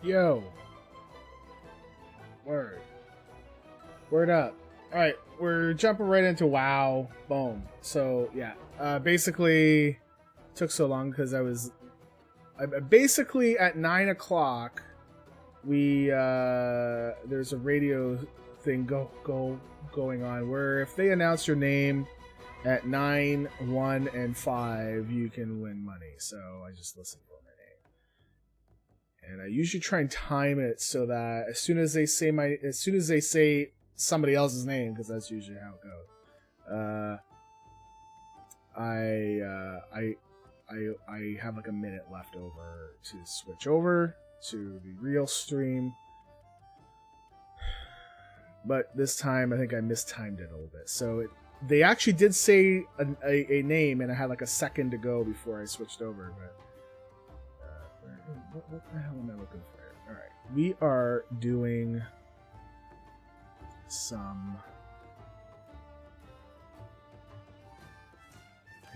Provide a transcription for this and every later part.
Yo. Word. Word up. Alright, we're jumping right into WoW. Boom. So, yeah. Basically, took so long because basically at 9 o'clock, there's a radio thing going on where if they announce your name at 9, 1, and 5, you can win money. So I just listened for my name. And I usually try and time it so that as soon as they say somebody else's name, because that's usually how it goes, I have like a minute left over to switch over to the real stream. But this time, I think I mistimed it a little bit. So they actually did say a name, and I had like a second to go before I switched over. But what the hell am I looking for here? All right, we are doing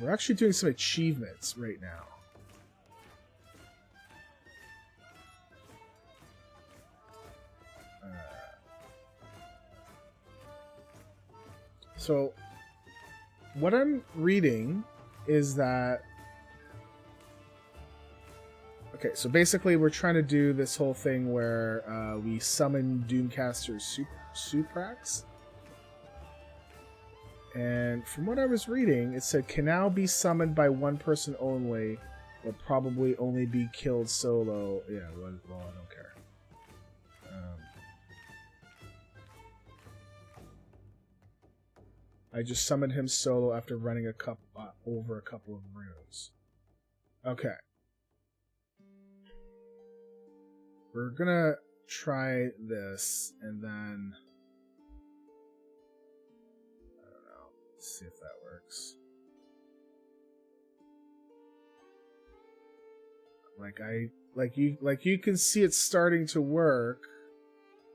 We're actually doing some achievements right now. So, what I'm reading is that... Okay, so basically we're trying to do this whole thing where we summon Doomcaster Suprax. And from what I was reading, it said, can now be summoned by one person only, but probably only be killed solo. Yeah, well, I don't care. I just summoned him solo after running over a couple of runes. Okay. We're gonna try this, and then... I don't know. Let's see if that works. Like you can see it starting to work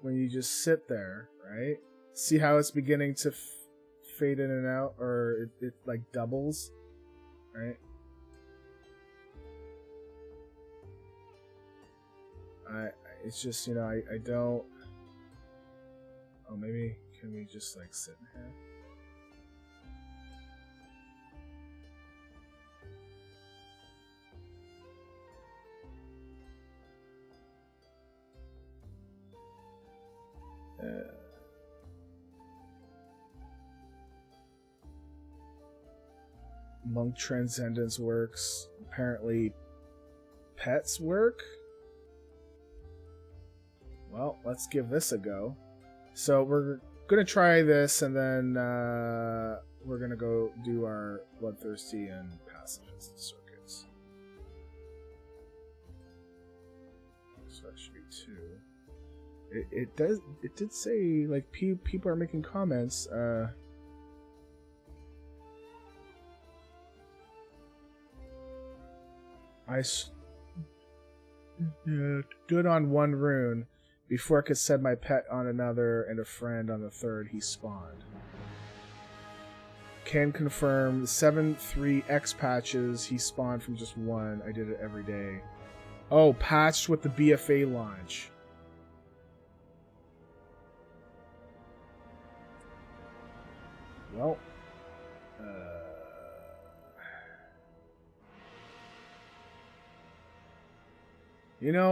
when you just sit there, right? See how it's beginning to fade in and out, or it like doubles, right? It's just, I don't... Oh, maybe, can we just, like, sit in here? Monk Transcendence works. Apparently, pets work? Well, let's give this a go. So we're going to try this, and then we're going to go do our Bloodthirsty and Pacifist circuits. So that should be 2. It did say, like, people are making comments. I stood on one rune before I could set my pet on another and a friend on the third he spawned. Can confirm 7.3x patches he spawned from just one. I did it every day. Oh, patched with the BFA launch. Well,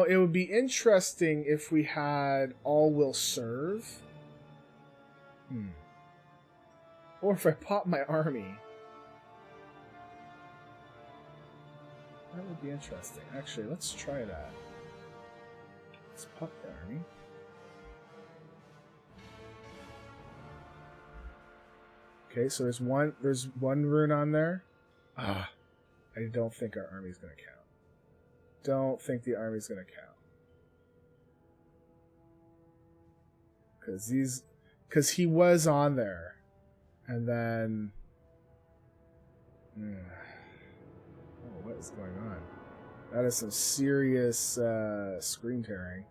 it would be interesting if we had all will serve. Or if I pop my army. That would be interesting. Actually, let's try that. Let's pop the army. Okay, so there's one rune on there. I don't think our army's gonna count. Don't think the army's gonna count. Because he was on there. And then... Oh, what is going on? That is some serious screen tearing.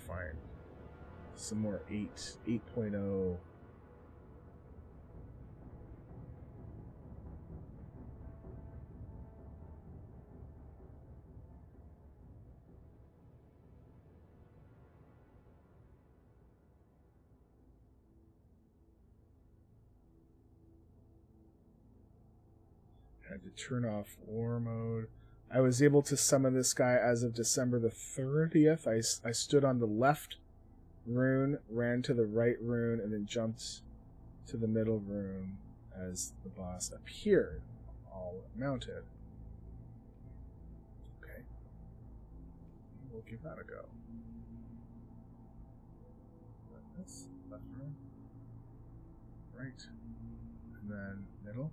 find some more 8.0. Had to turn off war mode. I was able to summon this guy as of December the 30th. I stood on the left rune, ran to the right rune, and then jumped to the middle rune as the boss appeared, all mounted. Okay. We'll give that a go. This, left rune. Right. And then middle.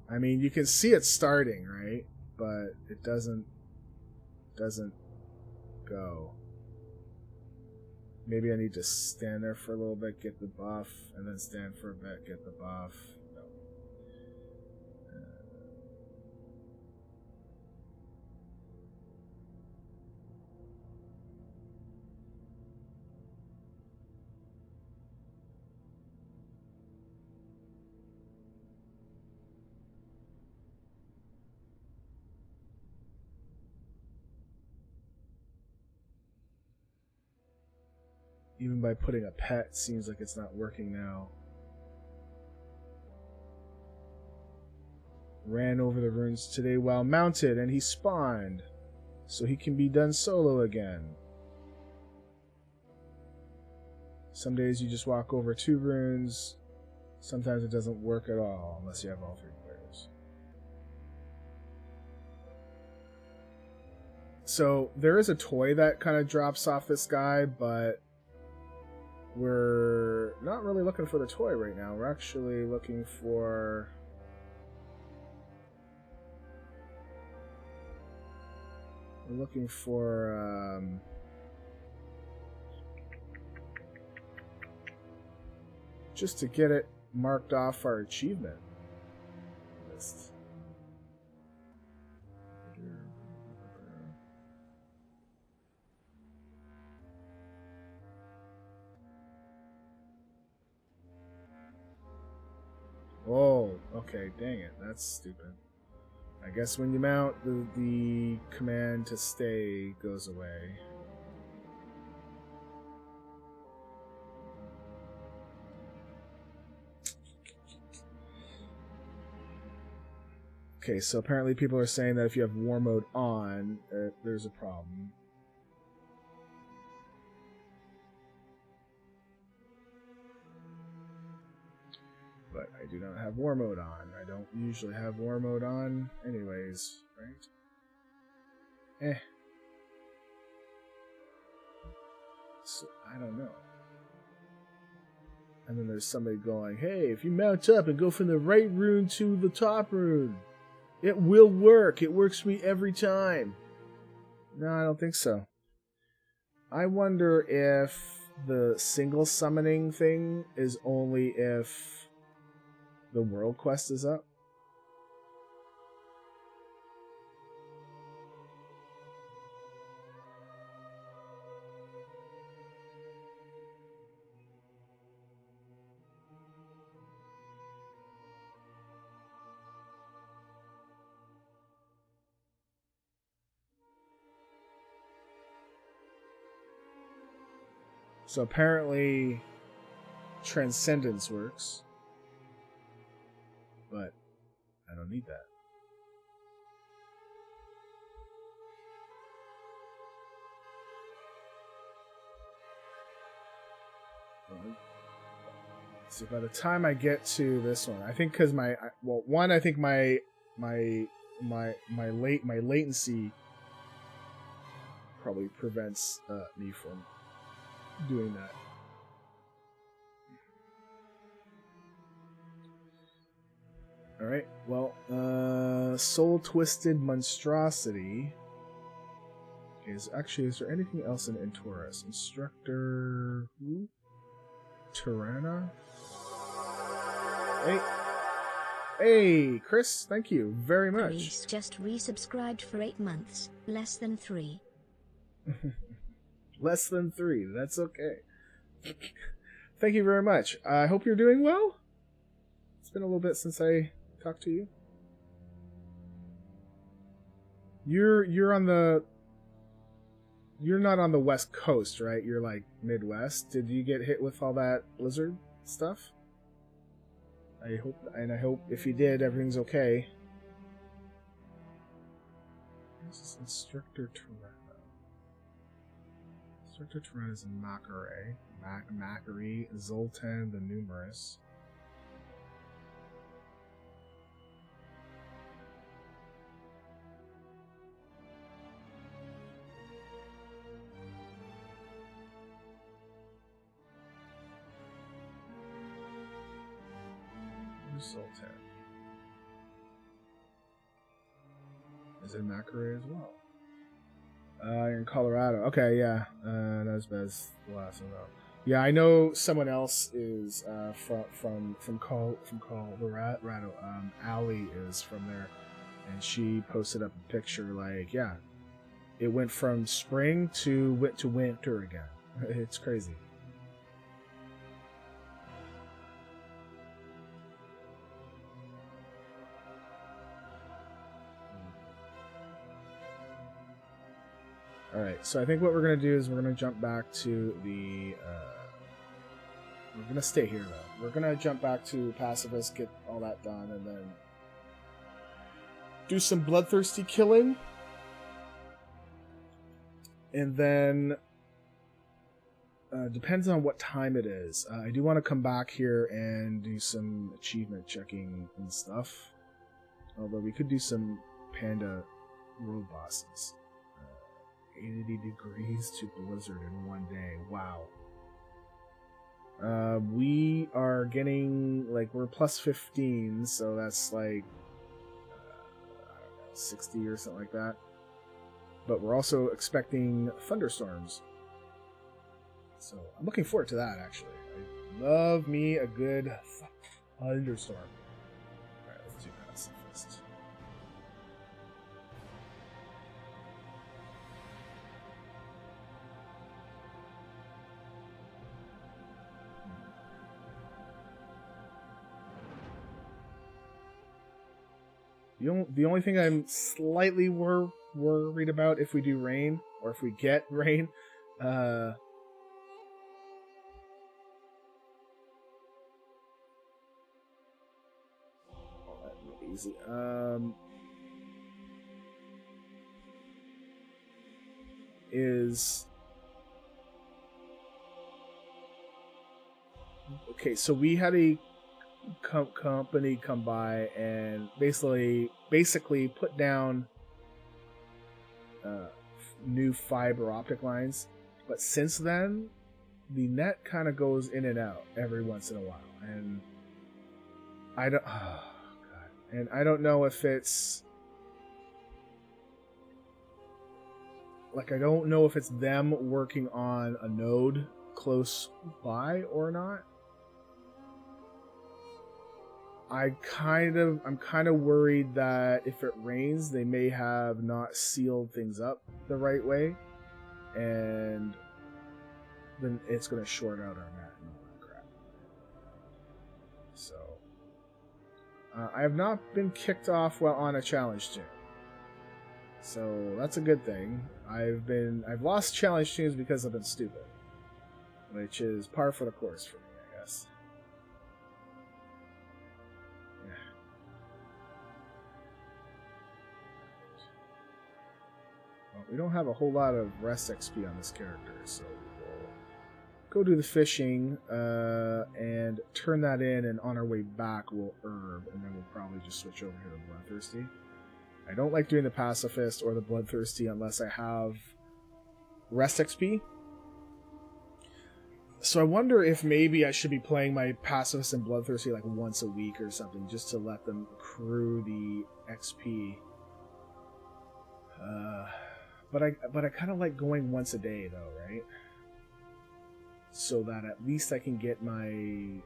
I mean, you can see it starting, right? But it doesn't go. Maybe I need to stand there for a little bit, get the buff, and then stand for a bit, get the buff. No. Even by putting a pet, seems like it's not working now. Ran over the runes today while mounted, and he spawned. So he can be done solo again. Some days you just walk over 2 runes. Sometimes it doesn't work at all, unless you have all 3 players. So there is a toy that kind of drops off this guy, but we're not really looking for the toy right now. We're actually looking for... We're looking for... just to get it marked off our achievement list. Oh, okay, dang it, that's stupid. I guess when you mount, the command to stay goes away. Okay, so apparently people are saying that if you have war mode on, there's a problem. But I do not have war mode on. I don't usually have war mode on anyways, right? So, I don't know. And then there's somebody going, hey, if you mount up and go from the right rune to the top rune, it will work. It works for me every time. No, I don't think so. I wonder if the single summoning thing is only if the world quest is up. So apparently Transcendence works. But I don't need that. So by the time I get to this one, I think because I think my latency probably prevents me from doing that. Alright, well, Soul Twisted Monstrosity. Okay, is there anything else in Taurus? Instructor... who? Tirana? Hey! Hey, Chris, thank you very much. Police just resubscribed for 8 months, less than 3. Less than 3, that's okay. Thank you very much. I hope you're doing well. It's been a little bit since I talked to you. You're not on the West Coast, right? You're like Midwest. Did you get hit with all that blizzard stuff? I hope if you did, everything's okay. This is Instructor Toretto. Instructor Toretto is in Macquarie, Zoltan the Numerous. Zoltan is in Macquarie as well. In Colorado. Okay, yeah. That's the last one though. Yeah, I know someone else is from Colorado. Allie is from there, and she posted up a picture like, yeah, it went from spring to winter again. It's crazy. Alright, so I think what we're going to do is we're going to jump back to the... we're going to stay here, though. We're going to jump back to Pacifist, get all that done, and then do some bloodthirsty killing. And then... depends on what time it is. I do want to come back here and do some achievement checking and stuff. Although we could do some Panda road bosses. 80 degrees to blizzard in one day. Wow. We are getting, like, we're plus 15, so that's like, I don't know, 60 or something like that. But we're also expecting thunderstorms. So I'm looking forward to that, actually. I love me a good thunderstorm. Alright, let's do Pacifist. The only thing I'm slightly worried about if we do rain, or if we get rain, oh, that's really easy. Is okay. So we had a company come by and basically put down new fiber optic lines, but since then the net kind of goes in and out every once in a while, and I don't know if it's like, I don't know if it's them working on a node close by or not. I'm kind of worried that if it rains, they may have not sealed things up the right way, and then it's going to short out our net and all that crap. So, I have not been kicked off while on a challenge tune, so that's a good thing. I've lost challenge tunes because I've been stupid, which is par for the course for me, I guess. We don't have a whole lot of rest XP on this character, so we'll go do the fishing and turn that in, and on our way back we'll herb, and then we'll probably just switch over here to Bloodthirsty. I don't like doing the Pacifist or the Bloodthirsty unless I have rest XP. So I wonder if maybe I should be playing my Pacifist and Bloodthirsty like once a week or something, just to let them accrue the XP. But I kind of like going once a day, though, right? So that at least I can get my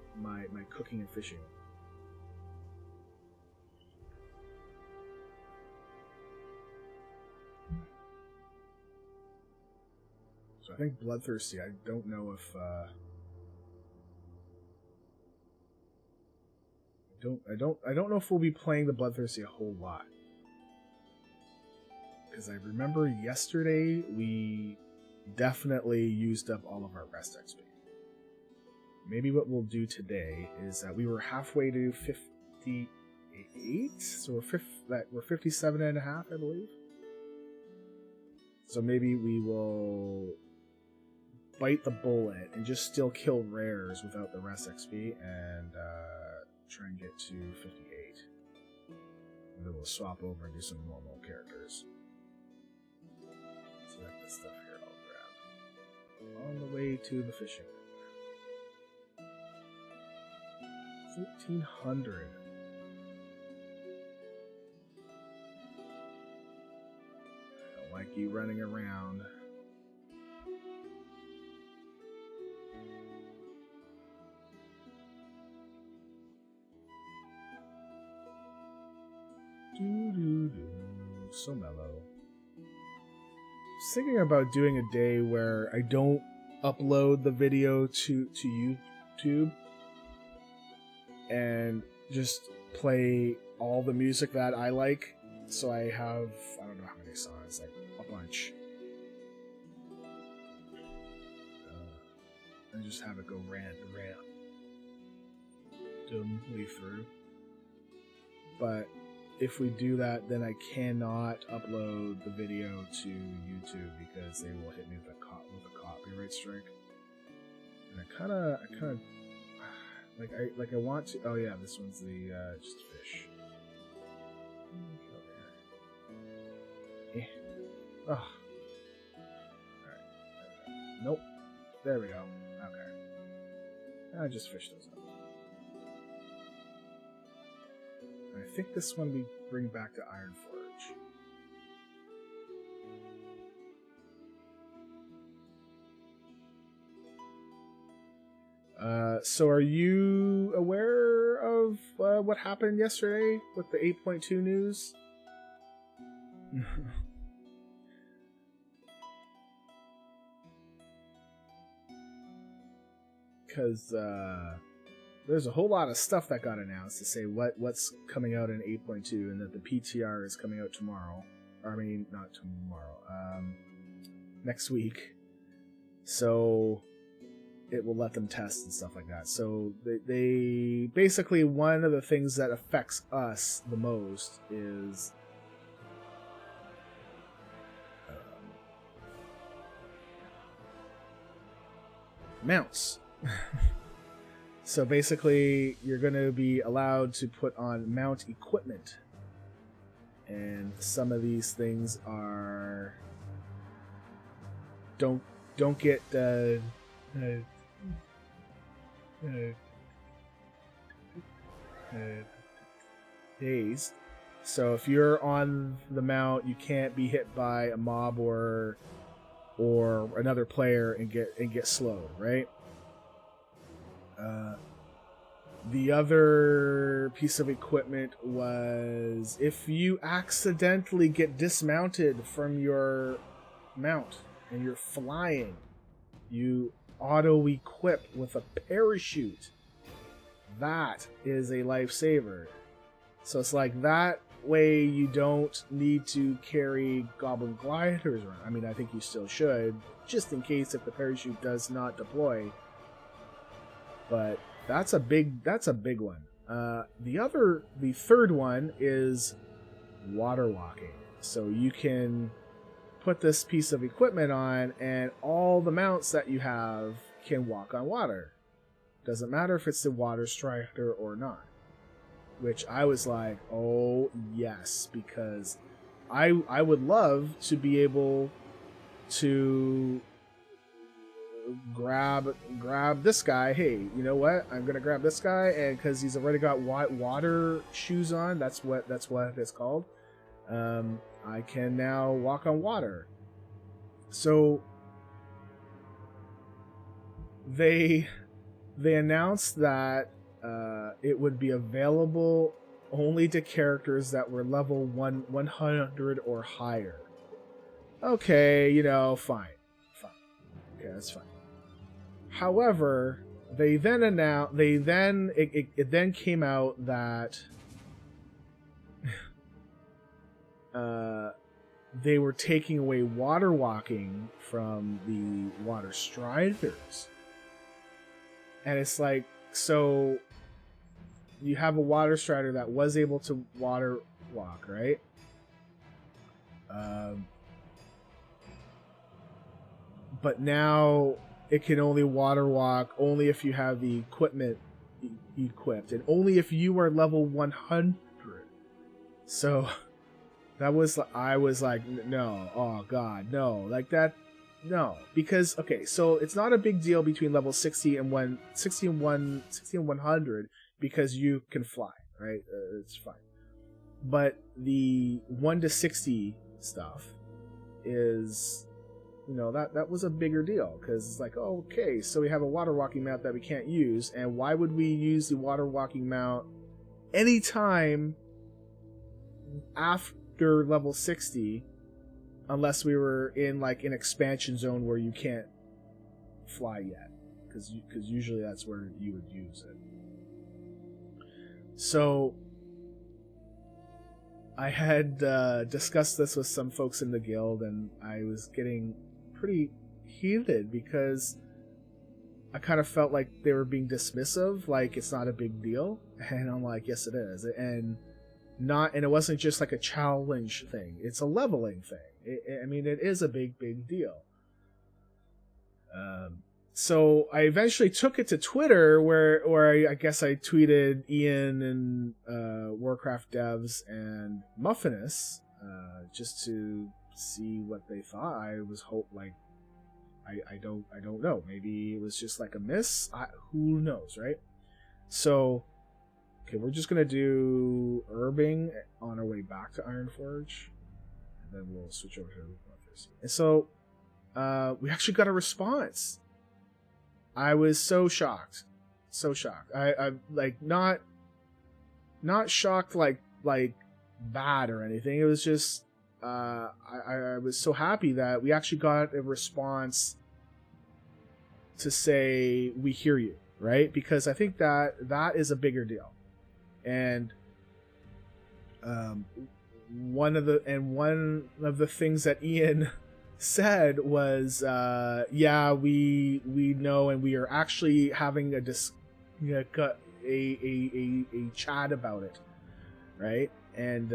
cooking and fishing. So I think Bloodthirsty, I don't know if... I don't know if we'll be playing the Bloodthirsty a whole lot. Because I remember yesterday we definitely used up all of our rest XP. Maybe what we'll do today is that we were halfway to 58, so we're 57 and a half, I believe. So maybe we will bite the bullet and just still kill rares without the rest XP and try and get to 58. And then we'll swap over and do some normal characters. So like this stuff here I'll grab. On the way to the fishing. 1300. I don't like you running around. So mellow. I was thinking about doing a day where I don't upload the video to YouTube and just play all the music that I like. So I have, I don't know how many songs, like a bunch. And just have it go randomly through. But if we do that, then I cannot upload the video to YouTube because they will hit me with a copyright strike. And I kind of like I want to. Oh yeah, this one's the just fish. Oh. All right. Nope. There we go. Okay. I just fished those up. I think this one we bring back to Ironforge. So are you aware of what happened yesterday with the 8.2 news? Because there's a whole lot of stuff that got announced to say what's coming out in 8.2 and that the PTR is coming out tomorrow. Or, I mean, not tomorrow. Next week. So it will let them test and stuff like that. So they basically, one of the things that affects us the most is mounts. So basically, you're going to be allowed to put on mount equipment. And some of these things are... Don't get dazed. So if you're on the mount, you can't be hit by a mob or another player and get slowed, right? The other piece of equipment was if you accidentally get dismounted from your mount and you're flying, you auto-equip with a parachute. That is a lifesaver. So it's like that way you don't need to carry goblin gliders around. I mean, I think you still should, just in case if the parachute does not deploy. But that's a big one. The third one is water walking. So you can put this piece of equipment on and all the mounts that you have can walk on water. Doesn't matter if it's the water strider or not. Which I was like, oh yes, because I would love to be able to grab this guy. Hey, you know what? I'm gonna grab this guy, and because he's already got water shoes on, that's what it's called. I can now walk on water. So they announced that it would be available only to characters that were level 100 or higher. Okay, fine. that's fine. However, it then came out that they were taking away water walking from the water striders. And it's like, so you have a water strider that was able to water walk, right? But now it can only water walk only if you have the equipment equipped, and only if you are level 100. So I was like, no, oh god, no, like that, no, because okay, so it's not a big deal between level 60 and 100 because you can fly, right? It's fine. But the 1 to 60 stuff is, that was a bigger deal, because it's like, oh, okay, so we have a water walking mount that we can't use, and why would we use the water walking mount anytime after level 60 unless we were in like an expansion zone where you can't fly yet, because usually that's where you would use it. So I had discussed this with some folks in the guild, and I was getting pretty heated because I kind of felt like they were being dismissive, like it's not a big deal, and I'm like, yes, it is, and it wasn't just like a challenge thing; it's a leveling thing. It is a big deal. So I eventually took it to Twitter, where I guess I tweeted Ian and Warcraft devs and Muffinus just to see what they thought. I was I don't know. Maybe it was just like a miss. Who knows, right? So, okay, we're just gonna do Herbing on our way back to Ironforge, and then we'll switch over to Bloodthirsty. And so, we actually got a response. I was so shocked. I like not shocked like bad or anything. It was just I was so happy that we actually got a response to say we hear you, right? Because I think that is a bigger deal. And one of the things that Ian said was, yeah, we know, and we are actually having a chat about it, right? And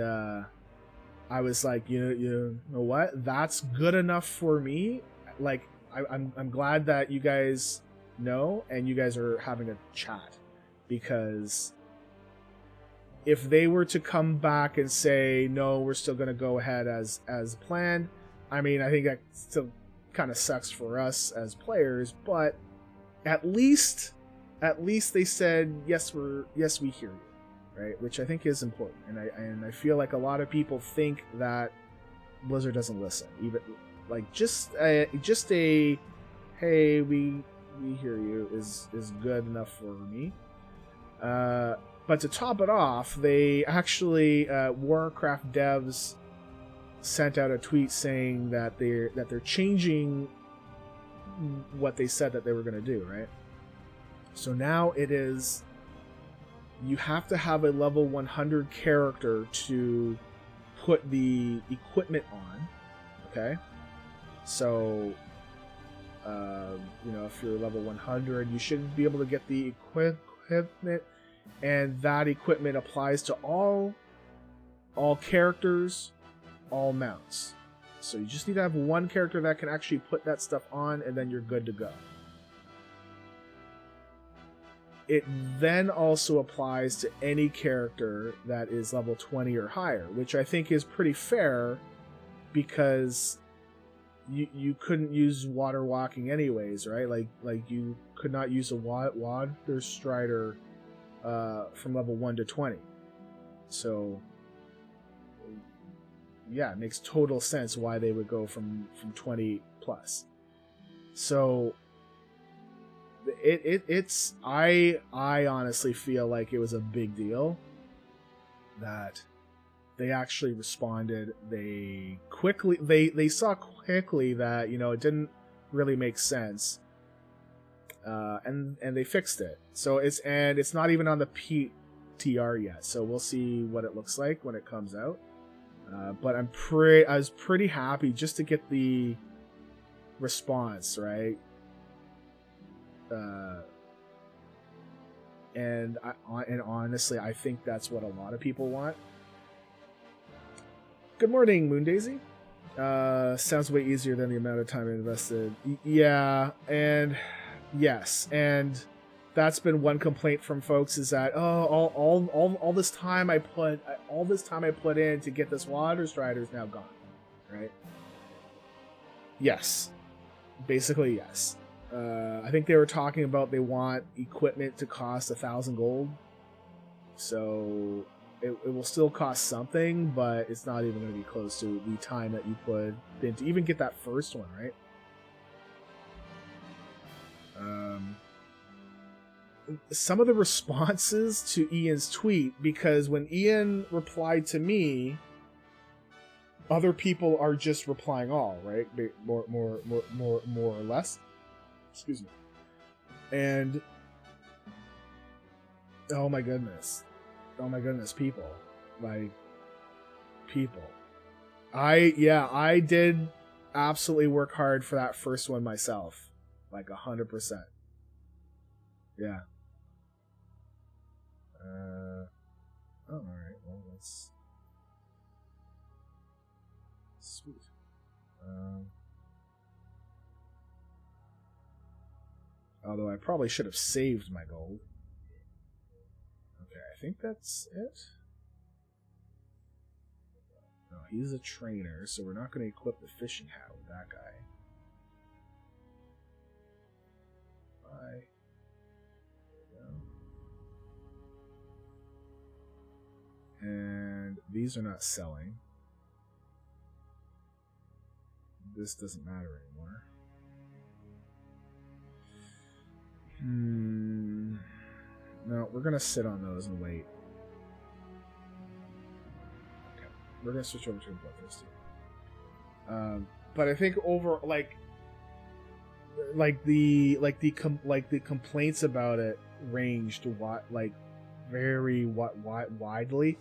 I was like, you know what? That's good enough for me. Like, I'm glad that you guys know and you guys are having a chat, because if they were to come back and say no, we're still going to go ahead as planned, I mean, I think that still kind of sucks for us as players, but at least they said yes, we hear you, right? Which I think is important, and I feel like a lot of people think that Blizzard doesn't listen, even like just a hey, we hear you is good enough for me. But to top it off, they actually Warcraft devs sent out a tweet saying that they're changing what they said that they were going to do, right? So now it is, you have to have a level 100 character to put the equipment on, okay? So, if you're level 100, you should be able to get the equipment, and that equipment applies to all characters, all mounts. So you just need to have one character that can actually put that stuff on, and then you're good to go. It then also applies to any character that is level 20 or higher, which I think is pretty fair, because you couldn't use water walking anyways, right? Like you could not use a water strider from level 1 to 20. So yeah, it makes total sense why they would go from 20 plus. So it's I honestly feel like it was a big deal that they actually responded. They saw quickly that, it didn't really make sense. And they fixed it. So it's not even on the PTR yet. So we'll see what it looks like when it comes out. But I was pretty happy just to get the response, right? And honestly, I think that's what a lot of people want. Good morning, Moon Daisy. Sounds way easier than the amount of time I invested. Yeah, and yes, and that's been one complaint from folks is that all this time I put in to get this water strider is now gone, right? Yes, basically yes. I think they were talking about they want equipment to cost 1,000 gold, so it will still cost something, but it's not even going to be close to the time that you put in to even get that first one, right? Some of the responses to Ian's tweet, because when Ian replied to me, other people are just replying all, right? More or less. Excuse me. And oh my goodness, people. I did absolutely work hard for that first one myself, 100%. Yeah. All right. Well, that's sweet. Although I probably should have saved my gold. Okay, I think that's it. No, he's a trainer, so we're not going to equip the fishing hat with that guy. Bye. And these are not selling. This doesn't matter anymore. No, we're gonna sit on those and wait. Okay, we're gonna switch over to Bloodthirsty. But I think over the complaints about it ranged very widely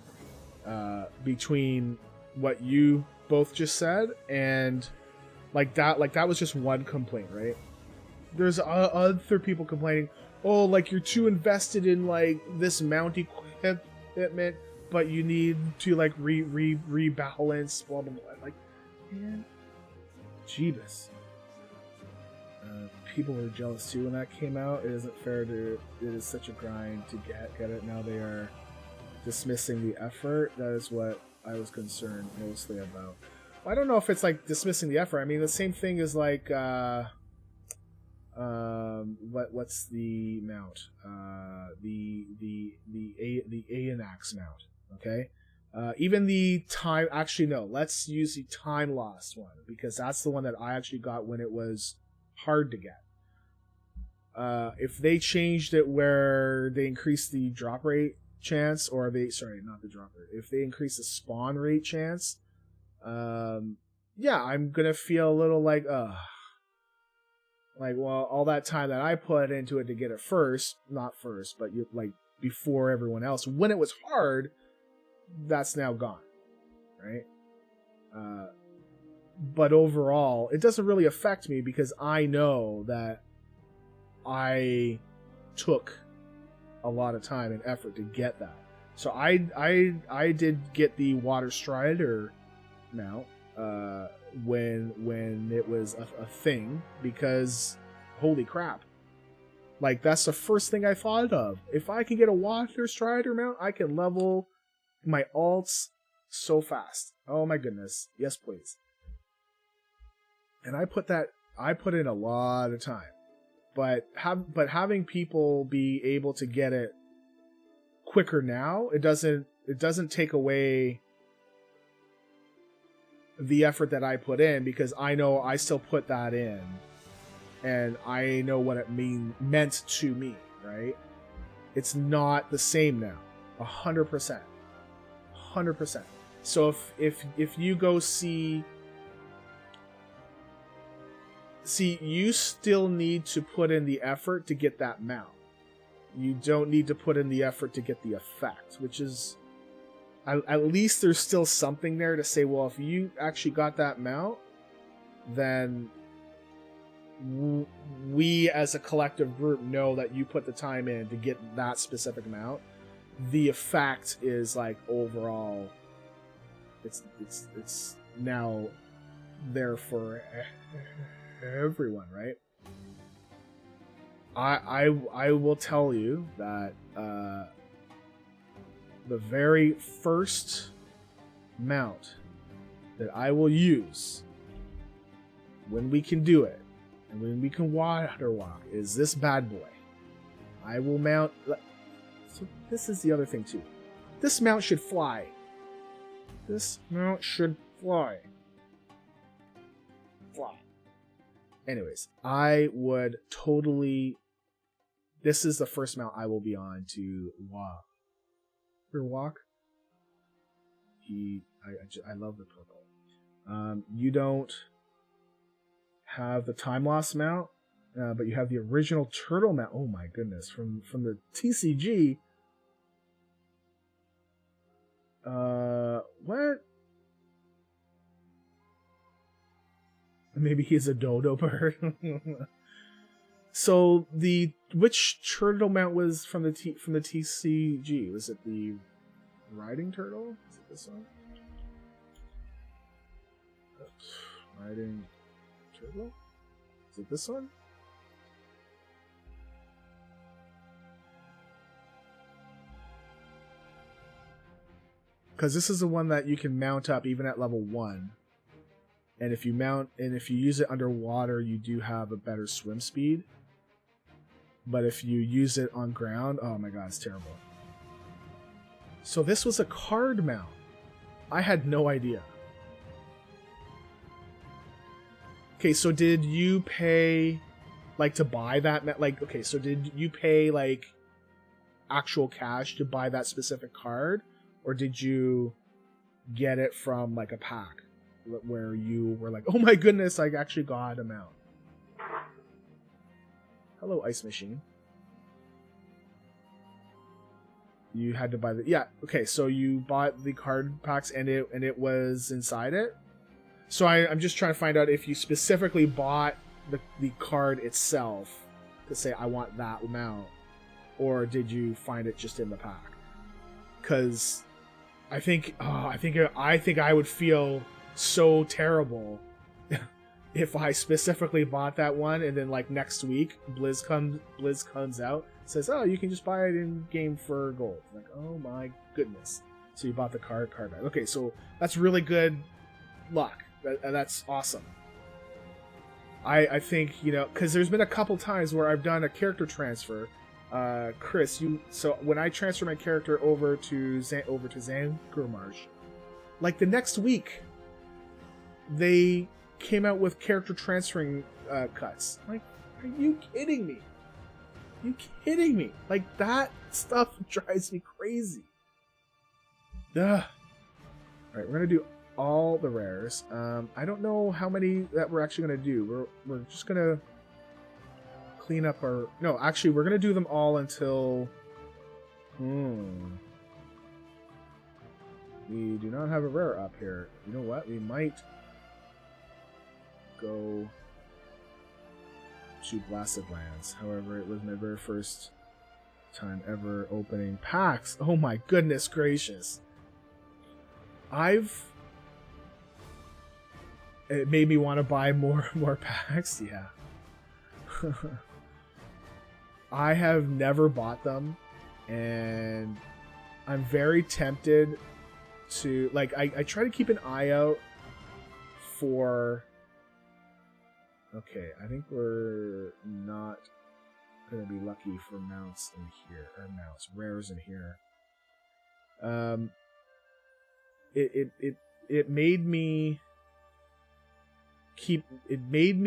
between what you both just said and that was just one complaint, right? There's other people complaining, oh, you're too invested in this mount equipment, but you need to rebalance, blah blah blah. Man, Jeebus. People were jealous too when that came out. It isn't fair to. It is such a grind to get it. Now they are dismissing the effort. That is what I was concerned mostly about. Well, I don't know if it's dismissing the effort. I mean, the same thing is what's the mount? The Aeonax mount. Okay. Even the time. Actually, no. Let's use the time lost one because that's the one that I actually got when it was hard to get. If they changed it where they increased the drop rate chance, or not the drop rate. If they increase the spawn rate chance, yeah, I'm gonna feel a little well, all that time that I put into it to get it not first, but before everyone else, when it was hard, that's now gone, right? But overall, it doesn't really affect me because I know that I took a lot of time and effort to get that. So I did get the Water Strider mount when it was a thing because holy crap. That's the first thing I thought of. If I can get a Water Strider mount, I can level my alts so fast. Oh my goodness. Yes, please. And I put in a lot of time. But having people be able to get it quicker now, it doesn't take away the effort that I put in because I know I still put that in and I know what it meant to me, right? It's not the same now. 100%. 100%. So if you go see See, you still need to put in the effort to get that mount. You don't need to put in the effort to get the effect, which is... At least there's still something there to say, well, if you actually got that mount, then we as a collective group know that you put the time in to get that specific mount. The effect is like overall, it's now there for everyone, right? I will tell you that the very first mount that I will use when we can do it and when we can water walk is this bad boy. I will mount. So this is the other thing too. This mount should fly. This mount should fly. Fly. Anyways, I would totally. This is the first mount I will be on to walk. Walk. I love the purple. You don't have the time loss mount, but you have the original turtle mount. Oh my goodness, from the TCG. What? Maybe he's a dodo bird. So which turtle mount was from the TCG? Was it the riding turtle? Is it this one? Riding turtle? Is it this one? Because this is the one that you can mount up even at level 1. And if you use it underwater, you do have a better swim speed. But if you use it on ground, oh my god, it's terrible. So this was a card mount. I had no idea. Okay, so did you pay, like, to buy that? Like, okay, so did you pay, like, actual cash to buy that specific card? Or did you get it from, like, a pack? Where you were like, oh my goodness, I actually got a mount. Hello, Ice Machine. You had to buy the... Yeah, okay, so you bought the card packs and it was inside it? So I'm just trying to find out if you specifically bought the card itself to say, I want that mount. Or did you find it just in the pack? Because I think I would feel so terrible if I specifically bought that one and then like next week Blizz comes out, says, oh, you can just buy it in game for gold. Like, oh my goodness. So you bought the card back. Okay, so that's really good luck. That's awesome. I think, you know, because there's been a couple times where I've done a character transfer. Chris, so when I transfer my character over to Zandalari, like the next week they came out with character transferring cuts. Like, are you kidding me? You kidding me? Like, that stuff drives me crazy. Ugh. Alright, we're gonna do all the rares. I don't know how many that we're actually gonna do. We're just gonna clean up our... No, actually, we're gonna do them all until... We do not have a rare up here. You know what? We might go to Blasted Lands. However, it was my very first time ever opening packs. Oh my goodness gracious. It made me want to buy more packs. Yeah. I have never bought them, and I'm very tempted to, like, I try to keep an eye out for... Okay, I think we're not gonna be lucky for mounts in here, or rares in here. It made me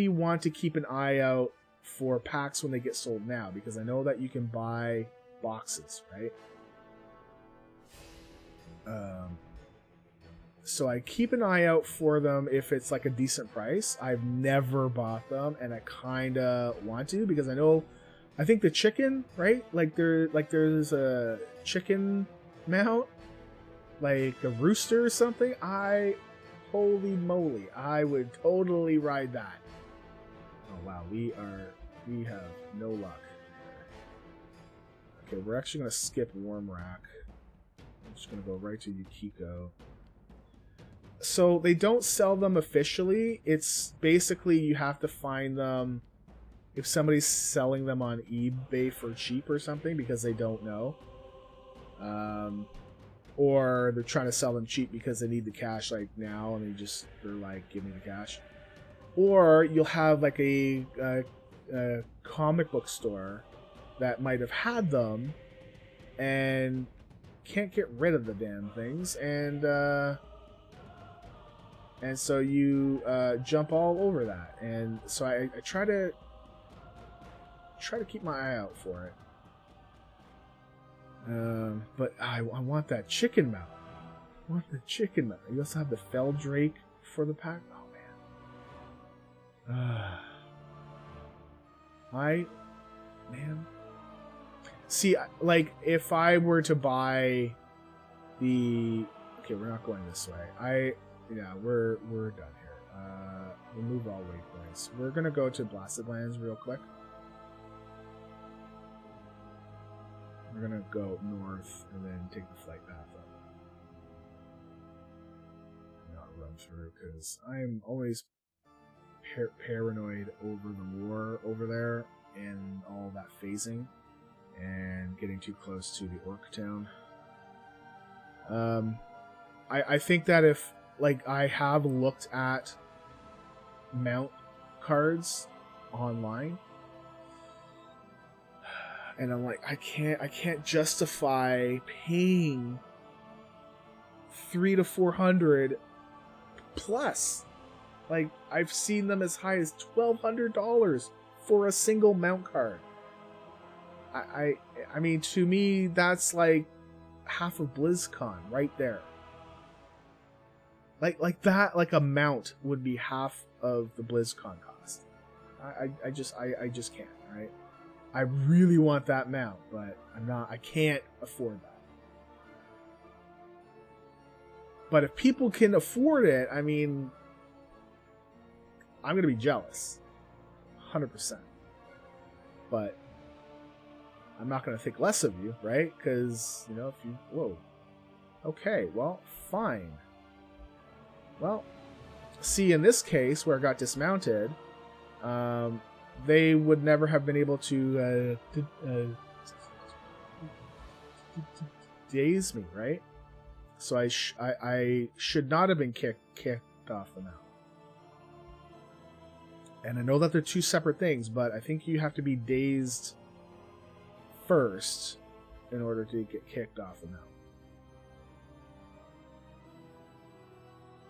want to keep an eye out for packs when they get sold now, because I know that you can buy boxes, right? so I keep an eye out for them if it's like a decent price. I've never bought them, and I kind of want to because I think the chicken, right? There's a chicken mount, like a rooster or something. Holy moly, I would totally ride that. Oh wow, we have no luck. Okay, we're actually gonna skip Warm Rack. I'm just gonna go right to Yukiko. So they don't sell them officially. It's basically you have to find them if somebody's selling them on eBay for cheap or something because they don't know. Or they're trying to sell them cheap because they need the cash like now and they're like, give me the cash. Or you'll have like a comic book store that might have had them and can't get rid of the damn things, and so you jump all over that, and so I try to keep my eye out for it. But I want that chicken mount. I want the chicken mount. You also have the Fell Drake for the pack. Oh man. See, like if I were to buy the, okay, we're not going this way. We're done here. Remove all waypoints. We're gonna go to Blasted Lands real quick. We're gonna go north and then take the flight path up. Not run through because I'm always paranoid over the war over there and all that phasing and getting too close to the Orc Town. I think that if, like, I have looked at mount cards online and I'm like, I can't justify paying $300 to $400 plus. Like, I've seen them as high as $1,200 for a single mount card. I mean, to me, that's like half of BlizzCon right there. Like that, like a mount would be half of the BlizzCon cost. I just can't, right? I really want that mount, but I can't afford that. But if people can afford it, I mean, I'm going to be jealous. 100%. But I'm not going to think less of you, right? Because, you know, if you... Whoa. Okay, well, fine. Well, see, in this case, where I got dismounted, they would never have been able to daze me, right? So I should not have been kicked off the mount. And I know that they're two separate things, but I think you have to be dazed first in order to get kicked off the mount.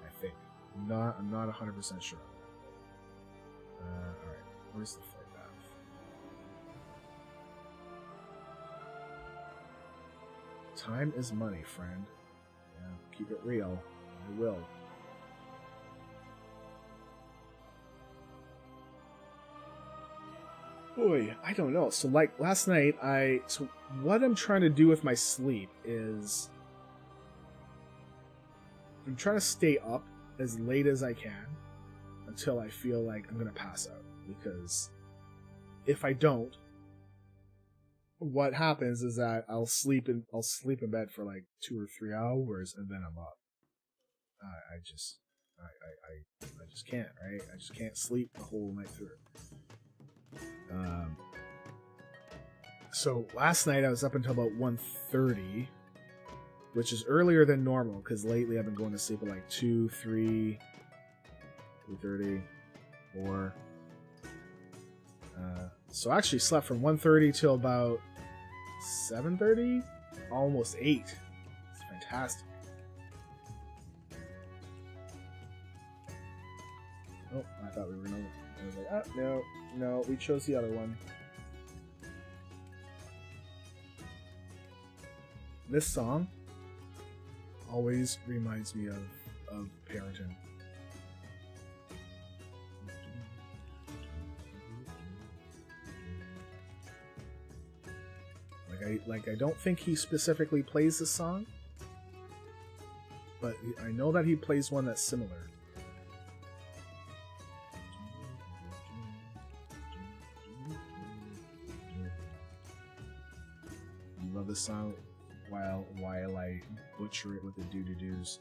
I think. I'm not 100% sure. Alright, where's the flight path? Time is money, friend. Yeah, keep it real. I will. Boy, I don't know. So, like, last night, so what I'm trying to do with my sleep is I'm trying to stay up as late as I can until I feel like I'm going to pass out. Because if I don't, what happens is that I'll sleep in bed for like 2 or 3 hours and then I'm up. I just can't, right? I just can't sleep the whole night through. So last night I was up until about 1:30, which is earlier than normal because lately I've been going to sleep at like 2, 3, 3:30, 4. So I actually slept from 1:30 till about 7:30, almost 8. It's fantastic. Oh, I thought we were gonna. I was like, no, we chose the other one. This song always reminds me of of parenting. I don't think he specifically plays this song, but I know that he plays one that's similar. I love this song while I butcher it with the doo-doo-doos.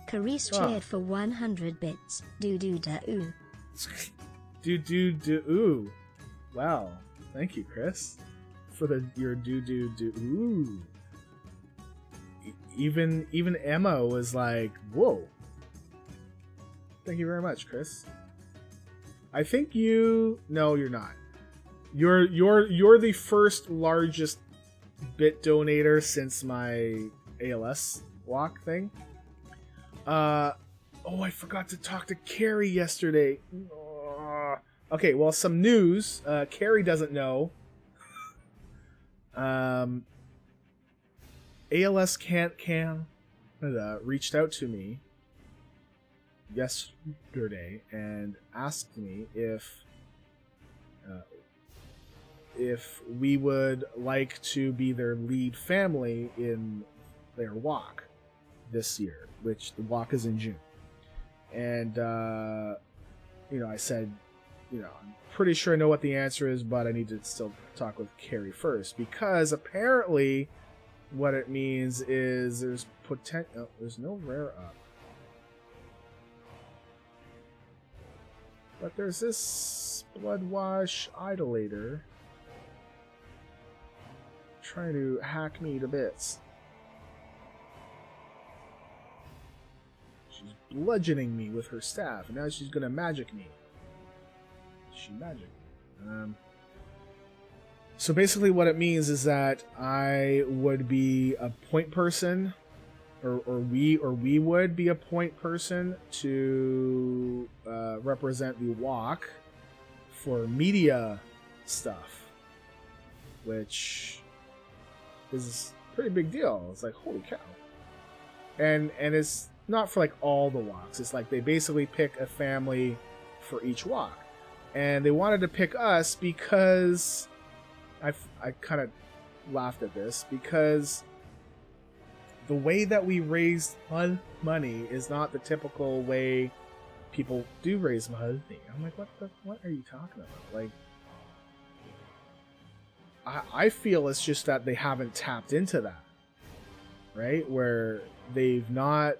Carice cheered for 100 bits. Do-do-da-oo. Do-do-do-oo. Wow. Thank you, Chris, for your do-do-do-oo. Even Emma was like, whoa. Thank you very much, Chris. I think no, you're not. You're the first largest bit donator since my ALS walk thing. Oh, I forgot to talk to Carrie yesterday. Okay, well, some news. Carrie doesn't know. ALS Canada reached out to me yesterday and asked me if we would like to be their lead family in their walk this year, which the walk is in June. And I said, I'm pretty sure I know what the answer is, but I need to still talk with Carrie first, because apparently what it means is there's potential. Oh, there's no rare up, but there's this Bloodwash idolator trying to hack me to bits. She's bludgeoning me with her staff, and now she's gonna magic me. She magic. So basically what it means is that I would be a point person, or we would be a point person to represent the walk for media stuff, which is a pretty big deal. It's like, holy cow. And it's not for like all the walks. It's like they basically pick a family for each walk. And they wanted to pick us because I kind of laughed at this, because the way that we raise money is not the typical way people do raise money. I'm like, what are you talking about? Like, I feel it's just that they haven't tapped into that, right? Where they've not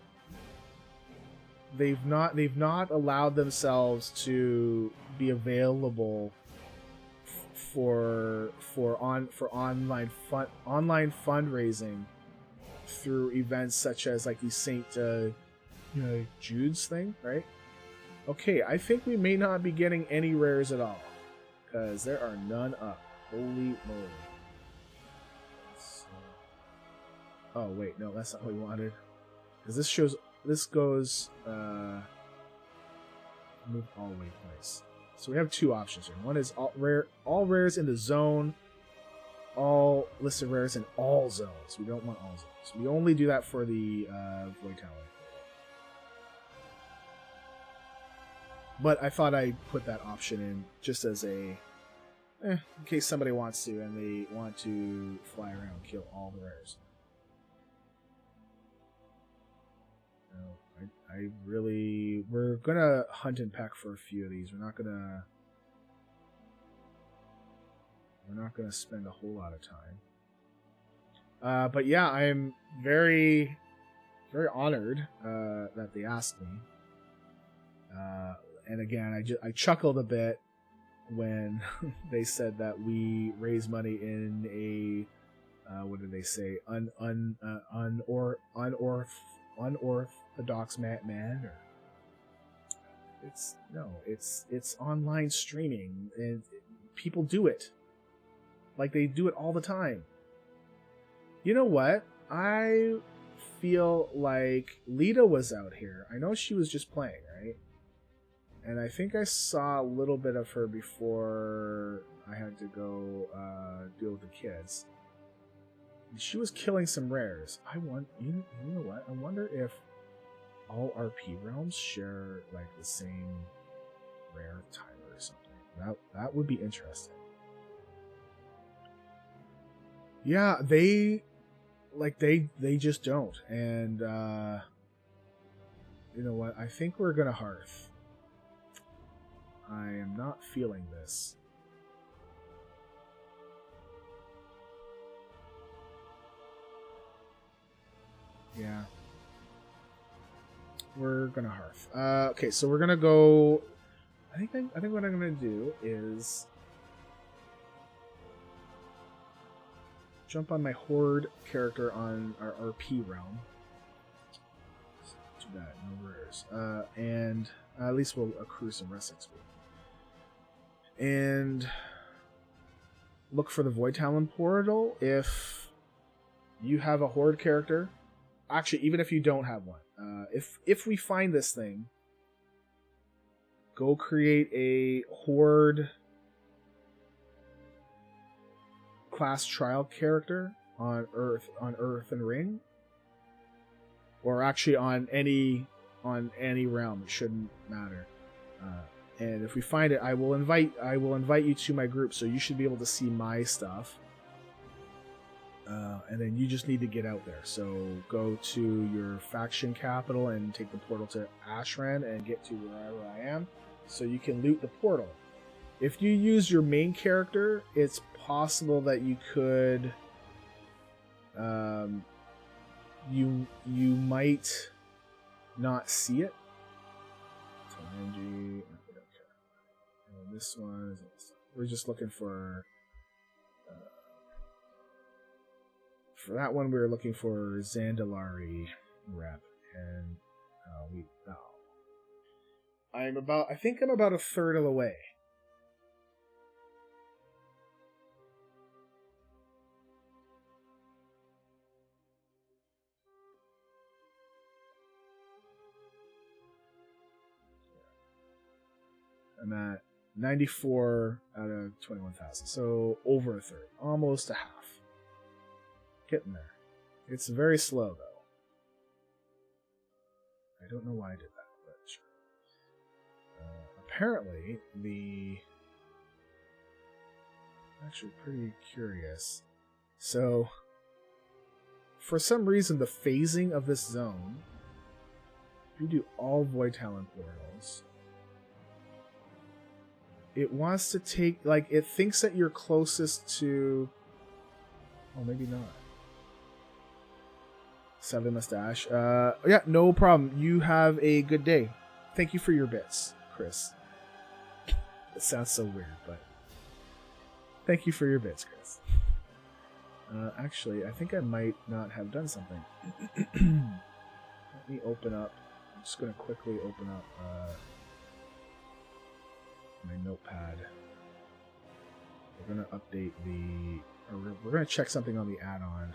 allowed themselves to be available for online fundraising through events such as like the St. Jude's thing, right? Okay, I think we may not be getting any rares at all, because there are none up. Holy moly. Oh wait, no, that's not what we wanted. Because this goes move all the way place. So we have two options here. One is all rares in the zone, all listed rares in all zones. We don't want all zones. We only do that for the Void Tower. But I thought I'd put that option in just as a in case somebody wants to and they want to fly around and kill all the rares. We're gonna hunt and peck for a few of these. We're not gonna spend a whole lot of time. But yeah, I am very, very honored that they asked me. And again, I chuckled a bit when they said that we raise money in a what did they say? Unorthodox manner. It's online streaming, and people do it. Like, they do it all the time. You know what? I feel like Lita was out here. I know she was just playing, right? And I think I saw a little bit of her before I had to go deal with the kids. And she was killing some rares. You know what? I wonder if all RP realms share like the same rare timer or something. That would be interesting. Yeah, they just don't. And you know what? I think we're gonna Hearth. I am not feeling this. Yeah. We're gonna Hearth. Okay, so we're gonna go. I think what I'm gonna do is jump on my Horde character on our RP realm. Too bad, no rares. And at least we'll accrue some rest XP. And look for the Void Talon portal if you have a Horde character. Actually, even if you don't have one. If we find this thing, go create a Horde class trial character on Earth and Ring, or actually on any realm. It shouldn't matter. And if we find it, I will invite you to my group, so you should be able to see my stuff. And then you just need to get out there. So go to your faction capital and take the portal to Ashran and get to wherever I am, so you can loot the portal. If you use your main character, it's possible that you could, you might not see it. So NG, okay. And this one, we're just looking for. For that one, we were looking for Zandalari rep, and I think I'm about a third of the way. I'm at 94 out of 21,000, so over a third, almost a half. Getting there. It's very slow, though. I don't know why I did that, but sure. Apparently, I'm actually pretty curious. So, for some reason, the phasing of this zone, if you do all Void Talon portals, it wants to take, like, it thinks that you're closest to... Oh, maybe not. 7 mustache. Yeah, no problem. You have a good day. Thank you for your bits, Chris. It sounds so weird, but thank you for your bits, Chris. Actually, I think I might not have done something. Let me open up. I'm just going to quickly open up my notepad. We're going to update we're going to check something on the add-on.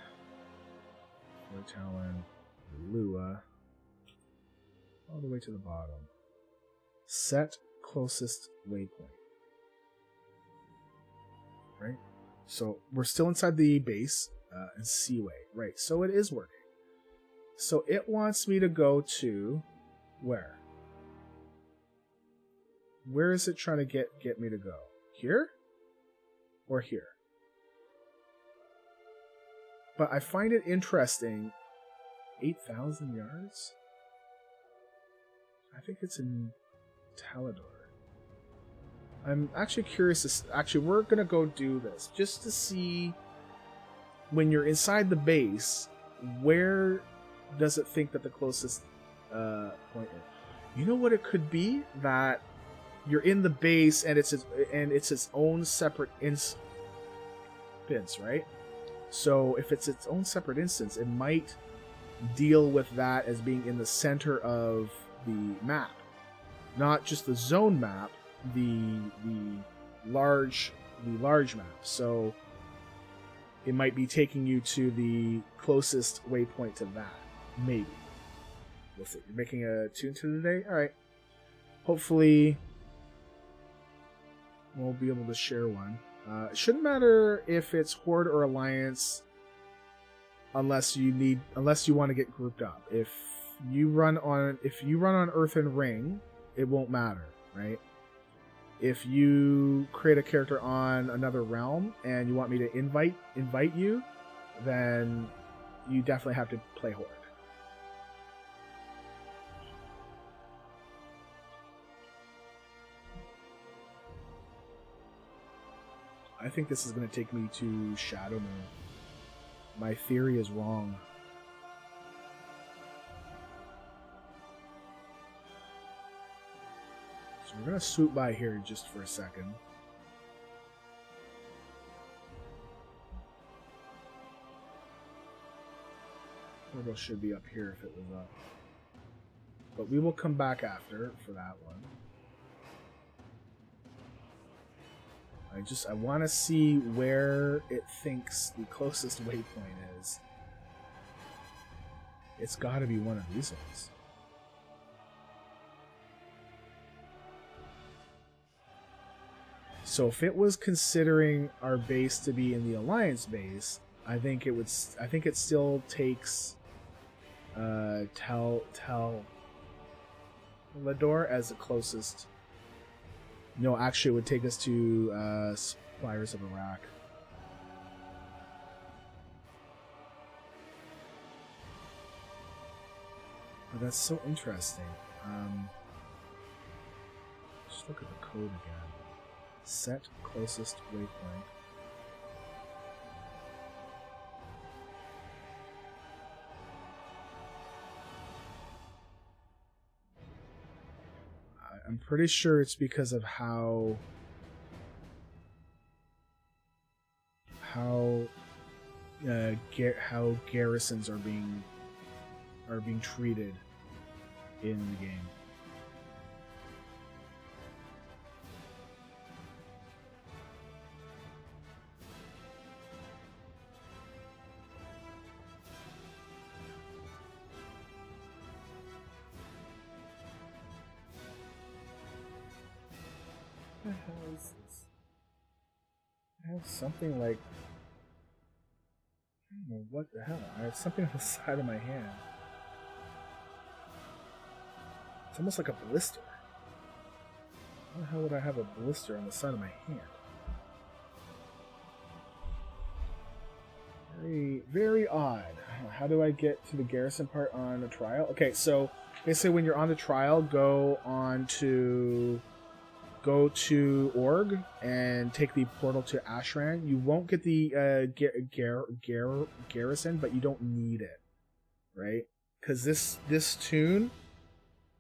Void Talon, Lua, all the way to the bottom. Set closest waypoint. Right? So we're still inside the base and Seaway. Right, so it is working. So it wants me to go to where? Where is it trying to get me to go? Here? Or here? But I find it interesting. 8,000 yards? I think it's in Talador. I'm actually curious. Actually, we're going to go do this just to see, when you're inside the base, where does it think that the closest point is? You know what it could be? That you're in the base and it's its own separate instance, right? So if it's its own separate instance, it might deal with that as being in the center of the map. not just the zone map, the large map. So it might be taking you to the closest waypoint to that. Maybe. We'll see. You're making a tune to today? Alright. Hopefully we'll be able to share one. It shouldn't matter if it's Horde or Alliance unless you want to get grouped up. If you run on Earthen Ring, it won't matter, right? If you create a character on another realm and you want me to invite you, then you definitely have to play Horde. I think this is going to take me to Shadow Moon. My theory is wrong. So we're going to swoop by here just for a second. Turbo should be up here if it was up. But we will come back after for that one. I want to see where it thinks the closest waypoint is. It's got to be one of these ones. So if it was considering our base to be in the Alliance base, I think it still takes Lador as the closest. No, actually, it would take us to Suppliers of Iraq. But that's so interesting. Just look at the code again. Set closest waypoint. I'm pretty sure it's because of how garrisons are being treated in the game. What the hell is this? I have something like... I don't know what the hell. I have something on the side of my hand. It's almost like a blister. How the hell would I have a blister on the side of my hand? Very, very odd. How do I get to the garrison part on a trial? Okay, so basically when you're on the trial, go to Org and take the portal to Ashran. You won't get the garrison, but you don't need it, right? Because this tune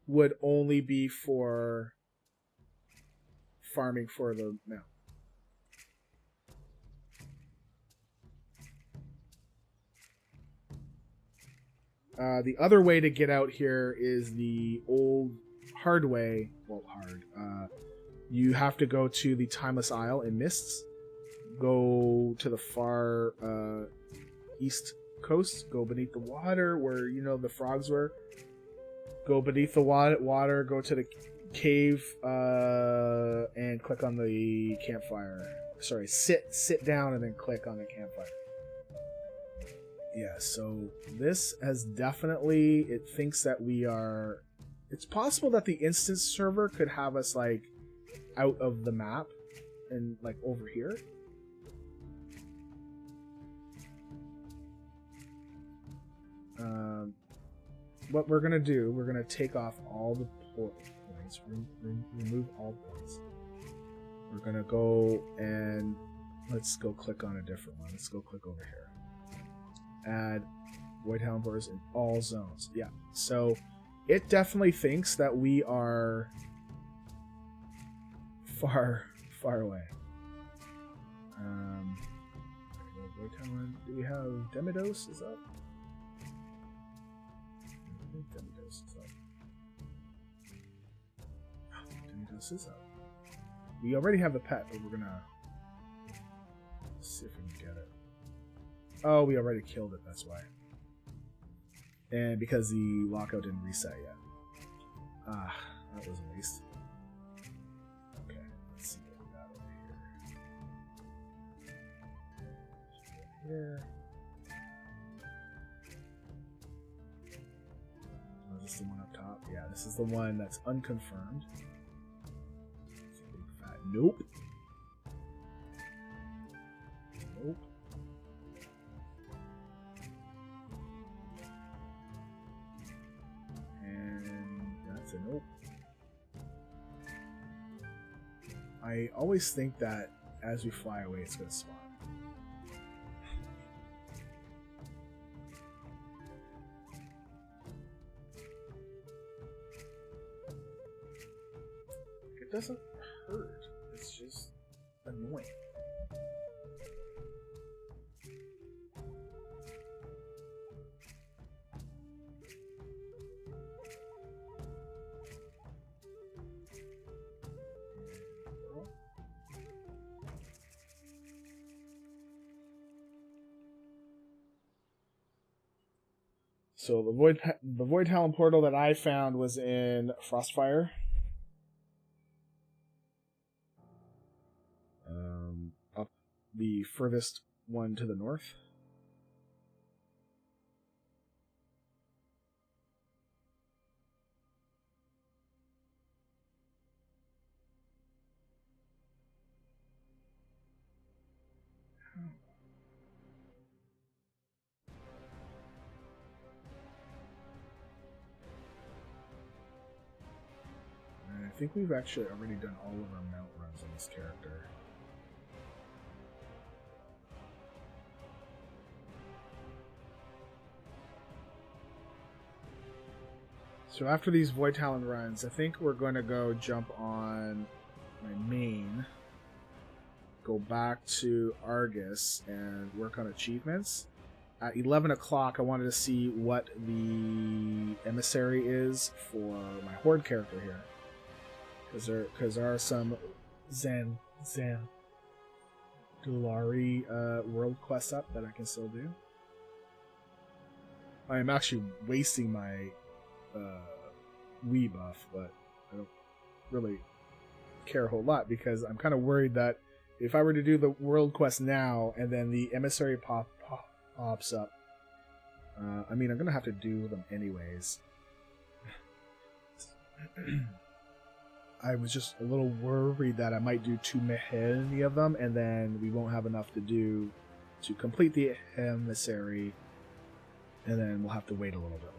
would only be for farming for the mount. The other way to get out here is the old hard way. Well, hard. You have to go to the Timeless Isle in Mists. Go to the far east coast. Go beneath the water where, you know, the frogs were. Go beneath the water. Go to the cave and click on the campfire. Sorry, sit down and then click on the campfire. Yeah, so this has definitely... It thinks that we are... It's possible that the instance server could have us, like, out of the map and, like, over here. What we're going to do, we're going to take off all the points. Remove all points. We're going to go and... Let's go click on a different one. Let's go click over here. Add Void Houndbars in all zones. Yeah, so it definitely thinks that we are far away. Do we have Demidos is up? I think Demidos is up. this is up. We already have the pet, but we're gonna see if we can get it. Oh, we already killed it, that's why. And because the lockout didn't reset yet. Ah, that was a waste. Okay, let's see what we got over here. Here. Oh, is this the one up top? Yeah, this is the one that's unconfirmed. It's a big fat nope. Nope. A nope. I always think that as we fly away, it's going to spawn. It doesn't hurt. It's just annoying. So the Void Talon portal that I found was in Frostfire. Up the furthest one to the north. I think we've actually already done all of our mount runs on this character. So after these Void Talon runs, I think we're going to go jump on my main, go back to Argus, and work on achievements. At 11 o'clock, I wanted to see what the emissary is for my Horde character here. Because there are some Zandalari world quests up that I can still do. I am actually wasting my Wii buff, but I don't really care a whole lot because I'm kind of worried that if I were to do the world quest now and then the emissary pops up, I mean, I'm going to have to do them anyways. I was just a little worried that I might do too many of them, and then we won't have enough to do to complete the emissary, and then we'll have to wait a little bit more.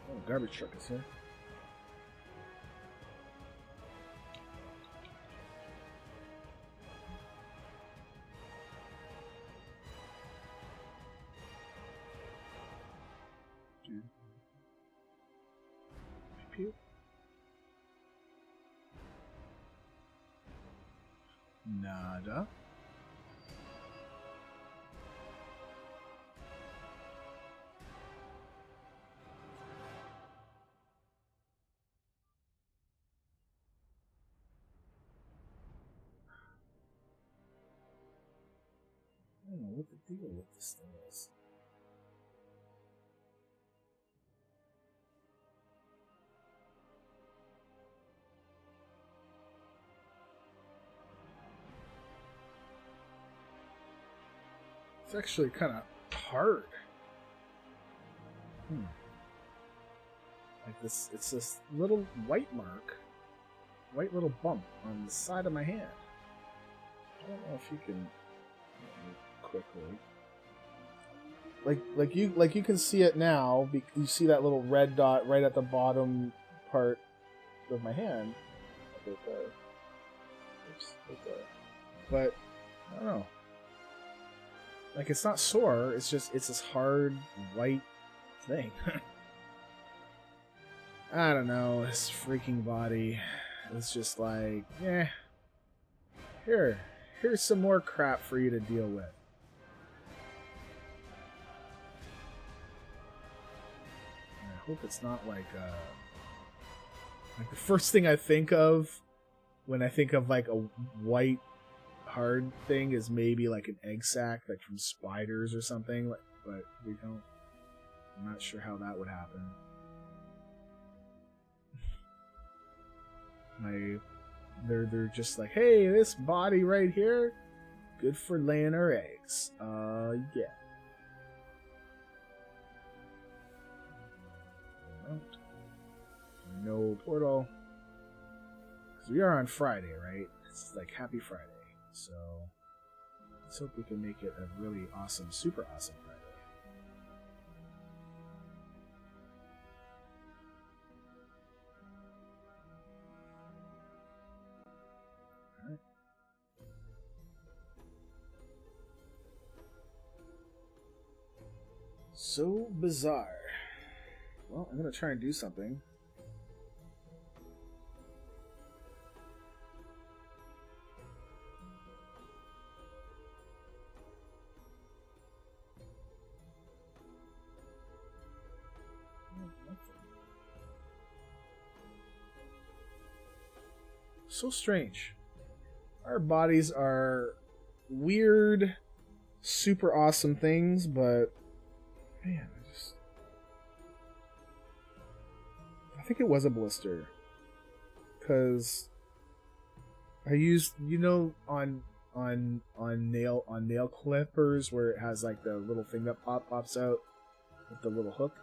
Oh, garbage truck is here. Dude. Pew. Nada. I don't know what the deal with this thing is. It's actually kind of hard. Like this, it's this little white mark, white little bump on the side of my hand. I don't know if you can quickly. Like you can see it now. You see that little red dot right at the bottom part of my hand. Right there. Oops, right there. But I don't know. Like, it's not sore. It's this hard white thing. I don't know. This freaking body. It's just like, yeah. Here's some more crap for you to deal with. And I hope it's not like the first thing I think of when I think of like a white hard thing is maybe like an egg sac, like from spiders or something. But we don't. I'm not sure how that would happen. They're just like, hey, this body right here, good for laying our eggs. Yeah. No portal. Because we are on Friday, right? It's like Happy Friday. So let's hope we can make it a really awesome, super awesome Friday. Alright. So bizarre. Well, I'm going to try and do something. So strange. Our bodies are weird, super awesome things, but man, I think it was a blister. Because I used, on nail clippers where it has like the little thing that pops out with the little hook.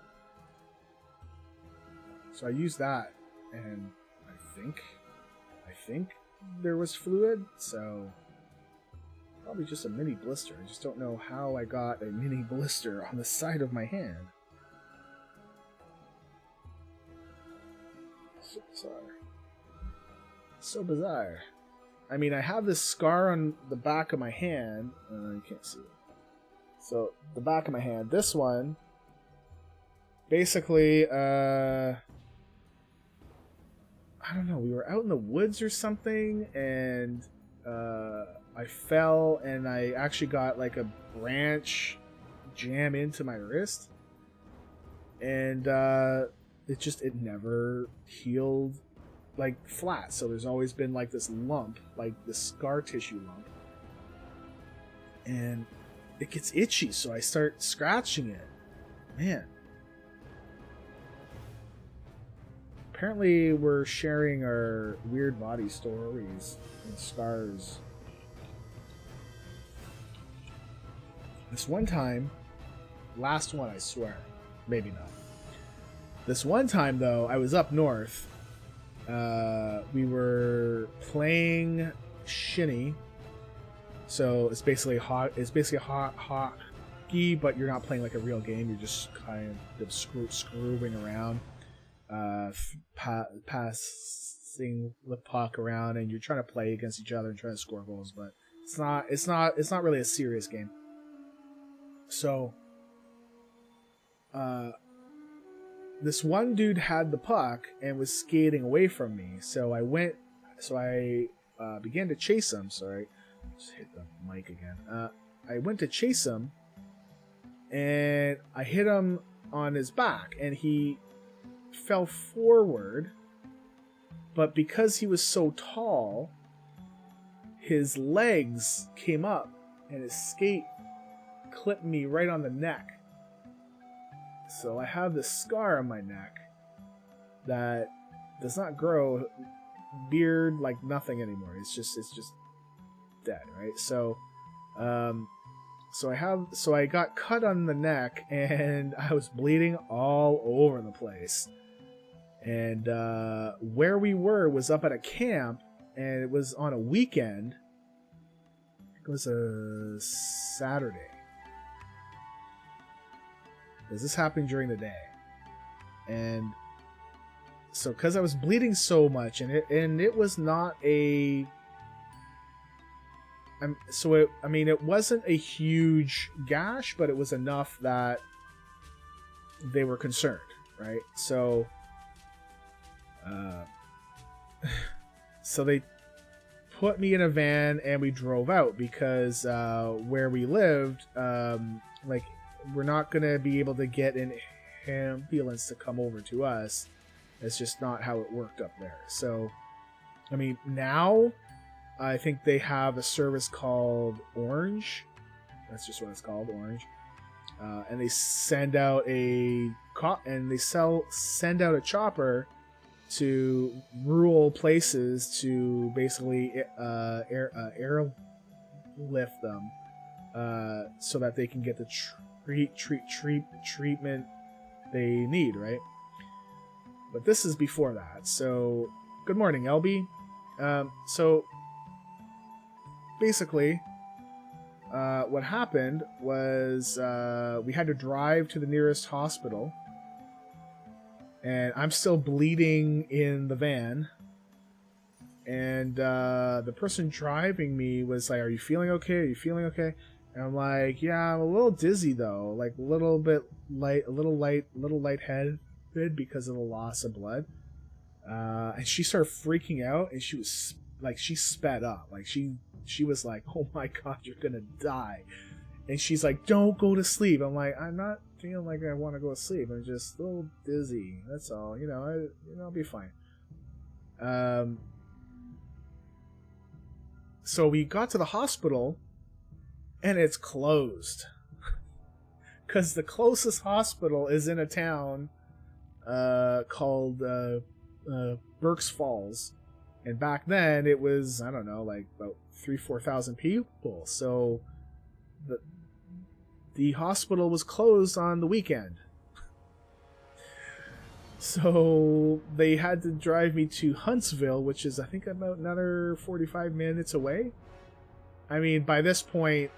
So I used that, and I think there was fluid, so probably just a mini blister. I just don't know how I got a mini blister on the side of my hand. So bizarre. So bizarre. I mean, I have this scar on the back of my hand. You can't see it. So, the back of my hand. This one, basically, I don't know, we were out in the woods or something, and I fell, and I actually got like a branch jam into my wrist, and it never healed like flat, so there's always been like this lump, like this scar tissue lump, and it gets itchy, so I start scratching it. Man. Apparently, we're sharing our weird body stories and scars. This one time, last one, I swear. Maybe not. This one time, though, I was up north. We were playing Shinny. So it's basically hockey, but you're not playing like a real game. You're just kind of screwing around. Passing the puck around, and you're trying to play against each other and trying to score goals, but it's not really a serious game. So this one dude had the puck and was skating away from me, so I began to chase him. Sorry, just hit the mic again. I went to chase him, and I hit him on his back, and he fell forward, but because he was so tall, his legs came up and his skate clipped me right on the neck. So I have this scar on my neck that does not grow beard like nothing anymore. It's just dead, right? So so I got cut on the neck, and I was bleeding all over the place. And where we were was up at a camp, and it was on a weekend. It was a Saturday. Because this happened during the day. And so because I was bleeding so much, and it was not a. It wasn't a huge gash, but it was enough that they were concerned, right? So, so they put me in a van and we drove out because where we lived, like, we're not gonna be able to get an ambulance to come over to us. That's just not how it worked up there. So, I mean, now I think they have a service called Orange. That's just what it's called, Orange. And they send out send out a chopper to rural places to basically airlift them so that they can get the treatment they need, right? But this is before that. So, good morning, LB. So, basically, what happened was we had to drive to the nearest hospital, and I'm still bleeding in the van. And the person driving me was like, "Are you feeling okay? Are you feeling okay?" And I'm like, "Yeah, I'm a little dizzy though, like a little lightheaded because of the loss of blood." And she started freaking out, and she was like, she sped up, like she was like, "Oh my god, you're gonna die!" And she's like, "Don't go to sleep." I'm like, "I'm not feeling like I want to go to sleep. I'm just a little dizzy. That's all. I'll be fine." So we got to the hospital, and it's closed because the closest hospital is in a town called Berks Falls, and back then it was, I don't know, like about 3,000-4,000 people. So the hospital was closed on the weekend. So they had to drive me to Huntsville, which is, I think, about another 45 minutes away. I mean, by this point,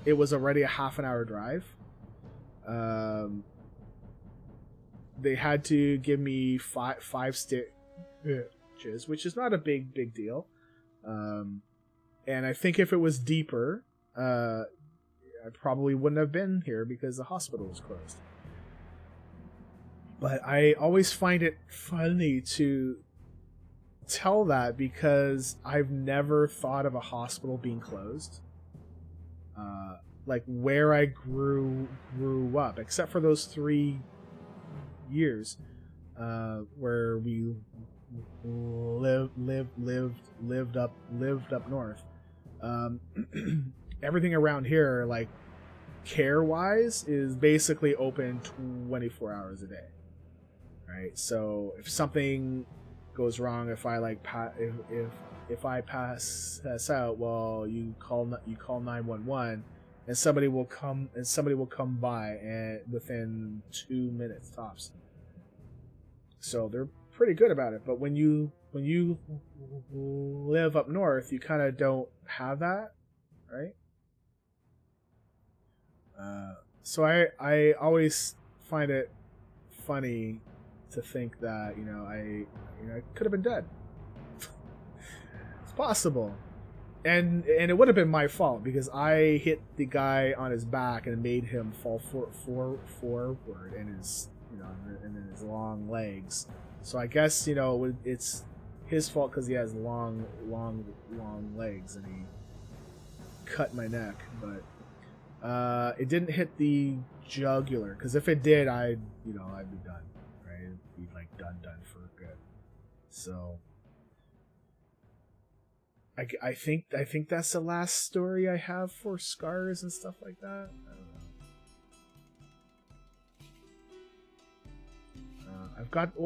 it was already a half an hour drive. They had to give me five stitches, which is not a big deal. And I think if it was deeper, I probably wouldn't have been here because the hospital was closed. But I always find it funny to tell that because I've never thought of a hospital being closed. Like where I grew up, except for those 3 years where we lived up north. Everything around here, like care wise, is basically open 24 hours a day. Right, so if something goes wrong, if I like if I pass out, well, you call 911, and somebody will come by and within 2 minutes tops. So they're pretty good about it. But when you live up north, you kind of don't have that, right? So I always find it funny to think that I could have been dead. It's possible, and it would have been my fault because I hit the guy on his back and made him fall forward in his and in his long legs. So I guess it's his fault because he has long legs and he cut my neck, but it didn't hit the jugular, because if it did, I'd be done. It'd be like done for good. So I think that's the last story I have for scars and stuff like that. I don't know.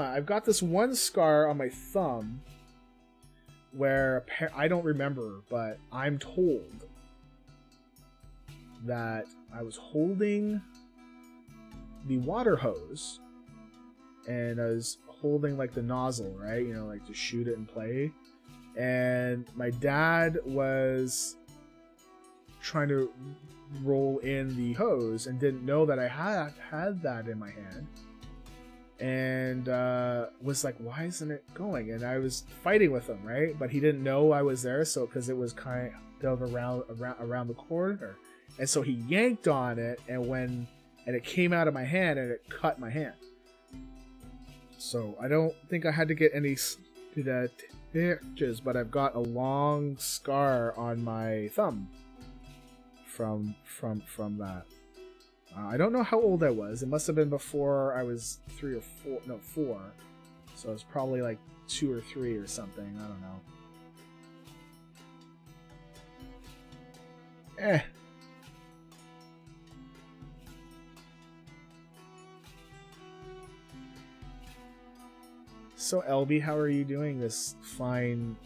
I've got this one scar on my thumb where I don't remember, but I'm told that I was holding the water hose, and I was holding like the nozzle, right? Like to shoot it and play. And my dad was trying to roll in the hose and didn't know that I had that in my hand. and was like, why isn't it going? And I was fighting with him, right? But he didn't know I was there, so because it was kind of around the corner, and so he yanked on it, and it came out of my hand and it cut my hand. So I don't think I had to get any stitches, but I've got a long scar on my thumb from that. I don't know how old I was. It must have been before I was 3 or 4. No, 4. So it was probably like 2 or 3 or something. I don't know. So, LB, how are you doing this fine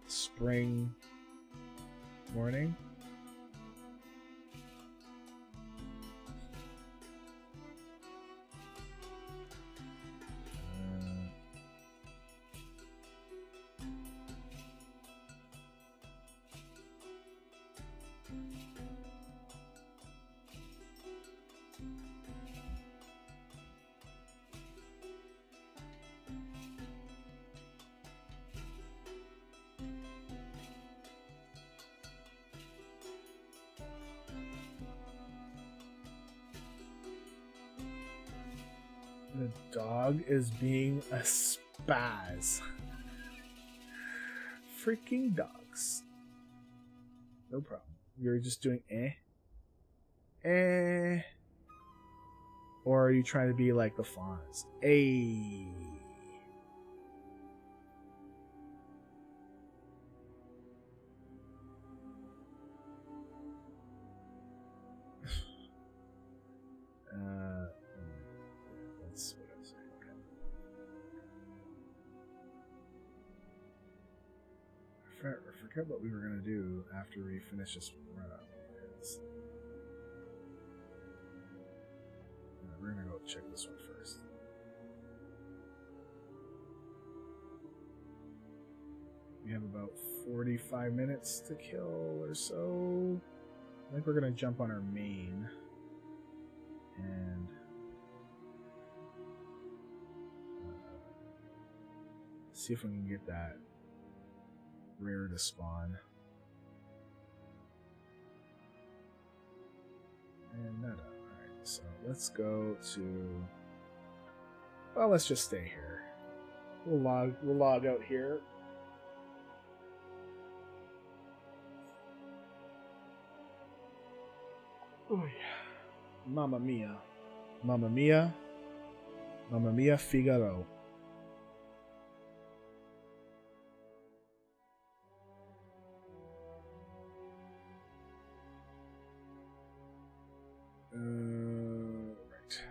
spring morning? The dog is being a spaz. Freaking dogs. No problem. You're just doing or are you trying to be like the fawns? That's what I was saying. Okay. I forget what we were gonna do after we finish this run up. We're gonna go check this one first. We have about 45 minutes to kill or so. I think we're gonna jump on our main and see if we can get that rare to spawn. And meta. Alright, so let's go to... Well, let's just stay here. We'll log out here. Oh yeah. Mamma mia. Mamma mia. Mamma mia Figaro. Right.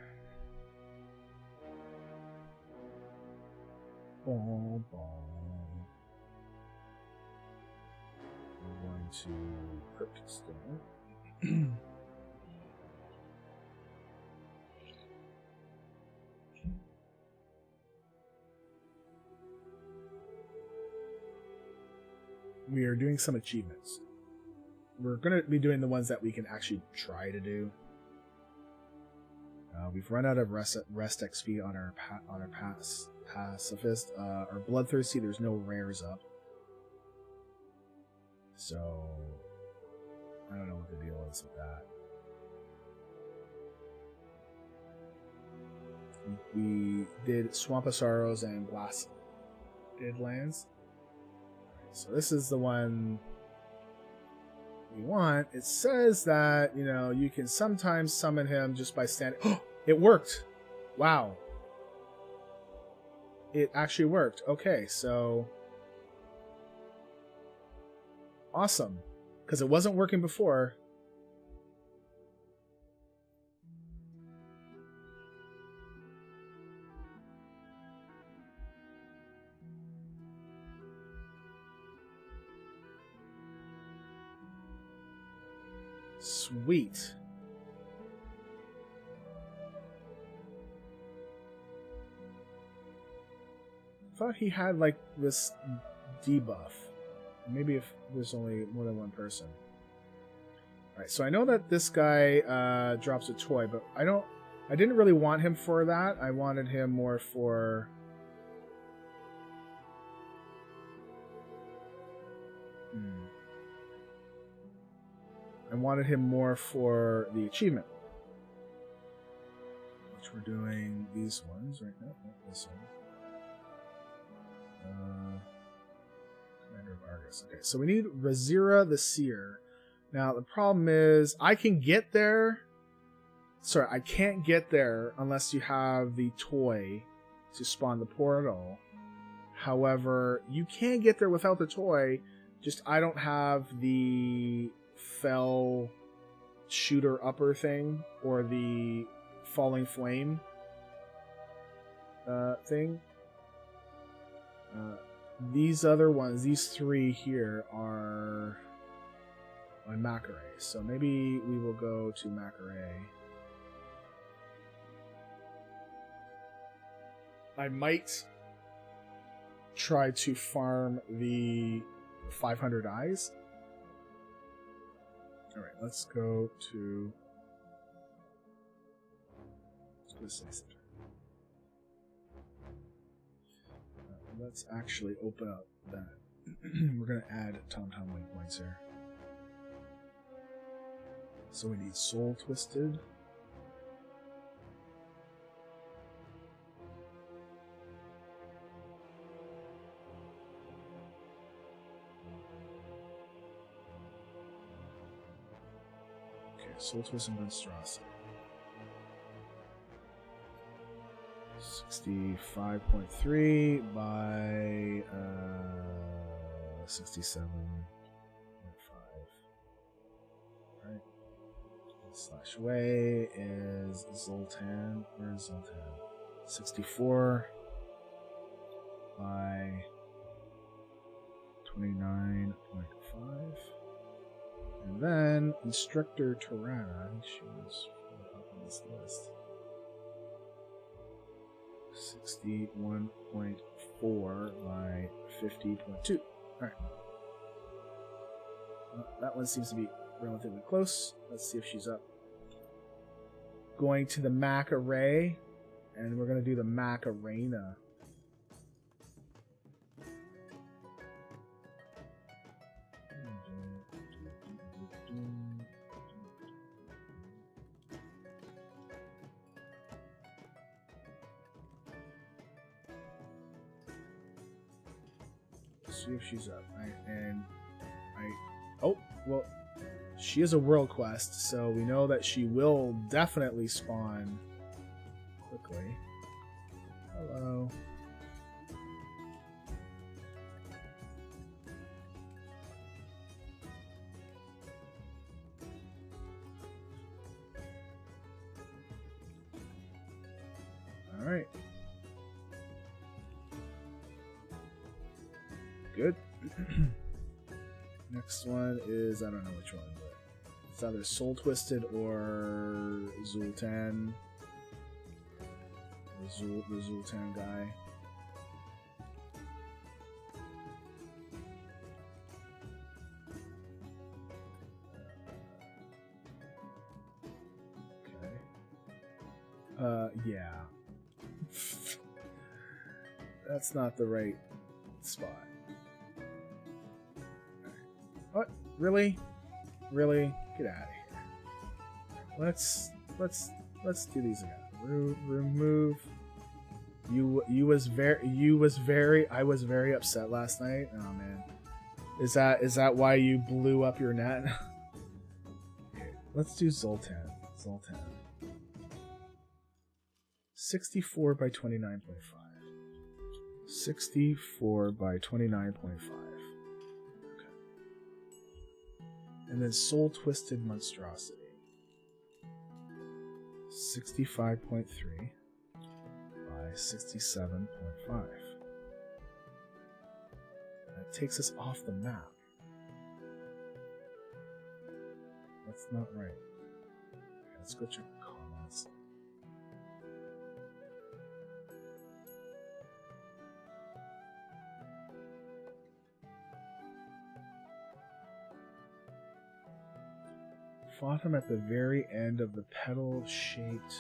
Boom, boom. We're going to Cryptstone. We are doing some achievements. We're going to be doing the ones that we can actually try to do. We've run out of rest XP on our Pacifist. Our Bloodthirsty, there's no rares up. So, I don't know what the deal is with that. We did Swamp of Sorrows and Glass Lands. So this is the one we want. It says that, you know, you can sometimes summon him just by standing. Oh, it worked! Wow. It actually worked. Okay, so... Awesome. Because it wasn't working before. Sweet. I thought he had like this debuff. Maybe if there's only more than one person. Alright, so I know that this guy drops a toy, but I don't... I didn't really want him for that. I wanted him more for... I wanted him more for the achievement. Which we're doing these ones right now. Not this one. Commander of Argus. Okay, so we need Razira the Seer. Now, the problem is, I can get there... Sorry, I can't get there unless you have the toy to spawn the portal. However, you can get there without the toy, just I don't have the fell shooter upper thing, or the falling flame thing. These other ones, these three here, are on Macare. So maybe we will go to Macare. I might try to farm the 500 eyes. Alright, let's go to... Let's actually open up that. We're going to add Tom waypoints here. So we need Soul Twisted. Okay, Soul Twisted Monstrosity. 65.3 by 67.5. Right. Slash away is Zoltan. Where's Zoltan? 64 by 29.5. And then Instructor Tirana. She was up on this list. 61.4 by 50.2. Alright. Well, that one seems to be relatively close. Let's see if she's up. Going to the Mac Array, and we're going to do the Mac Arena. See if she's up. Oh, well, she is a world quest, so we know that she will definitely spawn quickly. Hello. All right. Good. Next one is, I don't know which one, but it's either Soul Twisted or Zultan. The Zultan guy. Okay. Yeah. That's not the right spot. What? Really? Really? Get out of here. Let's do these again. Remove. I was very upset last night. Oh man. Is that why you blew up your net? Okay, let's do Zoltan. 64 by 29.5. 64 by 29.5. And then Soul Twisted Monstrosity. 65.3 by 67.5. That takes us off the map. That's not right. Okay, let's go check the comments. Fought him at the very end of the petal-shaped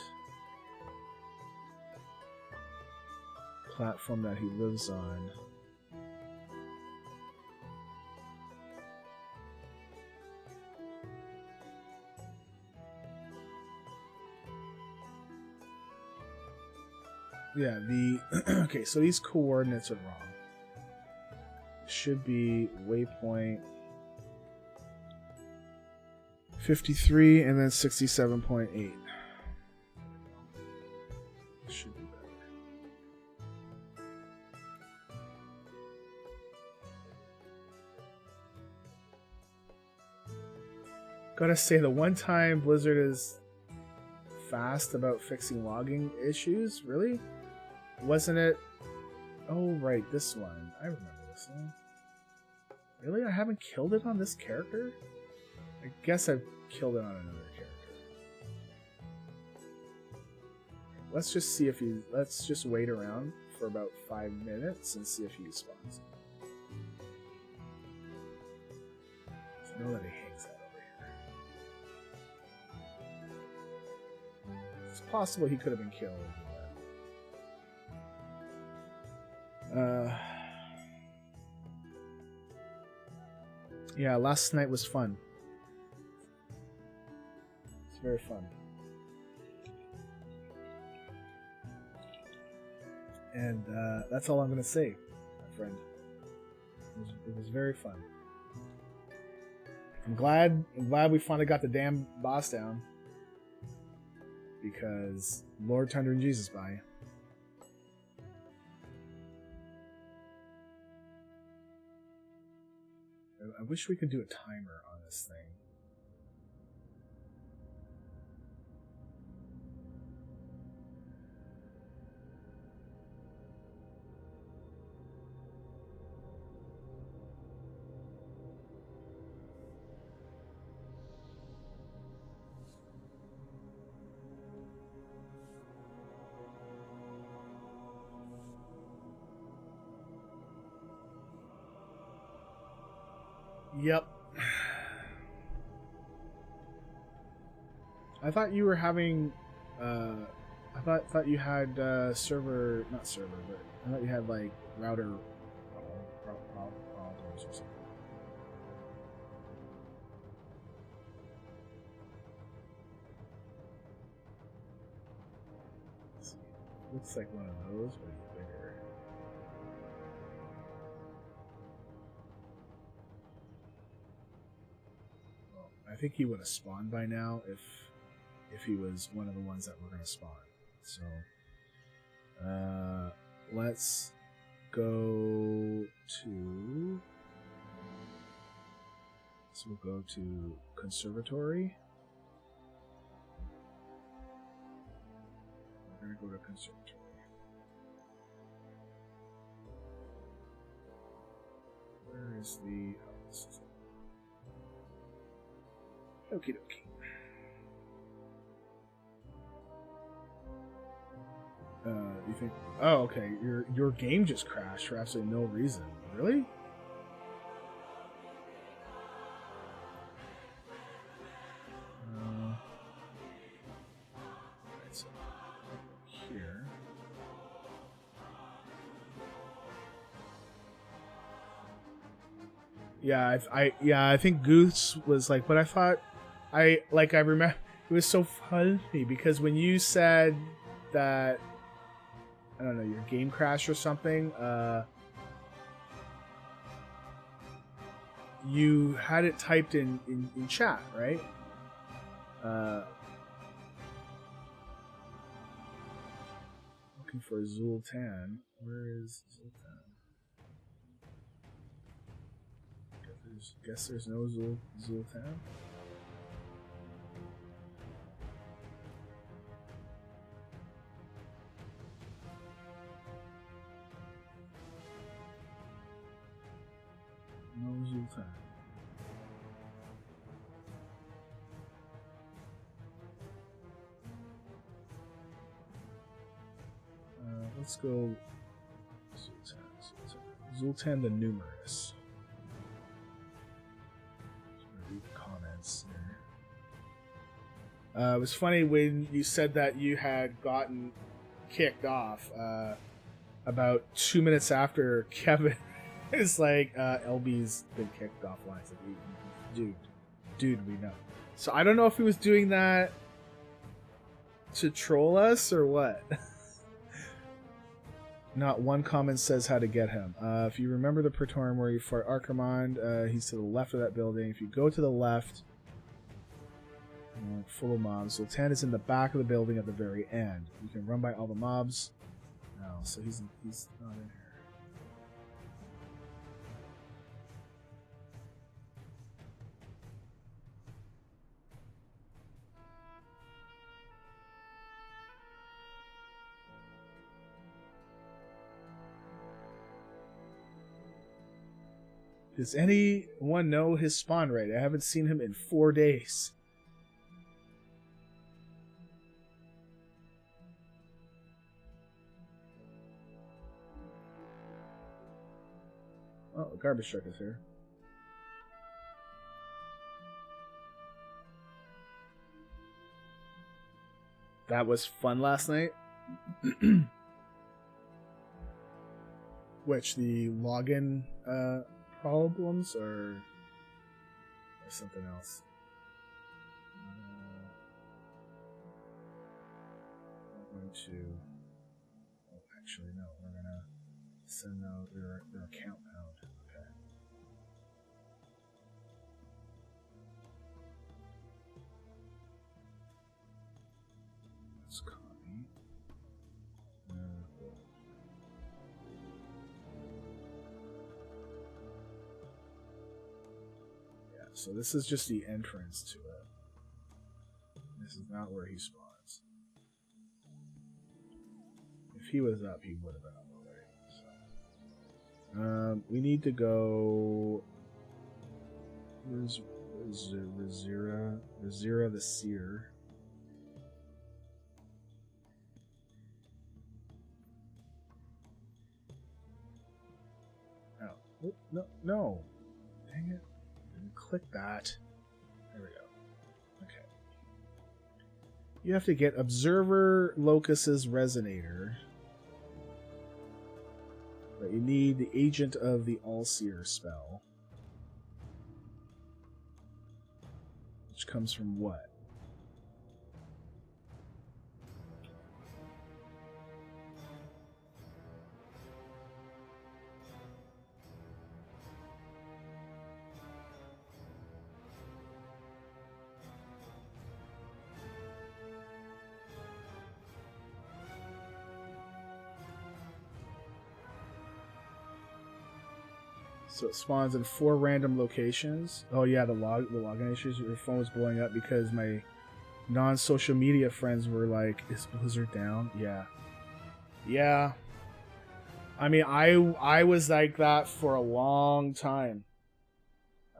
platform that he lives on. Yeah, the okay, so these coordinates are wrong. Should be waypoint 53 and then 67.8. Should be better. Gotta say, the one time Blizzard is fast about fixing logging issues, really? Wasn't it? Oh, right, this one. I remember this one. Really? I haven't killed it on this character? I guess I've killed it on another character. Let's just see if he... Let's just wait around for about 5 minutes and see if he spawns. So know that he hangs out over here. It's possible he could have been killed. Yeah, last night was fun. It's very fun. And that's all I'm going to say, my friend. It was very fun. I'm glad we finally got the damn boss down. Because Lord Thunder and Jesus by. I wish we could do a timer on this thing. Yep. I thought you were having I thought you had server, not server, but I thought you had like router problems or something. Let's see. Looks like one of those, but it's bigger. I think he would have spawned by now if he was one of the ones that were going to spawn. So, let's go to... So we'll go to Conservatory. We're going to go to Conservatory. Where is the... Oh, this is it. Okie dokie. You think? Oh, okay. Your game just crashed for absolutely no reason. Really? Right, so here. Yeah, I think Goose was like, but I thought. I remember it was so funny because when you said that, I don't know, your game crashed or something, you had it typed in chat, right? Looking for Zultan. Where is Zultan? Guess there's no Zultan. No Zultan. Let's go Zultan the Numerous. Read the comments there. It was funny when you said that you had gotten kicked off. about 2 minutes after Kevin is like, LB's been kicked offline. It's like, dude, we know. So I don't know if he was doing that to troll us or what. Not one comment says how to get him. If you remember the Praetorium where you fought Archimond, he's to the left of that building. If you go to the left, full of mobs. Sultan is in the back of the building at the very end. You can run by all the mobs. No, so he's not in here. Does anyone know his spawn rate? I haven't seen him in 4 days. Oh, the garbage truck is here. That was fun last night. Which, the login problems or something else? I'm going to. Oh, actually, no. We're gonna send out their account out. Okay. Let's copy. So this is just the entrance to it. This is not where he spawns. If he was up, he would have been up already. So. We need to go. Where's Razira? Razira the Seer. Oh, no. Dang it. Click that. There we go. Okay. You have to get Observer Locus's Resonator. But you need the Agent of the All-Seer spell. Which comes from what? So it spawns in 4 random locations. Oh yeah, the login issues. Your phone was blowing up because my non-social media friends were like, "Is Blizzard down?" Yeah. Yeah. I mean, I was like that for a long time.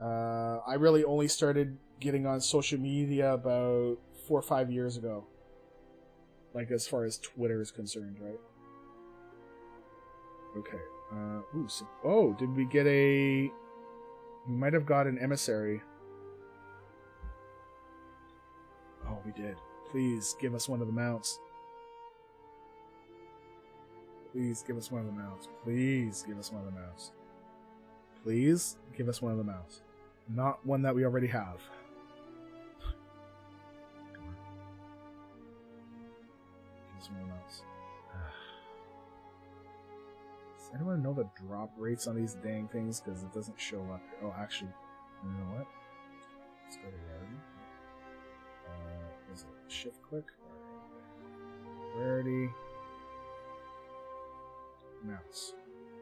I really only started getting on social media about 4 or 5 years ago. Like as far as Twitter is concerned, right? Okay. Did we get a... We might have got an emissary. Oh, we did. Please, give us one of the mounts. Please, give us one of the mounts. Please, give us one of the mounts. Please, give us one of the mounts. Not one that we already have. Come on. Give us one of the mounts. Does anyone know the drop rates on these dang things? Because it doesn't show up here. Oh, actually, you know what? Let's go to rarity. Is it shift click? Rarity. Mouse.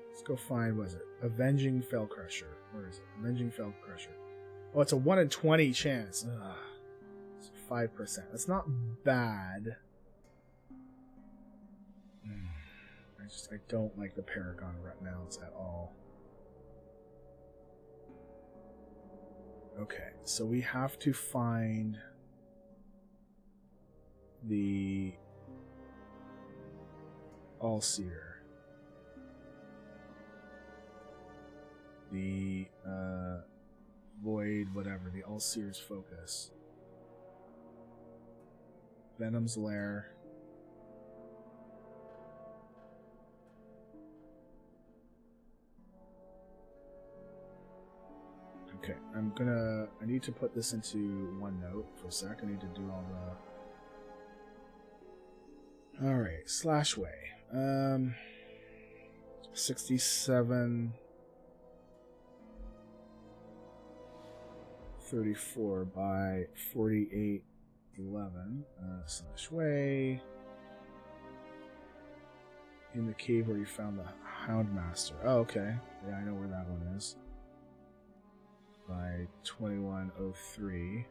Let's go find, what is it? Avenging Fell Crusher. Where is it? Avenging Fell Crusher. Oh, it's a 1 in 20 chance. Ugh. It's 5%. That's not bad. I don't like the Paragon mounts at all. Okay, so we have to find the All-Seer. The Void, whatever, the All-Seer's Focus. Venom's Lair. Okay, I need to put this into OneNote for a sec. I need to do all the... Alright, Slashway. 67... 34 by 4811 Slashway. In the cave where you found the Houndmaster. Oh, okay. Yeah, I know where that one is. By 2103.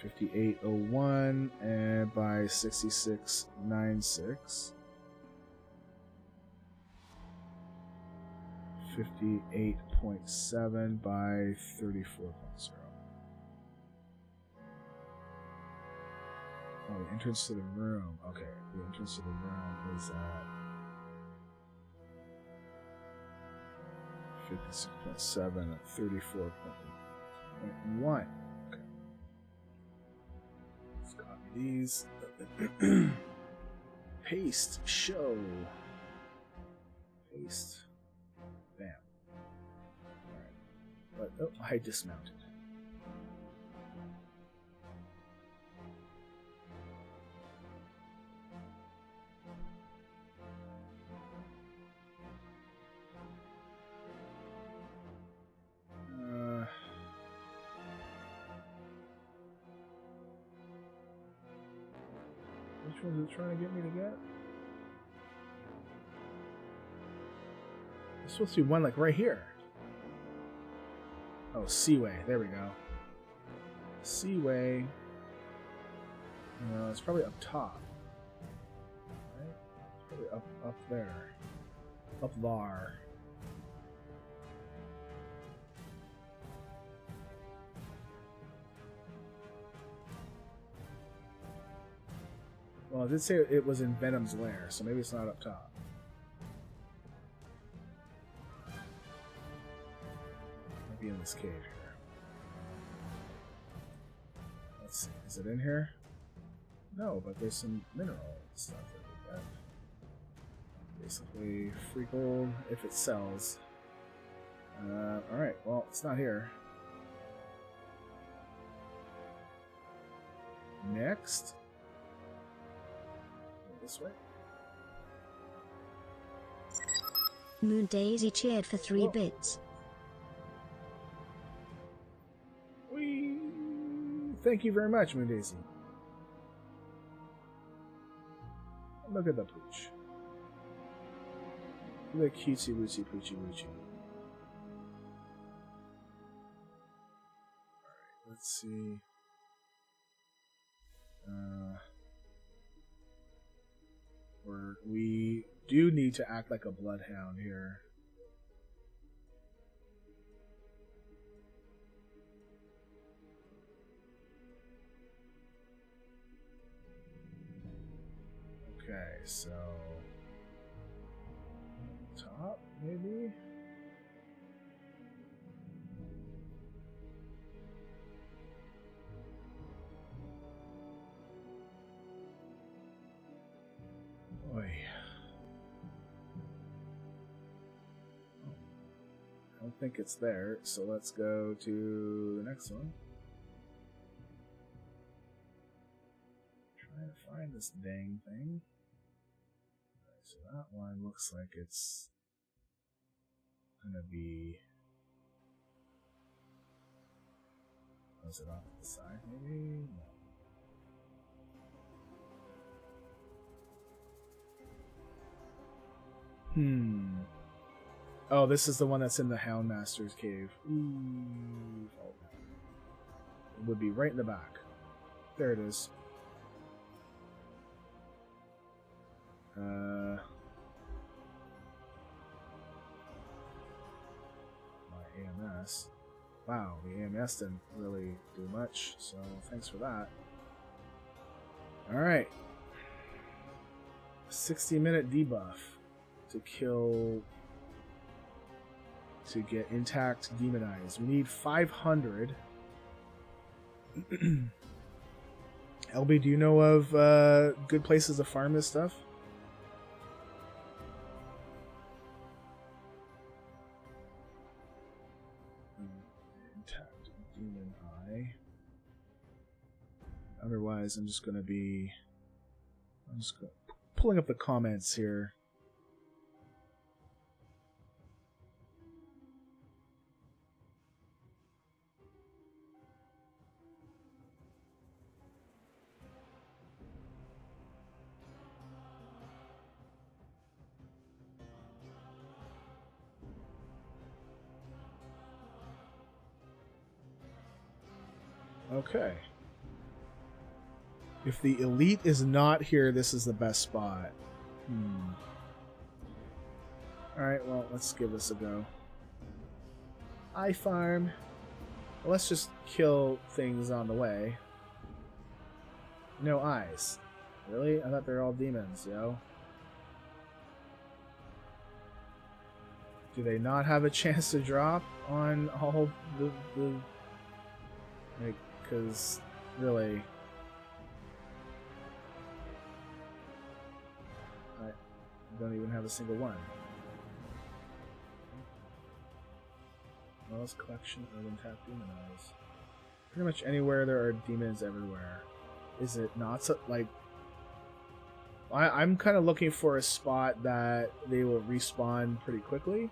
5801 and by 6696. 58.7 by 34.0. Oh, the entrance to the room. Okay, the entrance to the room is at 56.7 at 34.1. Okay. Let's copy these. Paste. Show. Paste. Bam. Alright. But, oh, I dismounted. Which one's it trying to get me to get? There's supposed to be one like right here. Oh, Seaway. There we go. Seaway. No, it's probably up top. Right? It's probably up there. Up there. Well, it did say it was in Venom's lair, so maybe it's not up top. Maybe in this cave here. Let's see. Is it in here? No, but there's some mineral stuff that we got. Basically, free gold if it sells. Alright, well, it's not here. Next. This way. Moon Daisy cheered for 3 bits. Whee! Thank you very much, Moon Daisy. Look at the pooch. Look at the cutesy wootsy poochy woochie. Alright, let's see. We do need to act like a bloodhound here. Okay, so top maybe. Boy. I don't think it's there, so let's go to the next one. Trying to find this dang thing. Right, so that one looks like it's gonna be. Was it off to the side maybe? No. Oh, this is the one that's in the Houndmaster's cave. Ooh. It would be right in the back. There it is. My AMS. Wow, the AMS didn't really do much, so thanks for that. Alright. 60-minute debuff to kill, to get intact demonized. We need 500. LB, do you know of good places to farm this stuff? Otherwise, I'm just pulling up the comments here. Okay. If the elite is not here, this is the best spot. Alright, well, let's give this a go. I farm. Well, let's just kill things on the way. No eyes. Really? I thought they're all demons, yo. Do they not have a chance to drop on all the like, because really, I don't even have a single one. Wells collection of untapped demon eyes. Pretty much anywhere there are demons everywhere. Is it not so, like, I'm kind of looking for a spot that they will respawn pretty quickly.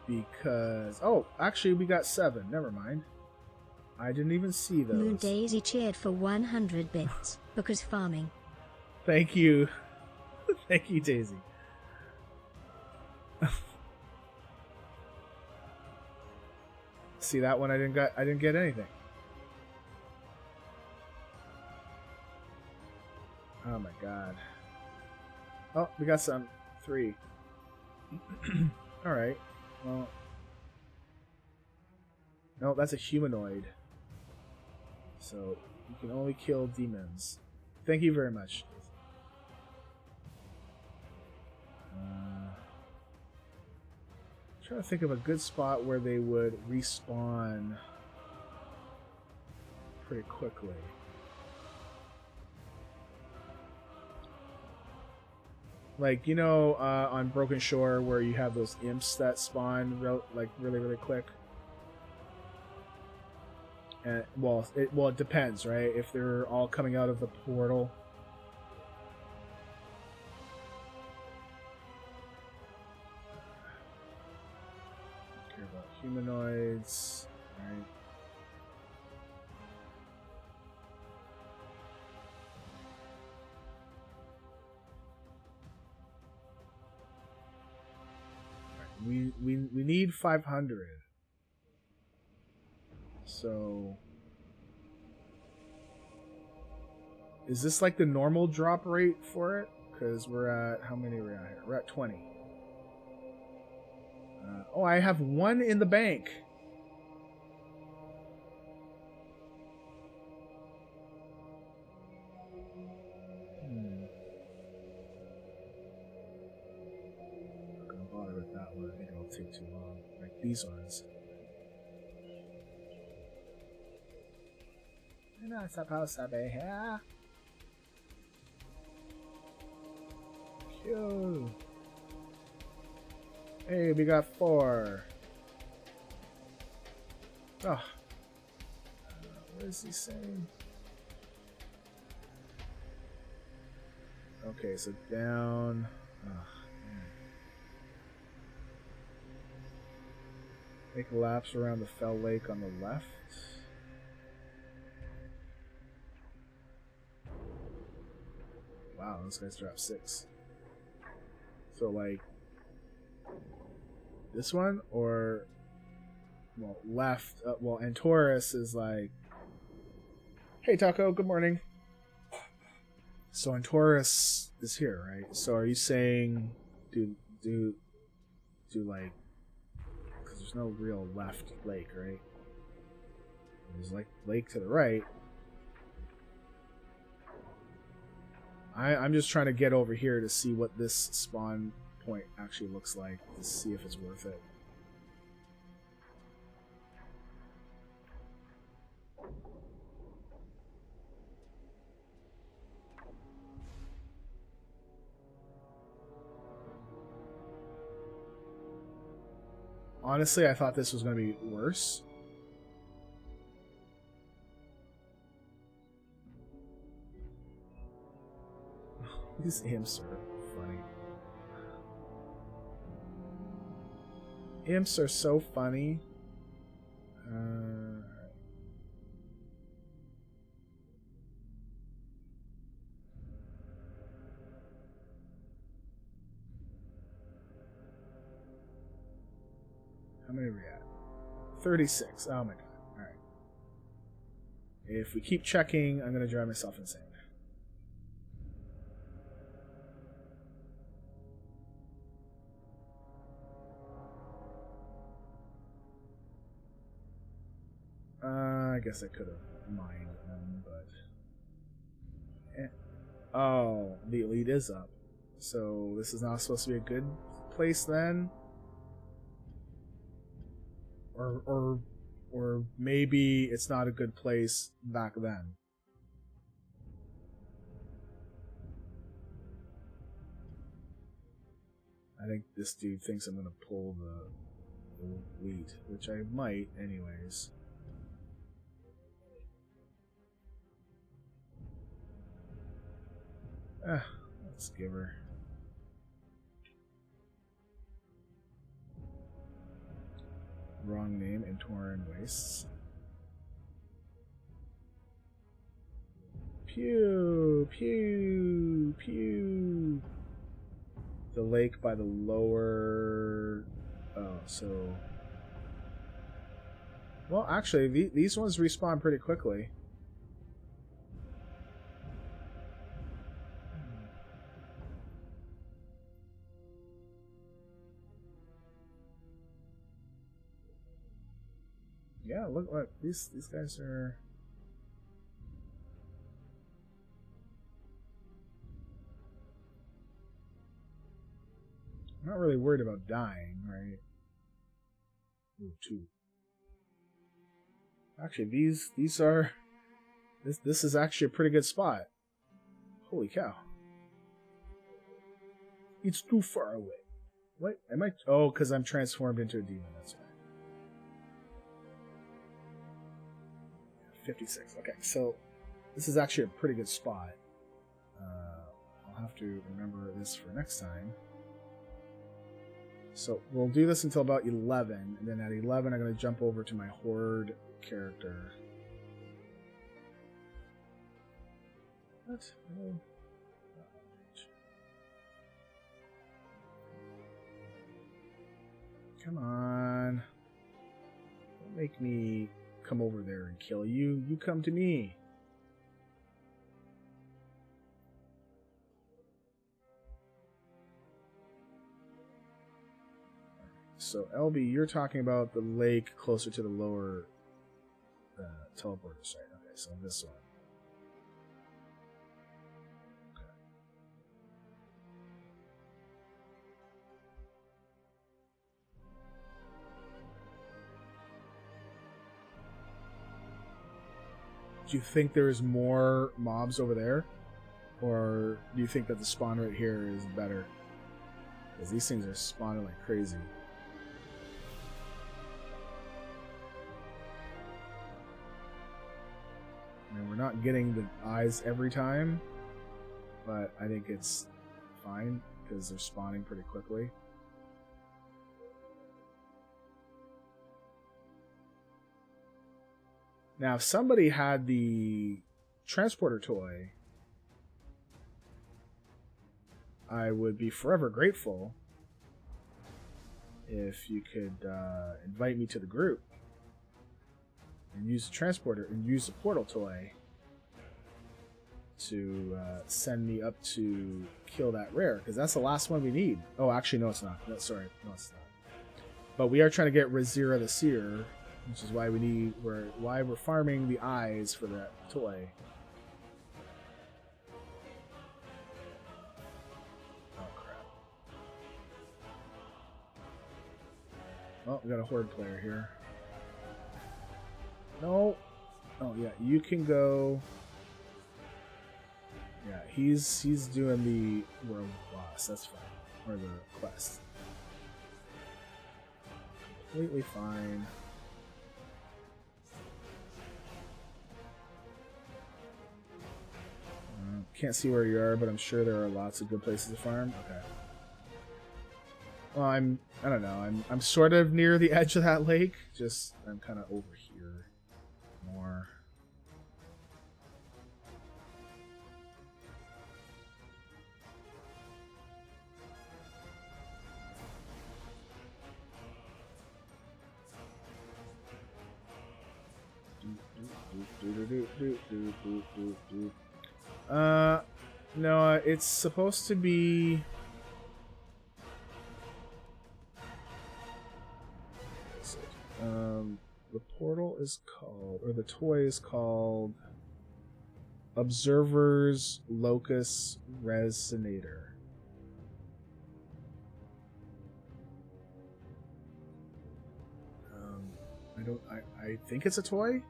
Because, oh, actually we got 7. Never mind. I didn't even see those. Moon Daisy cheered for 100 bits because farming. Thank you. Thank you, Daisy. See that one? I didn't get anything. Oh my god. Oh, we got some. 3. Alright. Well. No, that's a humanoid. So, you can only kill demons. Thank you very much. Trying to think of a good spot where they would respawn pretty quickly. Like, you know, on Broken Shore where you have those imps that spawn really quick. And well, it depends, right? If they're all coming out of the portal. Care about humanoids, right? We need 500. So is this like the normal drop rate for it? Because we're at, how many are we at here? We're at 20. Oh, I have 1 in the bank. Not gonna bother with that one. I think it'll take too long. Like these ones. You're not supposed to be here. Cute. Hey, we got 4. Oh. What is he saying? Okay, so down. Oh, man. Make laps around the Fell Lake on the left. Wow, this guy's dropped 6. So, like, this one, or, well, left, well, and Taurus is like, hey, Taco, good morning. So, and Taurus is here, right? So, are you saying, do like, because there's no real left lake, right? There's, like, lake to the right. I'm just trying to get over here to see what this spawn point actually looks like, to see if it's worth it. Honestly, I thought this was going to be worse. These imps are funny. Imps are so funny. How many are we at? 36. Oh my god. Alright. If we keep checking, I'm going to drive myself insane. I guess I could have mined them, but... Oh, the elite is up. So this is not supposed to be a good place then? Or maybe it's not a good place back then. I think this dude thinks I'm gonna pull the wheat, which I might anyways. Let's give her. Wrong name in Tauren Wastes. Pew, pew, pew. The lake by the lower... Oh, so... Well, actually, these ones respawn pretty quickly. Yeah, look, these guys are... I'm not really worried about dying, right? Ooh, 2. Actually, these are... This is actually a pretty good spot. Holy cow. It's too far away. What? Am I... Oh, because I'm transformed into a demon, that's right. 56. Okay, so this is actually a pretty good spot. I'll have to remember this for next time. So we'll do this until about 11, and then at 11 I'm going to jump over to my Horde character. What? Oh. Come on. Don't make me come over there and kill you. You come to me. So, LB, you're talking about the lake closer to the lower teleporter site. Okay, so this one. Okay. Do you think there's more mobs over there? Or do you think that the spawn right here is better? Because these things are spawning like crazy. And we're not getting the eyes every time, but I think it's fine because they're spawning pretty quickly. Now, if somebody had the transporter toy, I would be forever grateful if you could invite me to the group and use the transporter and use the portal toy to send me up to kill that rare, because that's the last one we need. Oh, actually, no, it's not. No, sorry, no, it's not. But we are trying to get Razira the Seer, which is why why we're farming the eyes for that toy. Oh crap! Oh, we got a Horde player here. No. Oh yeah, you can go. Yeah, he's doing the world boss. That's fine, or the quest. Completely fine. can't see where you are, but I'm sure there are lots of good places to farm. Okay. Well, I don't know. I'm sort of near the edge of that lake. Just I'm kind of over here more. No, it's supposed to be. The portal is called, or the toy is called, Observer's Locus Resonator. I think it's a toy.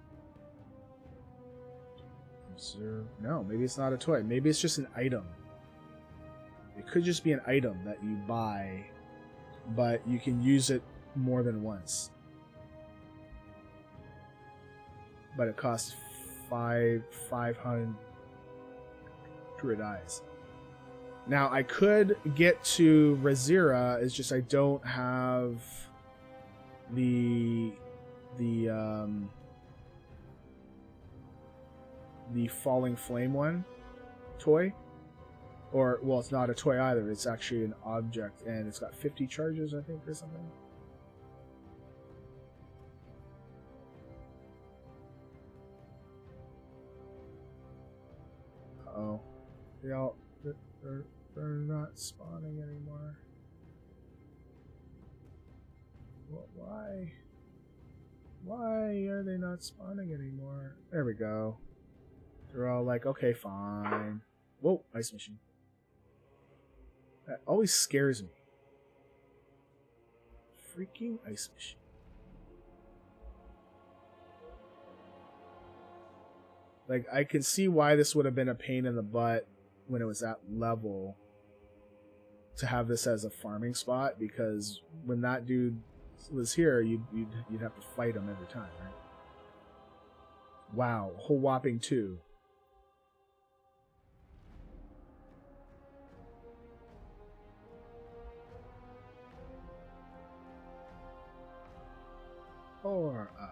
No, maybe it's not a toy. Maybe it's just an item. It could just be an item that you buy, but you can use it more than once. But it costs 500 eyes. Now I could get to Razira. It's just I don't have the Falling Flame one toy. Or, well, it's not a toy either. It's actually an object, and it's got 50 charges, I think, or something. Uh-oh. They're not spawning anymore. Well, why? Why are they not spawning anymore? There we go. They're all like, okay, fine. Whoa, ice machine. That always scares me. Freaking ice machine. Like, I can see why this would have been a pain in the butt when it was at level to have this as a farming spot, because when that dude was here, you'd have to fight him every time, right? Wow, a whole whopping 2. Or I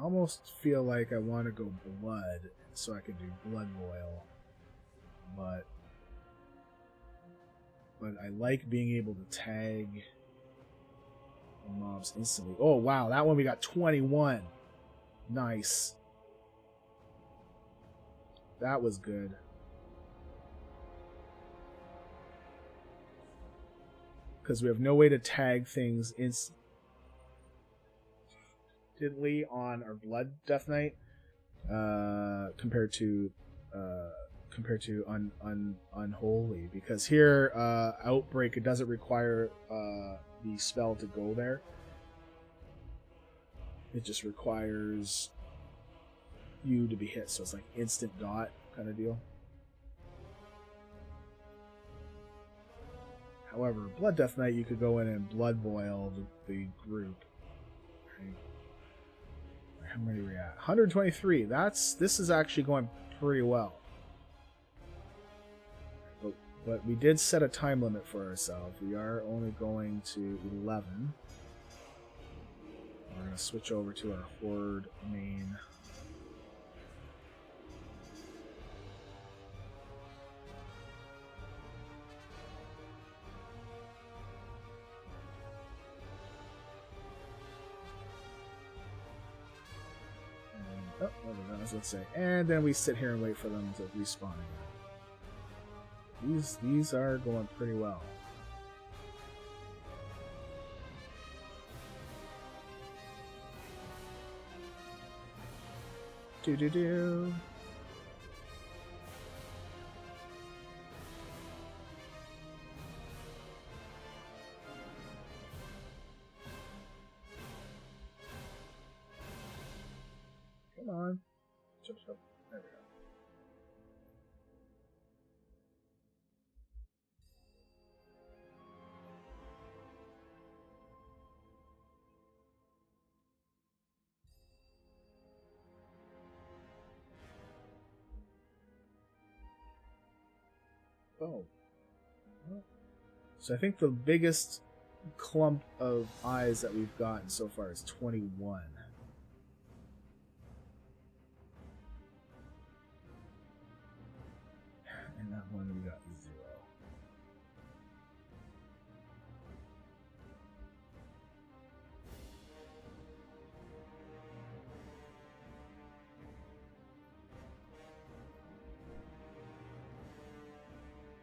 almost feel like I want to go blood so I can do blood boil, but I like being able to tag the mobs instantly. Oh wow, that one we got 21. Nice. That was good. Because we have no way to tag things instantly on our Blood Death Knight, compared to Unholy. Because here, Outbreak, it doesn't require the spell to go there. It just requires you to be hit, so it's like instant dot kind of deal. However, Blood Death Knight, you could go in and blood boil the group. Right. How many are we at? 123. This is actually going pretty well. But we did set a time limit for ourselves. We are only going to 11. We're going to switch over to our Horde main. And, oh, there we go. Let's say. And then we sit here and wait for them to respawn again. These are going pretty well. Do. Come on. Jump. There we go. Boom. So I think the biggest clump of eyes that we've gotten so far is 21. And that one we got 0.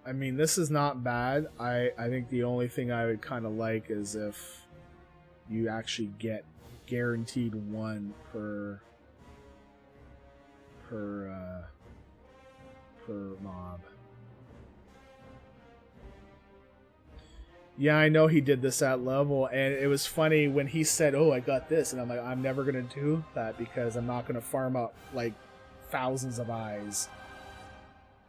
I mean, this is not bad. I think the only thing I would kind of like is if you actually get guaranteed 1 per mob. Yeah, I know he did this at level, and it was funny when he said, "Oh, I got this," and I'm like, I'm never gonna do that because I'm not gonna farm up like thousands of eyes.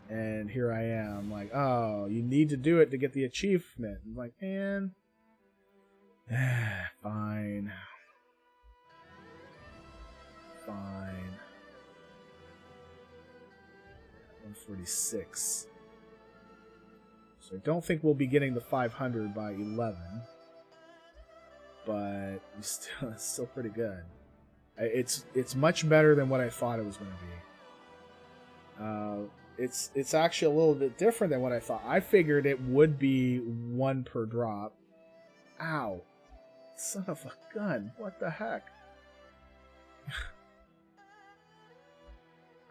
And here I am, like, oh, you need to do it to get the achievement. I'm like, man, fine. 146. So I don't think we'll be getting the 500 by 11, but it's still pretty good. It's much better than what I thought it was going to be. It's actually a little bit different than what I thought. I figured it would be 1 per drop. Ow. Son of a gun. What the heck?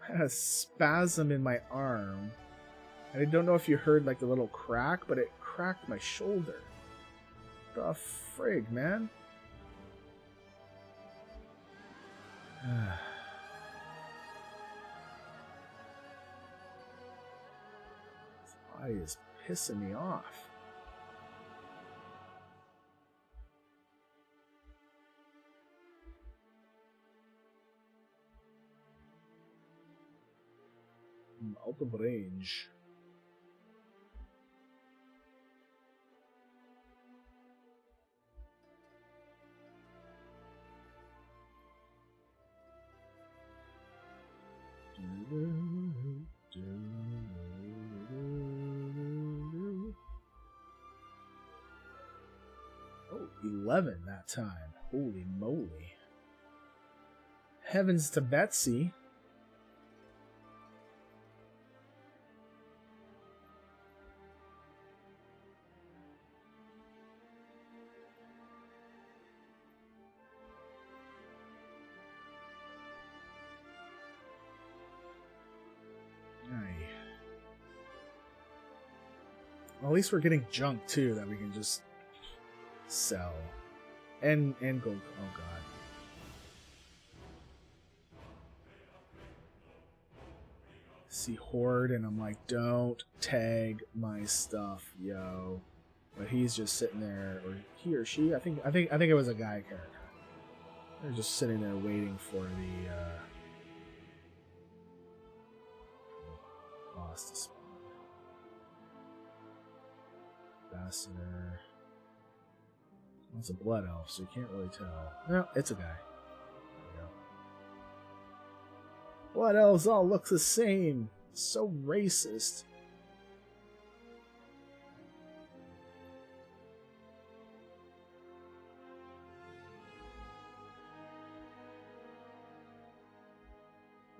I had a spasm in my arm. And I don't know if you heard like the little crack, but it cracked my shoulder. The frig, man? Body is pissing me off. I'm out of range. Oh, 11 that time. Holy moly. Heavens to Betsy. Well, at least we're getting junk too that we can just sell. And go. Oh god. See Horde and I'm like, don't tag my stuff, yo. But he's just sitting there, or he or she. I think it was a guy character. They're just sitting there waiting for the boss to spawn. Ambassador. It's a blood elf, so you can't really tell. No, it's a guy. There we go. Blood elves all look the same. So racist.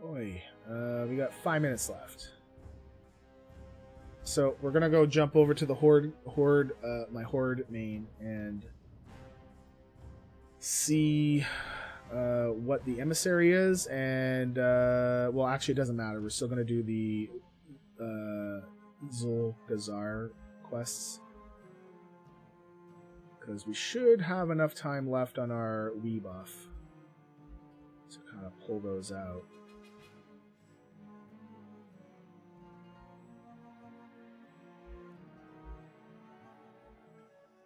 Oi, we got 5 minutes left. So we're gonna go jump over to the Horde, my Horde main, and see what the emissary is, and well, actually, it doesn't matter. We're still gonna do the Zul'Gazar quests because we should have enough time left on our Wii buff to kind of pull those out.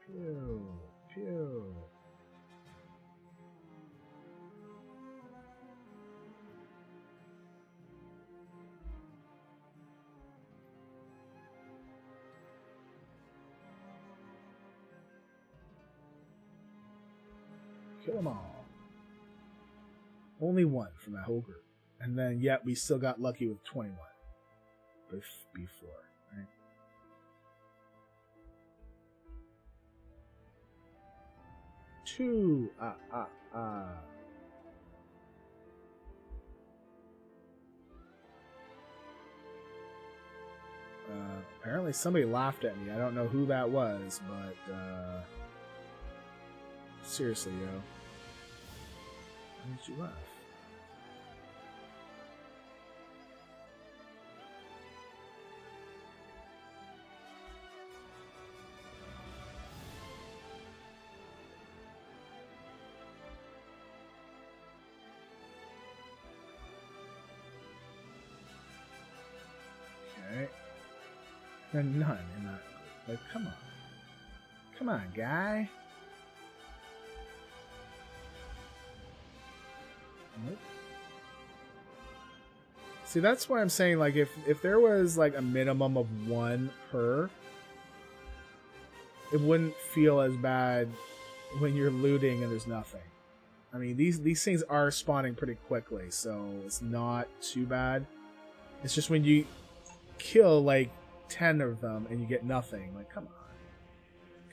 Pew, pew. Kill them all. Only 1 from that whole group. And then, yet we still got lucky with 21 before, right? 2. Apparently somebody laughed at me. I don't know who that was, but seriously, yo. Why did you laugh? Okay. None in that. Like, come on. Come on, guy. Nope. See, that's why I'm saying, like, if there was, like, a minimum of 1 per, it wouldn't feel as bad when you're looting and there's nothing. I mean, these things are spawning pretty quickly, so it's not too bad. It's just when you kill, like, 10 of them and you get nothing. Like, come on.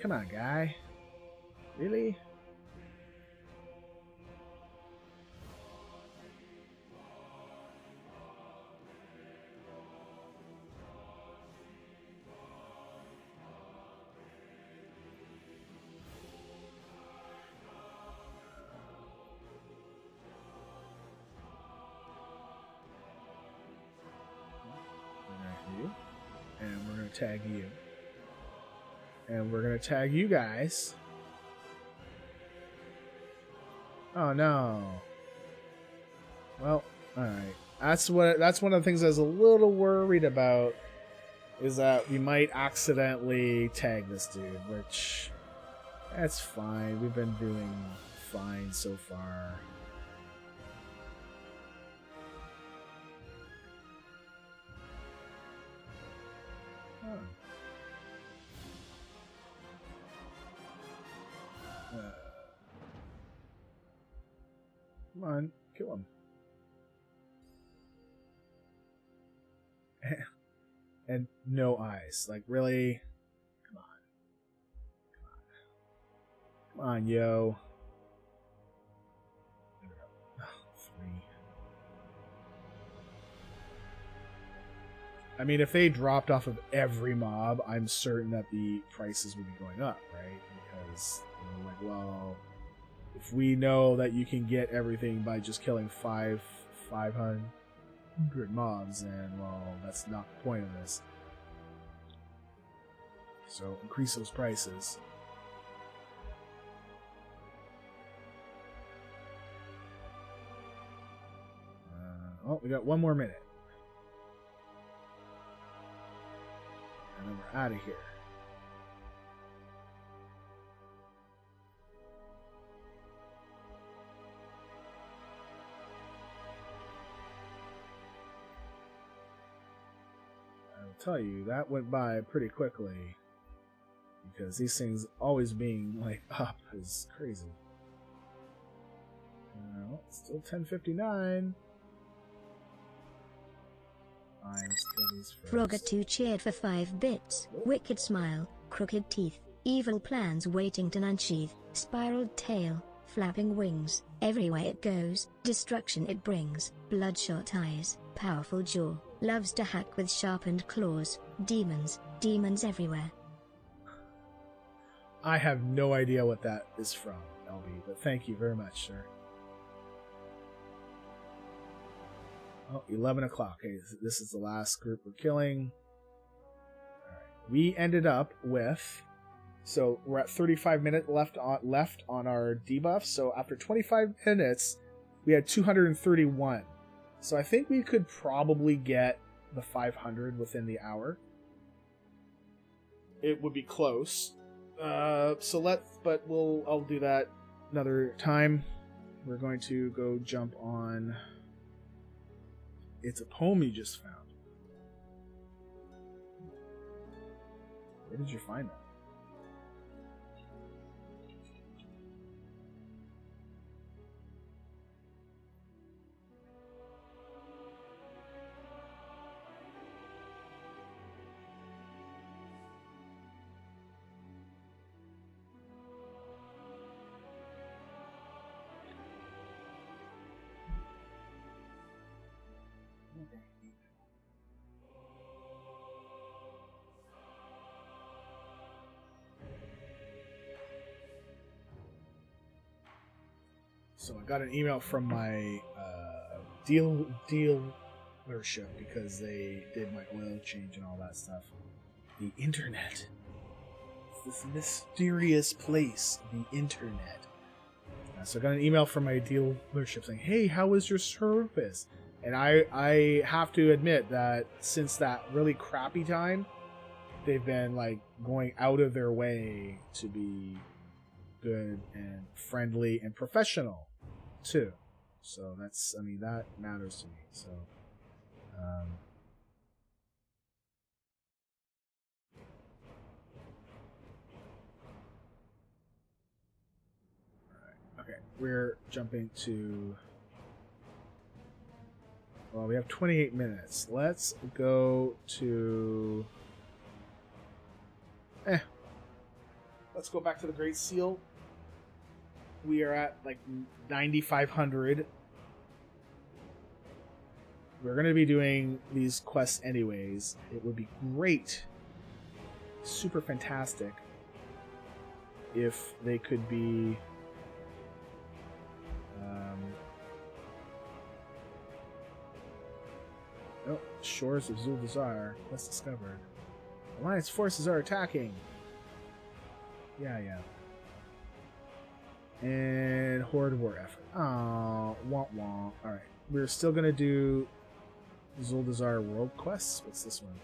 Come on, guy. Really? And we're going to tag you. And we're going to tag you guys. Oh, no. Well, alright. That's one of the things I was a little worried about, is that we might accidentally tag this dude, which, that's fine. We've been doing fine so far. Oh. Come on, kill him. And no eyes. Like, really? Come on. Come on. Come on, yo. Oh, 3. I mean, if they dropped off of every mob, I'm certain that the prices would be going up, right? Because, you know, like, well, if we know that you can get everything by just killing 500 mobs, then, well, that's not the point of this. So, increase those prices. Oh, we got 1 more minute. And then we're out of here. I'll tell you, that went by pretty quickly. Because these things always being, like, up is crazy. Still 10:59. Fine, let's kill these first. Frogger2 cheered for 5 bits. Wicked smile, crooked teeth, evil plans waiting to unsheath, spiraled tail, flapping wings, everywhere it goes, destruction it brings, bloodshot eyes, powerful jaw, loves to hack with sharpened claws, demons, demons everywhere. I have no idea what that is from, LB, but thank you very much, sir. Oh, 11 o'clock. Okay, this is the last group we're killing. All right. We ended up with... So we're at 35 minutes left on our debuff. So after 25 minutes, we had 231. So I think we could probably get the 500 within the hour. It would be close. I'll do that another time. We're going to go jump on... It's a poem you just found. Where did you find that? So I got an email from my dealership because they did my oil change and all that stuff. The internet. It's this mysterious place, the internet. So I got an email from my dealership saying, "Hey, how was your service?" And I have to admit that since that really crappy time, they've been like going out of their way to be good and friendly and professional too. So that's, I mean, that matters to me. So okay, we're jumping to, well, we have 28 minutes. Let's go to let's go back to the Great Seal. We are at like 9,500. We're going to be doing these quests anyways. It would be great, super fantastic, if they could be oh, shores of Zandalari. Quest discovered. Alliance forces are attacking. Yeah. And Horde war effort. Oh, wah. Alright. We're still going to do Zandalari world quests. What's this one?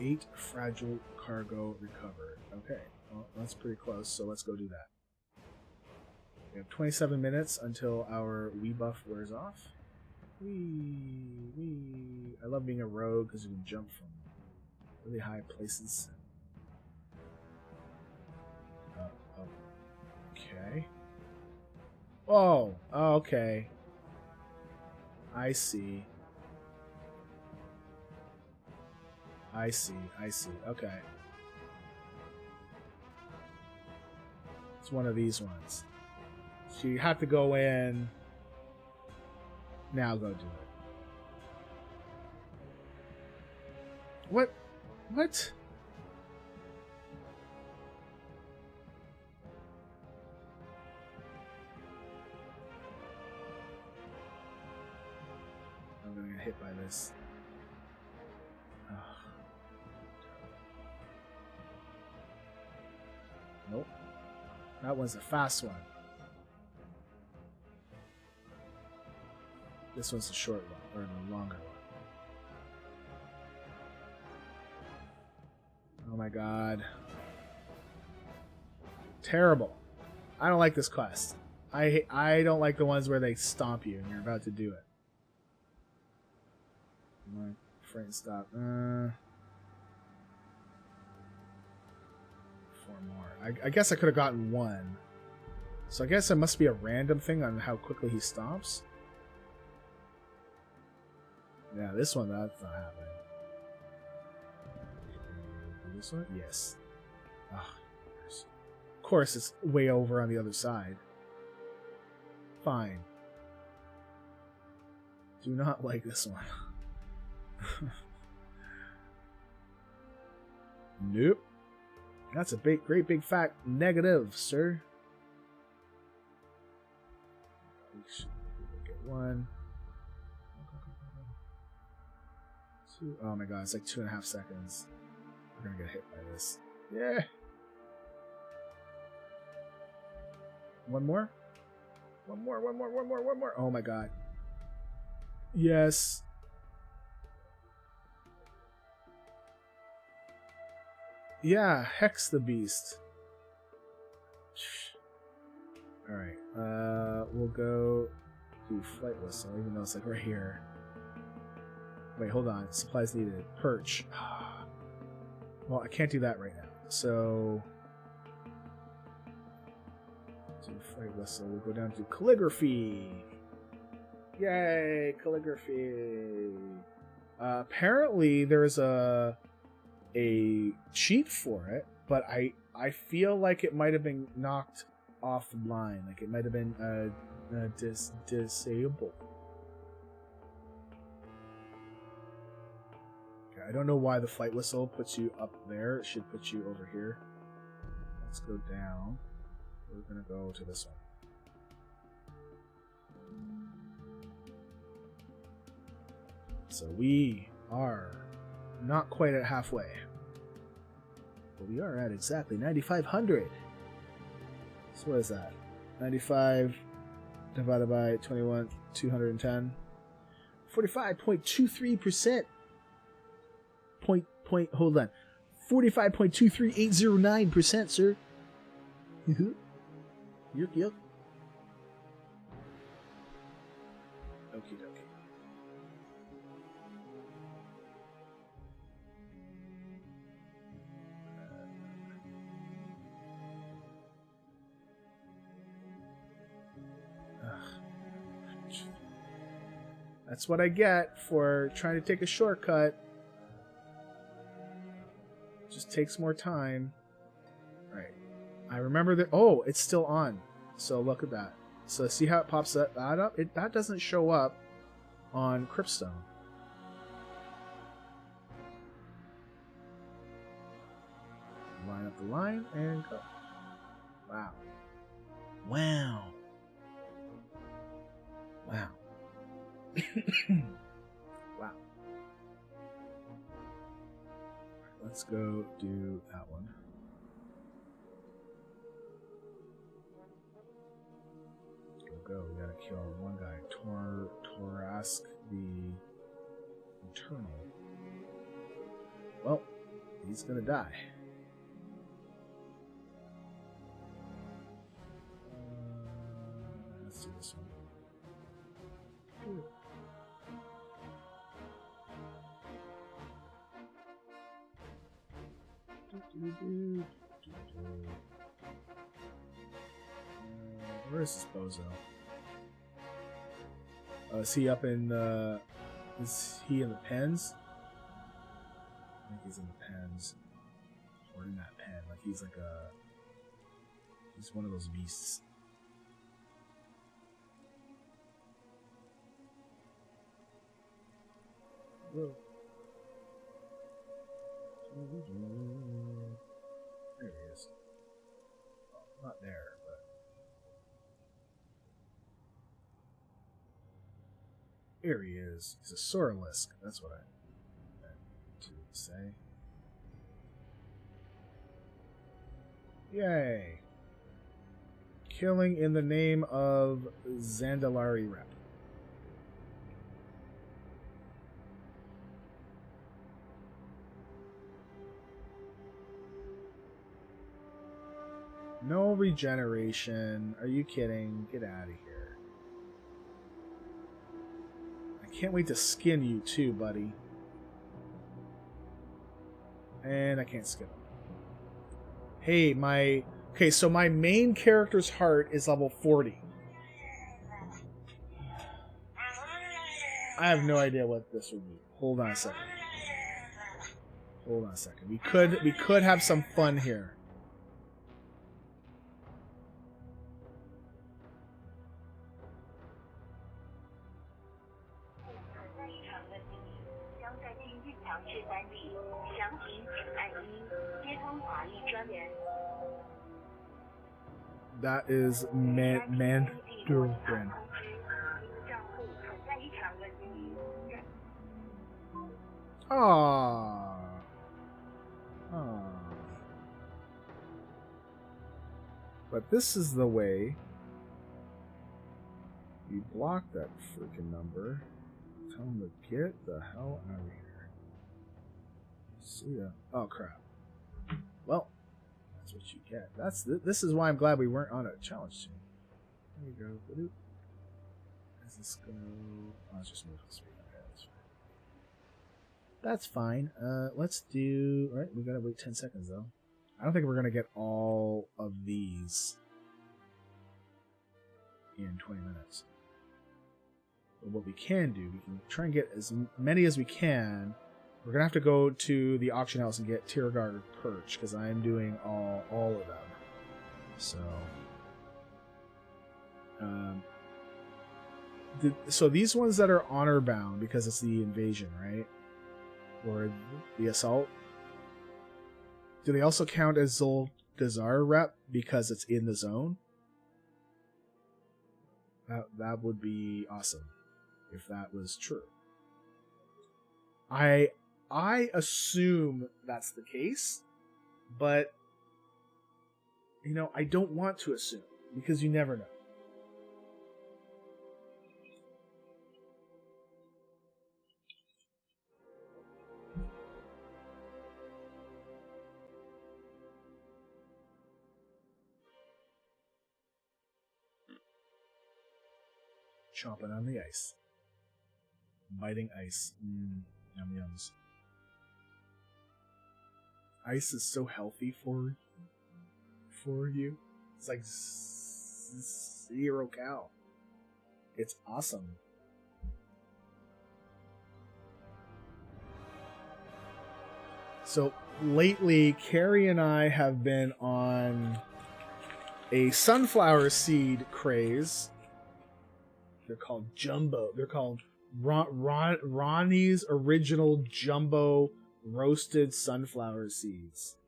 8 fragile cargo recovered. Okay. Well, that's pretty close, so let's go do that. We have 27 minutes until our Wii buff wears off. Wee. I love being a rogue because you can jump from really high places. Okay. Oh, okay. I see. Okay. It's one of these ones. So you have to go in. Now go do it. What? I'm gonna get hit by this. Ugh. Nope. That one's a fast one. This one's the short one, or the longer one. Oh my god. Terrible. I don't like this quest. I don't like the ones where they stomp you and you're about to do it. My friend, stop. 4 more. I guess I could have gotten 1. So I guess it must be a random thing on how quickly he stomps. Yeah, this one, that's not happening. This one? Yes. Oh, of course, it's way over on the other side. Fine. Do not like this one. Nope. That's a great big fat negative, sir. We should get 1. 2. Oh my god, it's like 2.5 seconds. We're gonna get hit by this. Yeah. 1 more? 1 more. Oh my god. Yes. Yeah, Hex the Beast. Alright, we'll go do Flight Whistle, even though it's like right here. Wait, hold on. Supplies needed. Perch. Well, I can't do that right now. So, do Flight Whistle. We'll go down to Calligraphy. Yay, Calligraphy. Apparently, there's a cheat for it, but I feel like it might have been knocked offline. Like it might have been disabled. I don't know why the Flight Whistle puts you up there. It should put you over here. Let's go down. we're gonna go to this one. So we are not quite at halfway. But we are at exactly 9,500. So what is that? 95 divided by 21, 210. 45.23%. Hold on. 45.23809%, sir. Yuck, yuck. Okie dokie. That's what I get for trying to take a shortcut. Just takes more time. Right. I remember that. Oh, it's still on. So look at that. So see how it pops that up? That doesn't show up on Cryptstone. Line up the line and go. Wow. Wow. Wow. Wow. Let's go do that one. Go. We gotta kill one guy. Torask the Eternal. Well, he's gonna die. Let's do this one. Where is this bozo? Is he up in the... Is he in the pens? I think he's in the pens. Or in that pen. Like he's like a... He's one of those beasts. Whoa. There he is. Well, not there, but... Here he is. He's a Soralisk. That's what I meant to say. Yay. Killing in the name of Zandalari Rep. No regeneration. Are you kidding? Get out of here. I can't wait to skin you too, buddy. And I can't skin him. Hey, okay, so my main character's heart is level 40. I have no idea what this would be. Hold on a second. Hold on a second. We could have some fun here. That is Mandarin. Aww. But this is the way you block that freaking number. Tell him to get the hell out of here. See ya. Oh crap. Well, that's what you get. This is why I'm glad we weren't on a challenge team. There you go. Does this go? Oh, let's just move this way. Okay, that's fine. Let's do. All right, we gotta wait 10 seconds though. I don't think we're gonna get all of these in 20 minutes. But what we can do, we can try and get as many as we can. We're gonna have to go to the auction house and get Tirgar Perch because I'm doing all of them. So, so these ones that are honor bound because it's the invasion, right? Or the assault. Do they also count as Zuldazar rep because it's in the zone? That would be awesome if that was true. I assume that's the case, but I don't want to assume because you never know. Chomping on the ice. Biting ice. Yum yums. Ice is so healthy for you. It's like 0 cal. It's awesome. So lately, Carrie and I have been on a sunflower seed craze. They're called jumbo. They're called Ronnie's original jumbo roasted sunflower seeds.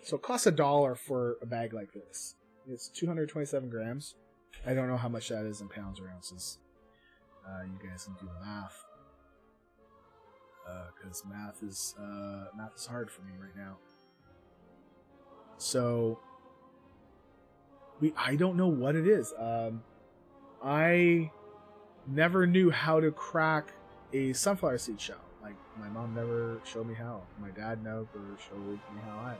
So it costs $1 for a bag like this. It's 227 grams. I don't know how much that is in pounds or ounces. You guys can do the math. Because math is hard for me right now. So I don't know what it is. I never knew how to crack a sunflower seed shell. Like, my mom never showed me how. My dad never showed me how either.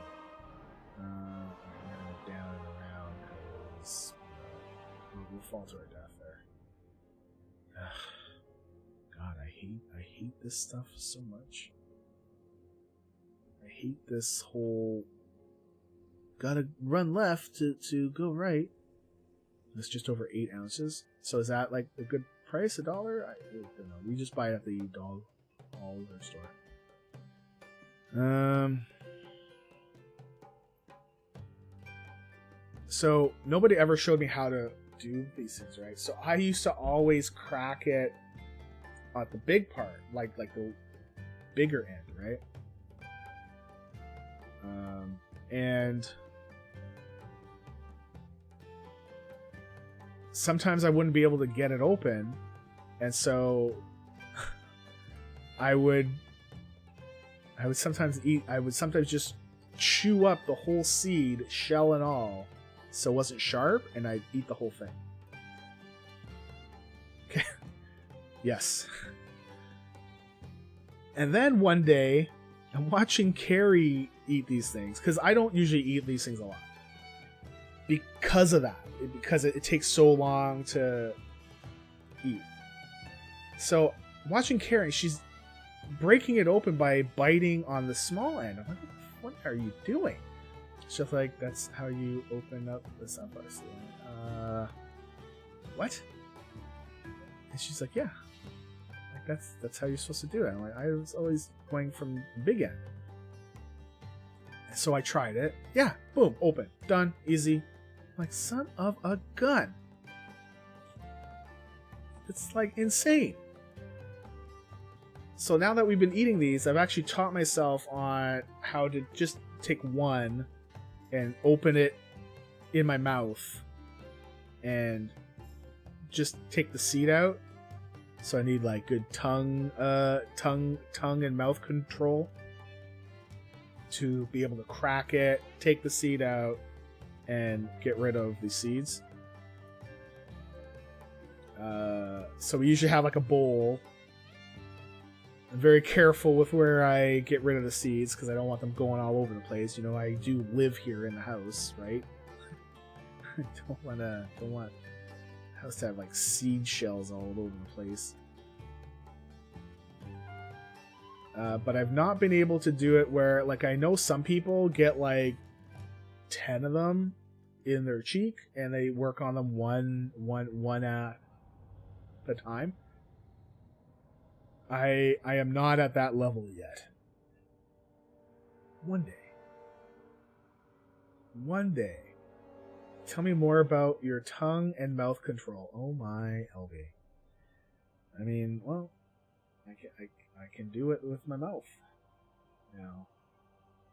I'm gonna down and around because we'll fall to our death there. God, I hate this stuff so much. I hate this whole gotta run left to go right. It's just over 8 ounces. So is that like a good price? $1? I don't know. We just buy it at the dollar store. So nobody ever showed me how to do these things, right? So I used to always crack it at the big part, like the bigger end, right? And sometimes I wouldn't be able to get it open, and so I would sometimes just chew up the whole seed, shell and all, so it wasn't sharp, and I'd eat the whole thing. Okay. Yes. And then one day, I'm watching Carrie eat these things, because I don't usually eat these things a lot. Because of that. Because it takes so long to eat. So, watching Carrie, she's breaking it open by biting on the small end. I'm like, what are you doing? She's like, that's how you open up the sunflower seed. What? And she's like, yeah. Like, that's how you're supposed to do it. I'm like, I was always going from the big end. So I tried it. Yeah, boom, open, done, easy. I'm like, son of a gun. It's like insane. So now that we've been eating these, I've actually taught myself on how to just take one and open it in my mouth and just take the seed out. So I need like good tongue and mouth control to be able to crack it, take the seed out, and get rid of the seeds. So we usually have like a bowl. I'm very careful with where I get rid of the seeds because I don't want them going all over the place. You know, I do live here in the house, right? I don't want the house to have like seed shells all over the place. But I've not been able to do it where, like, I know some people get like 10 of them in their cheek and they work on them one at a time. I am not at that level yet. One day. Tell me more about your tongue and mouth control. Oh my LB. I mean, well, I can do it with my mouth. Now,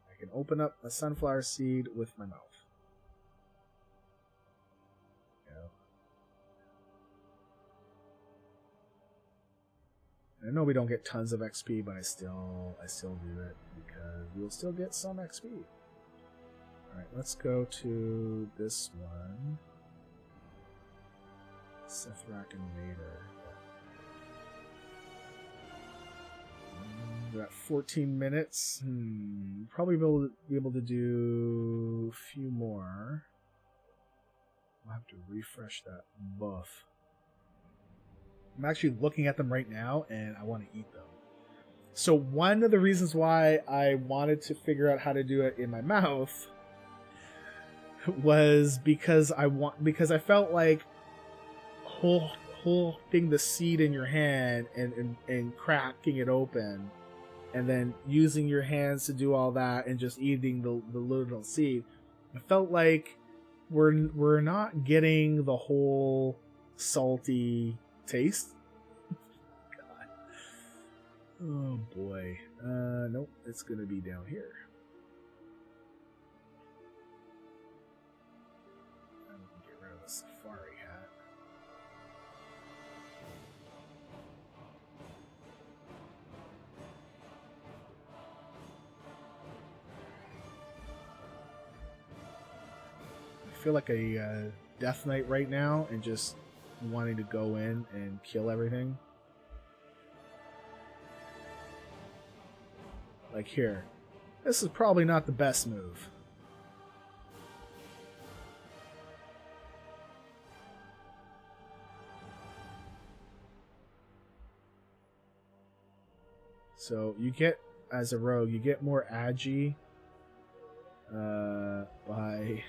I can open up a sunflower seed with my mouth. I know we don't get tons of XP, but I still do it because we'll still get some XP. All right, let's go to this one. Sethrak Invader. We're at 14 minutes. Probably be able to do a few more. I'll have to refresh that buff. I'm actually looking at them right now, and I want to eat them. So one of the reasons why I wanted to figure out how to do it in my mouth was because I felt like holding the seed in your hand and cracking it open, and then using your hands to do all that and just eating the little seed. I felt like we're not getting the whole salty taste. God. Oh boy. Nope, it's gonna be down here. I'm gonna get rid of the safari hat. I feel like a Death Knight right now and just wanting to go in and kill everything. Like here. This is probably not the best move. So you get, as a rogue, you get more agi by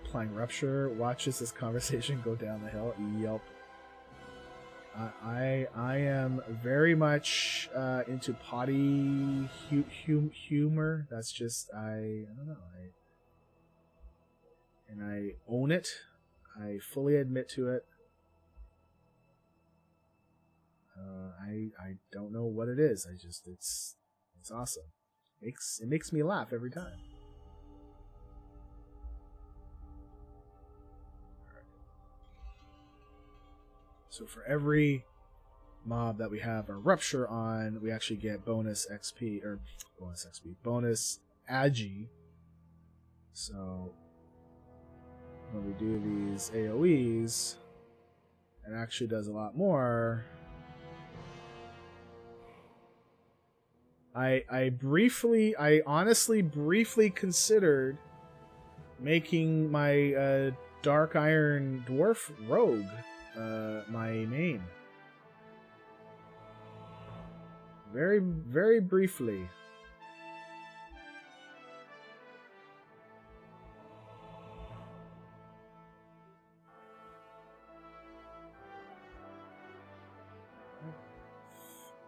applying Rupture. Watches this conversation go down the hill. Yelp. I am very much into potty humor. That's just I don't know. I own it. I fully admit to it. I don't know what it is. It's awesome. It makes me laugh every time. So for every mob that we have a Rupture on, we actually get bonus agi. So when we do these AoEs, it actually does a lot more. I honestly briefly considered making my Dark Iron Dwarf Rogue my main. Very, very briefly.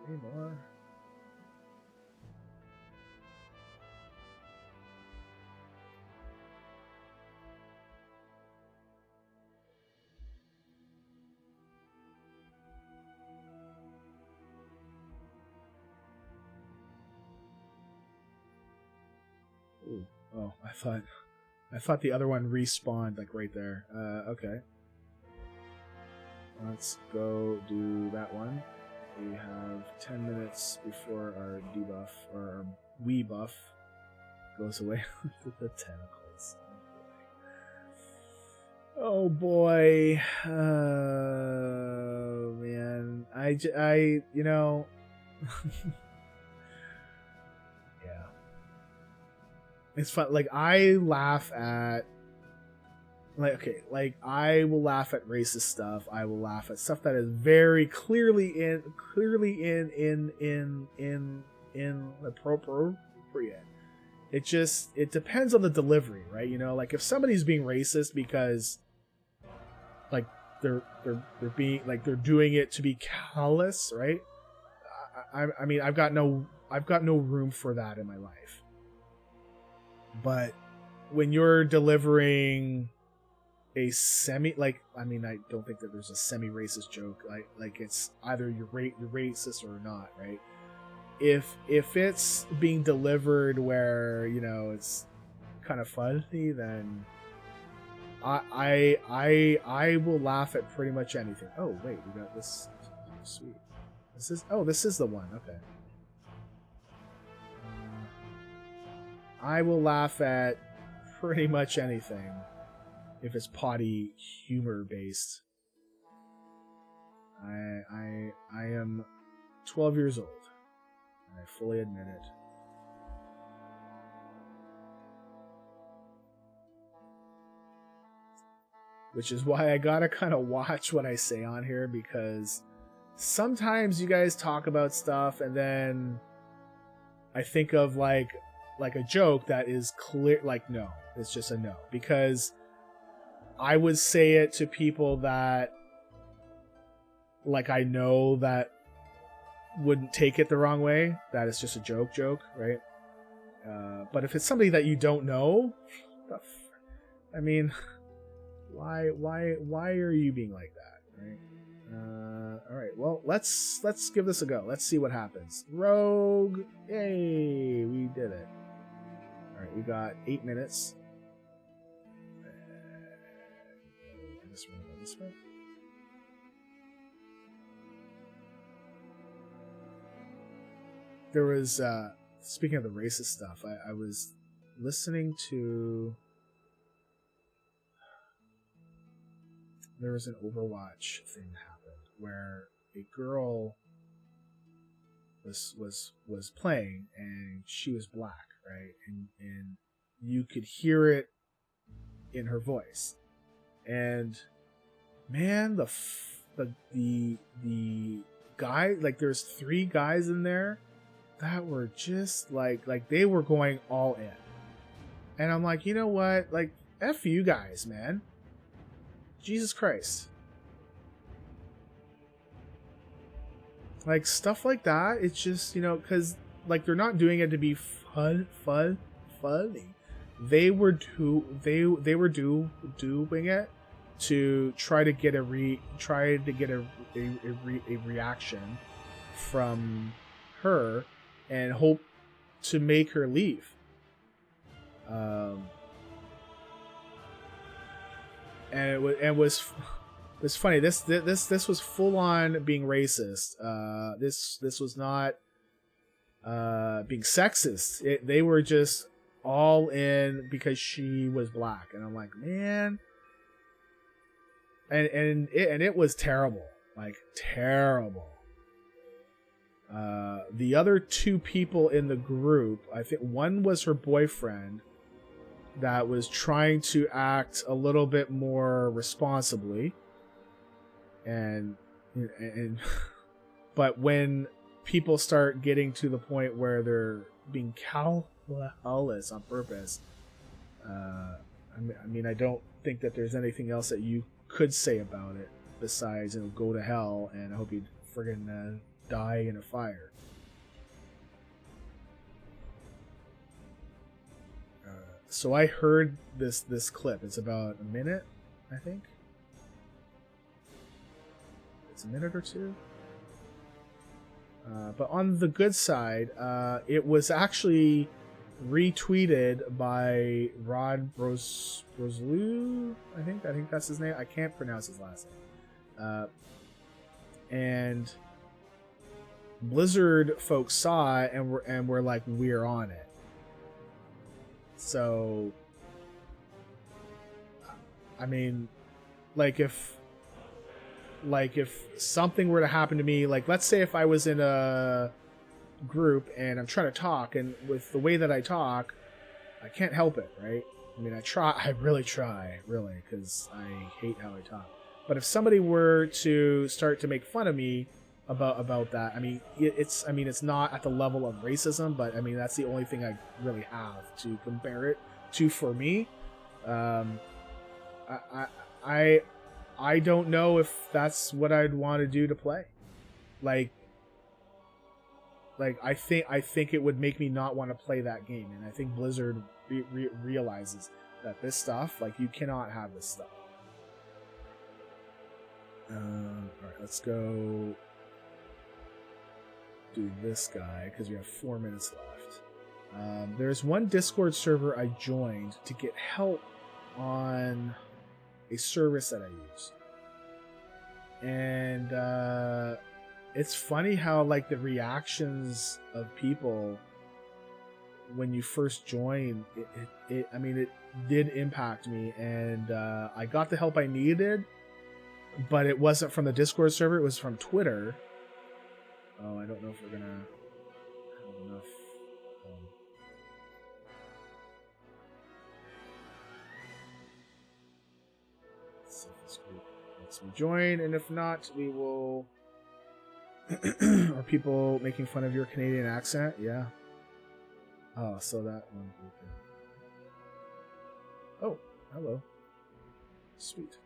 Three more. Ooh. Oh, I thought the other one respawned like right there. Okay. Let's go do that one. We have 10 minutes before our debuff or our Wii buff goes away with the tentacles. Oh boy. Oh man. I you know. Yeah. It's fun. Like I laugh at I will laugh at racist stuff. I will laugh at stuff that is very clearly inappropriate. It depends on the delivery, right? You know, like if somebody's being racist because like they're being like they're doing it to be callous, right? I mean I've got no room for that in my life. But when you're delivering a semi, like, I mean, I don't think that there's a semi-racist joke. Like it's either you're racist or not, right? If it's being delivered where, you know, it's kind of funny, then I will laugh at pretty much anything. Oh wait, we got this. Sweet. This is the one. Okay. I will laugh at pretty much anything if it's potty humor based. I am 12 years old. And I fully admit it. Which is why I gotta kind of watch what I say on here, because sometimes you guys talk about stuff and then I think of like a joke that is clear, like, no, it's just a no, because I would say it to people that, like, I know that wouldn't take it the wrong way, that it's just a joke, right? But if it's somebody that you don't know, I mean, why are you being like that, right? All right, well, let's give this a go. Let's see what happens. Rogue, yay, we did it. All right, we got 8 minutes. This one. There was, speaking of the racist stuff, I was listening to, there was an Overwatch thing that happened where a girl was playing and she was black, right? And you could hear it in her voice. And man, the guy, like, there's 3 guys in there that were just like they were going all in. And I'm like, you know what? Like, F you guys, man. Jesus Christ. Like, stuff like that, it's just, you know, because, like, they're not doing it to be funny. They were doing it to try to get a reaction from her and hope to make her leave. And it was funny. This was full on being racist. This was not being sexist. They were just all in because she was black, and I'm like, man. And it was terrible, like terrible. The other 2 people in the group, I think one was her boyfriend, that was trying to act a little bit more responsibly, and but when people start getting to the point where they're being callous on purpose, I mean, I don't think that there's anything else that you could say about it besides, you know, go to hell and I hope you friggin' die in a fire. So I heard this clip. It's about a minute, I think. It's a minute or 2. But on the good side, it was actually retweeted by Rod Broslew, I think that's his name. I can't pronounce his last name. And Blizzard folks saw it and were like, we're on it. So, I mean, like if something were to happen to me, like let's say if I was in a group and I'm trying to talk, and with the way that I talk, I can't help it, right? I mean, I really try, because I hate how I talk. But if somebody were to start to make fun of me about that, I mean, it's not at the level of racism, but I mean, that's the only thing I really have to compare it to for me. I don't know if that's what I'd want to do to play. Like I think it would make me not want to play that game, and I think Blizzard realizes that this stuff, like, you cannot have this stuff. All right, let's go do this guy because we have 4 minutes left. There's one Discord server I joined to get help on a service that I use, and it's funny how like the reactions of people when you first join, I mean, it did impact me, and I got the help I needed, but it wasn't from the Discord server, it was from Twitter. Oh, I don't know if we're gonna have enough. Let's see if this group lets me join, and if not, we will. Are people making fun of your Canadian accent? Yeah. Oh, so that one. Oh, hello. Sweet.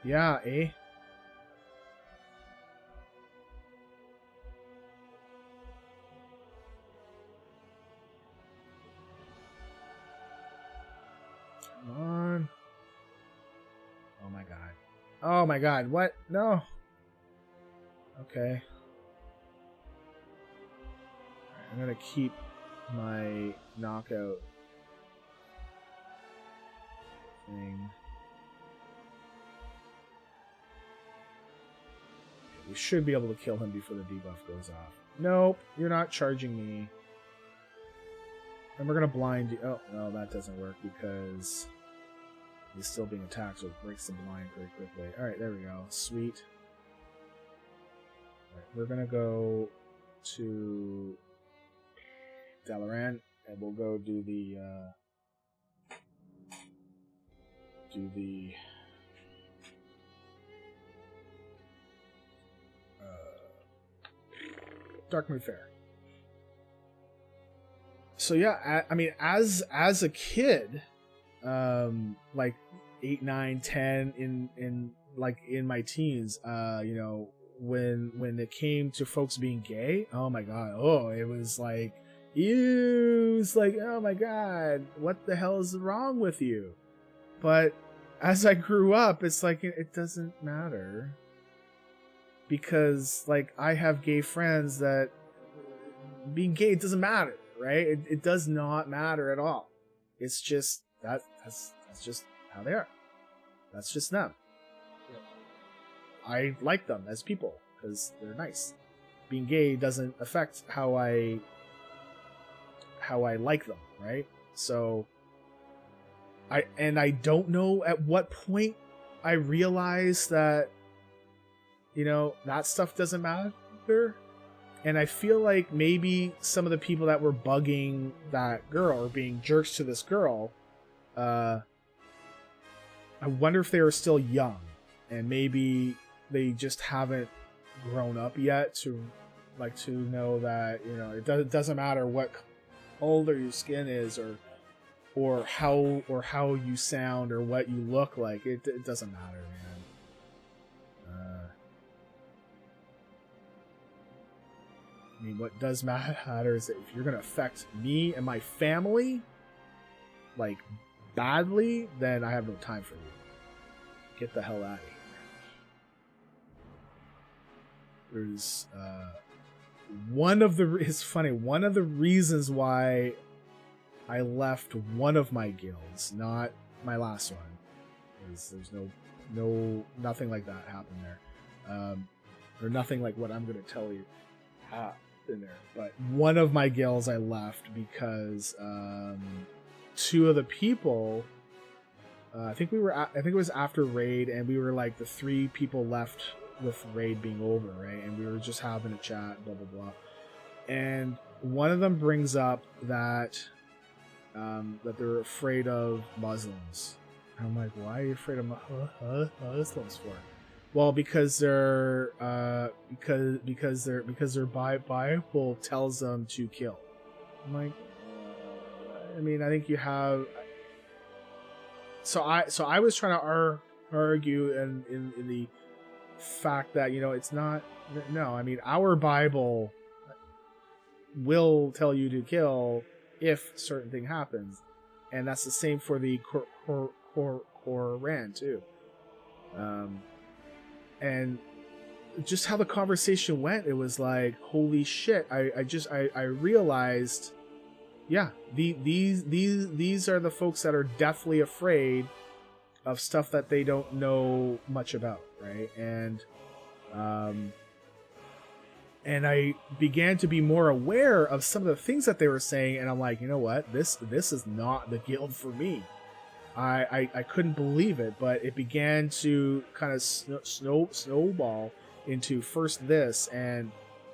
Yeah, eh? Come on. Oh my god. Oh my god, what? No. Okay. I'm gonna keep my knockout thing. We should be able to kill him before the debuff goes off. Nope, you're not charging me. And we're gonna blind you. Oh, no, that doesn't work because he's still being attacked, so it breaks the blind very quickly. Alright, there we go. Sweet. Right, we're gonna go to Dalaran, and we'll go do the Darkmoon Fair. So yeah, I mean, as a kid, like 8, 9, 10, in my teens, you know, when it came to folks being gay, oh my god, it was like, ew, it's like, oh my god, what the hell is wrong with you? But as I grew up, it's like, it doesn't matter, because like I have gay friends that being gay, it doesn't matter, right? It does not matter at all. It's just that's just how they are. That's just them. I like them as people because they're nice. Being gay doesn't affect how I like them, right? So I don't know at what point I realized that, you know, that stuff doesn't matter. And I feel like maybe some of the people that were bugging that girl or being jerks to this girl, I wonder if they were still young and maybe they just haven't grown up yet to know that, you know, it doesn't matter what color your skin is or how you sound or what you look like. It doesn't matter, man. I mean, what does matter is that if you're gonna affect me and my family, like, badly, then I have no time for you. Get the hell out of here. There's it's funny, one of the reasons why I left one of my guilds, not my last one, is there's nothing like that happened there, or nothing like what I'm going to tell you happened there. But one of my guilds I left because two of the people, I think it was after raid, and we were like the 3 people left with raid being over, right? And we were just having a chat, blah blah blah. And one of them brings up that that they're afraid of Muslims. I'm like, why are you afraid of Muslims for? Well, because their Bible tells them to kill. I'm like, I mean, I think you have. So I was trying to argue in the fact that, you know, it's not. No, I mean, our Bible will tell you to kill if certain thing happens, and that's the same for the Quran too. And just how the conversation went, it was like, holy shit! I realized, yeah, these are the folks that are deathly afraid of stuff that they don't know much about, right? And I began to be more aware of some of the things that they were saying, and I'm like, you know what? This is not the guild for me. I couldn't believe it, but it began to kind of snowball into first this and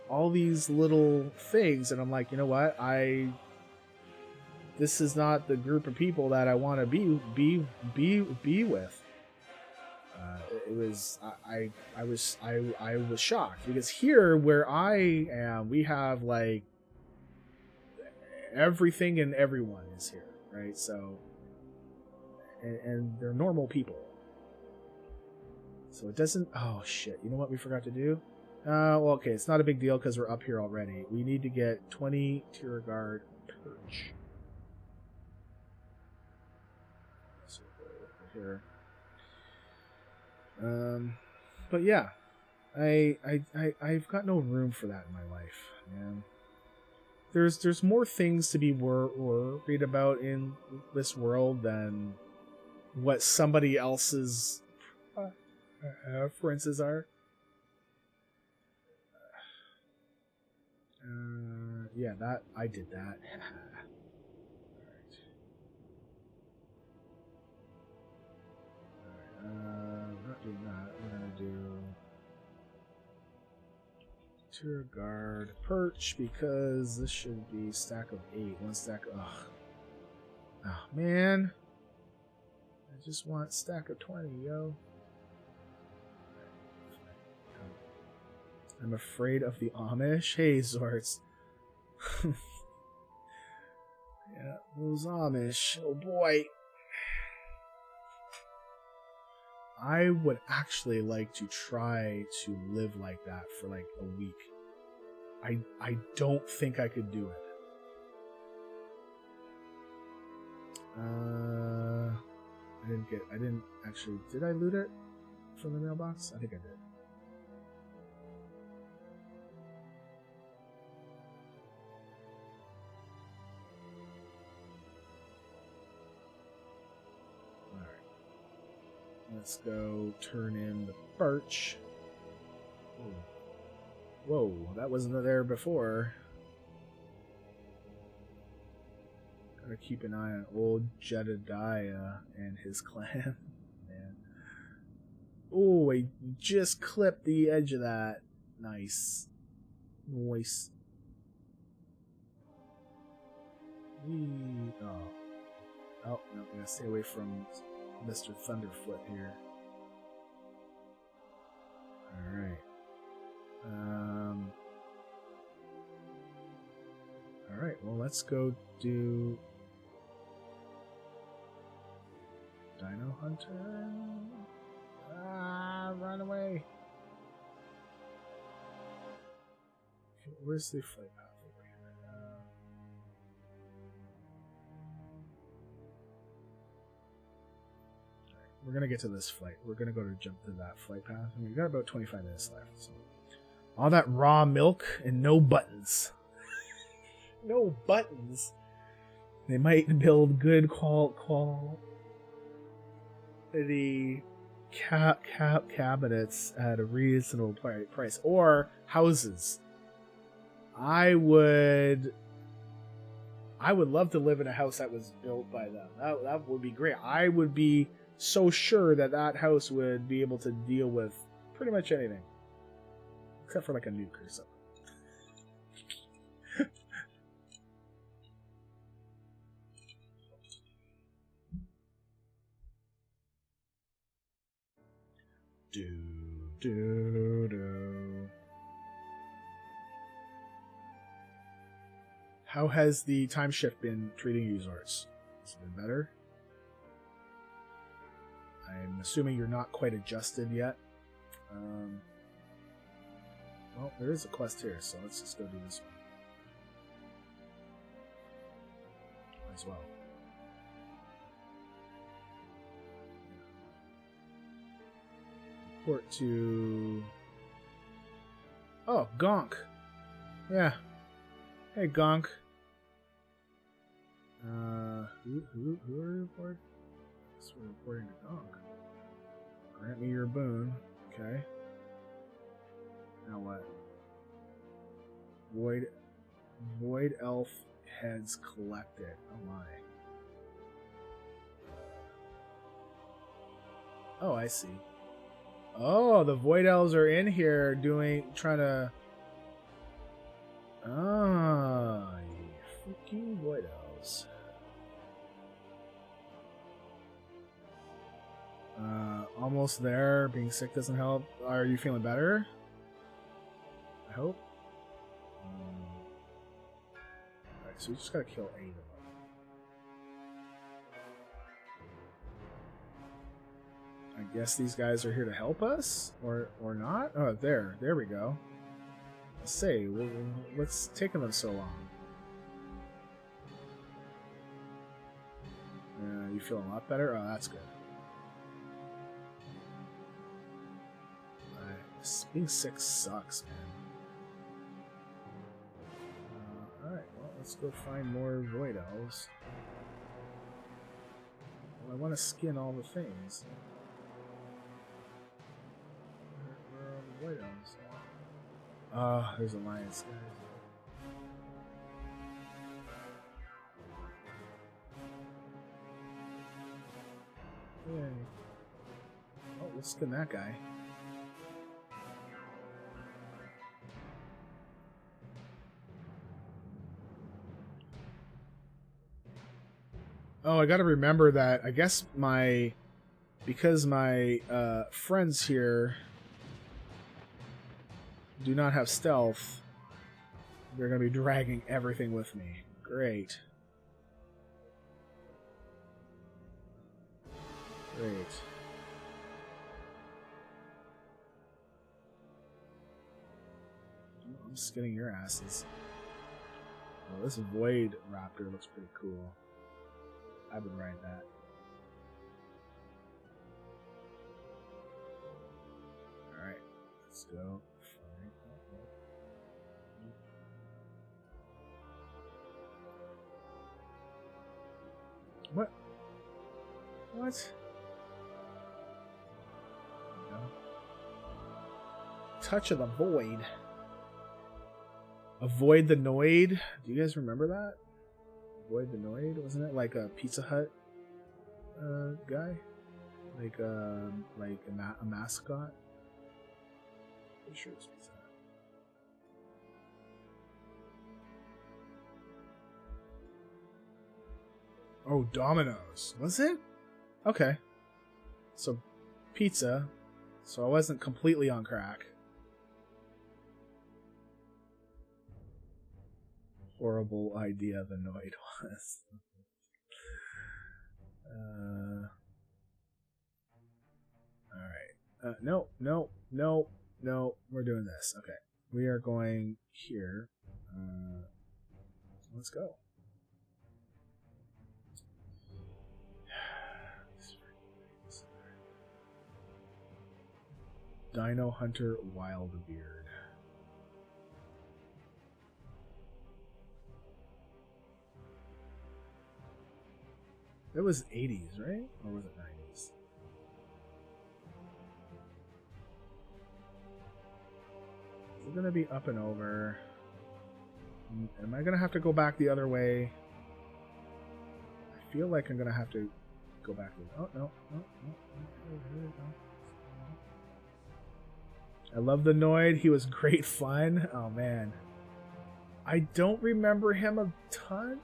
all these little things, and I'm like, you know what? This is not the group of people that I want to be with. It was I was shocked, because here where I am, we have like everything and everyone is here, right? So and they're normal people, so it doesn't. Oh shit! You know what we forgot to do? Well, okay, it's not a big deal because we're up here already. We need to get 20 tier guard perch. So here. But yeah, I've got no room for that in my life, man. There's more things to be worried about in this world than what somebody else's preferences are. Yeah, that I did that. We're not doing that. We're gonna do tier guard perch, because this should be stack of 8. One stack. Ugh. Oh man, I just want stack of 20, yo. I'm afraid of the Amish. Hey, Zorts. Yeah, those Amish. Oh boy. I would actually like to try to live like that for like a week. I don't think I could do it. I didn't actually, did I loot it from the mailbox? I think I did. Let's go turn in the birch. Whoa, that wasn't there before. Gotta keep an eye on old Jedediah and his clan. Man. Oh, I just clipped the edge of that. Nice. Nice. Oh, no, I'm gonna stay away from Mr. Thunderfoot here. Alright. Alright, well, let's go do Dino Hunter. Run away. Where's the flight path over here? We're gonna get to this flight. We're gonna go to jump to that flight path. And we've got about 25 minutes left. So. All that raw milk and no buttons. No buttons. They might build good quality cabinets at a reasonable price, or houses. I would love to live in a house that was built by them. That would be great. I would be so sure that that house would be able to deal with pretty much anything, except for like a nuke or something. Do. How has the time shift been treating you, Zorts? Has it been better? I'm assuming you're not quite adjusted yet. Well, there is a quest here, so let's just go do this one as well. Report to... Oh, Gonk. Yeah. Hey, Gonk. Who are you reporting? So we're reporting to Gonk. Grant me your boon. Okay. Now what? Void elf heads collected. Oh my. Oh, I see. Oh, the void elves are in here trying to. Ah, you freaking void elves. Almost there. Being sick doesn't help. Are you feeling better? I hope. Alright, so we just gotta kill 8 of them. I guess these guys are here to help us? Or not? Oh, there we go. Let's say, what's taking them so long? You feeling a lot better? Oh, that's good. Being sick sucks, man. Alright, well, let's go find more void elves. Well, I want to skin all the things. Where are all the void elves? Ah, there's alliance guys. Yay. Oh, let's skin that guy. Oh, I gotta remember that. I guess because my friends here do not have stealth, they're gonna be dragging everything with me. Great. Great. I'm skinning your asses. Well, this Void Raptor looks pretty cool. I've been riding that. Alright, let's go. What? What? No. Touch of the Void. Avoid the Noid. Do you guys remember that? Avoid the Noid? Wasn't it like a Pizza Hut guy? Like a mascot? Pretty sure it's Pizza Hut. Oh, Domino's. Was it? Okay. So, pizza. So I wasn't completely on crack. Horrible idea the Noid was. Alright. No. We're doing this. Okay. We are going here. Let's go. Dino Hunter Wildbeard. It was 80s, right? Or was it 90s? Is it gonna be up and over? Am I gonna have to go back the other way? I feel like I'm gonna have to go back. Oh, no. I love the Noid. He was great fun. Oh, man. I don't remember him a ton.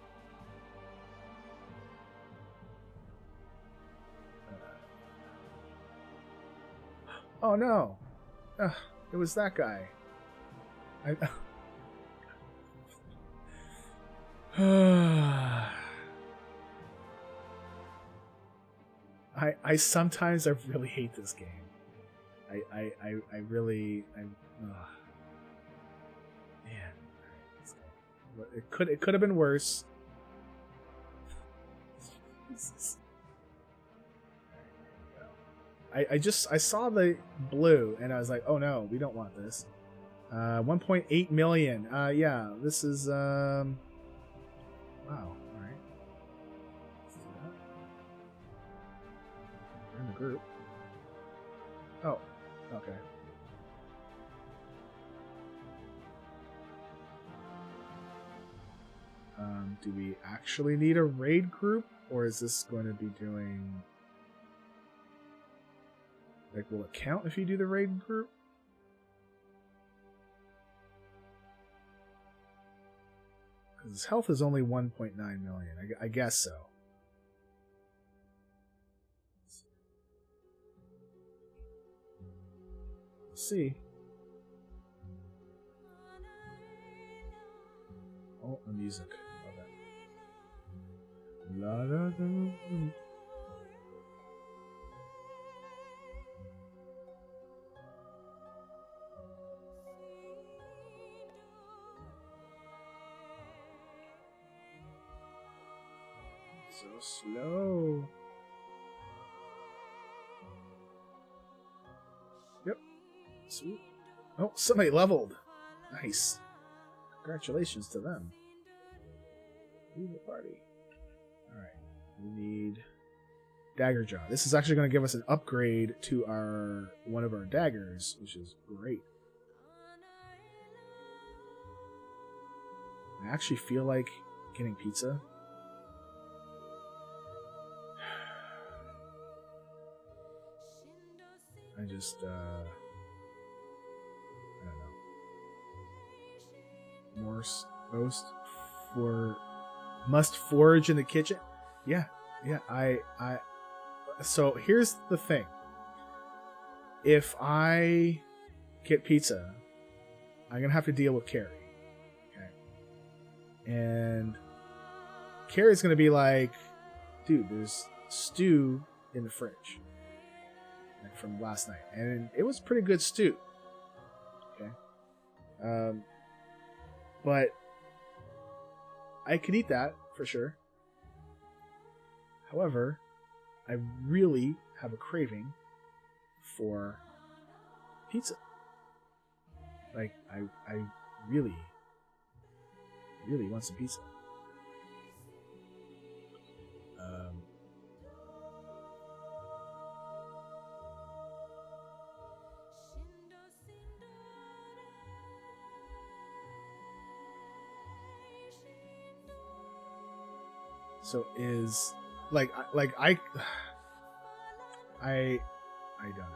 Oh, no. It was that guy. I sometimes I really hate this game. I really man. It could have been worse. I saw the blue and I was like, oh no, we don't want this. 1.8 million. Yeah, this is wow. All right. We're in the group. Oh, okay. Do we actually need a raid group, or is this going to be doing... Like, will it count if you do the raid group? Because his health is only 1.9 million. I guess so. Let's see. Oh, the music. Love it. La da da. So slow. Yep. Sweet. Oh, somebody leveled. Nice. Congratulations to them. Leave the party. Alright. We need Dagger Jaw. This is actually going to give us an upgrade to our one of our daggers, which is great. I actually feel like getting pizza. I just, I don't know. Must forage in the kitchen? Yeah, so here's the thing. If I get pizza, I'm gonna have to deal with Carrie. Okay. And Carrie's gonna be like, dude, there's stew in the fridge. From last night, and it was pretty good stew. Okay, but I could eat that for sure. However, I really have a craving for pizza. Like I really want some pizza. So is I don't know.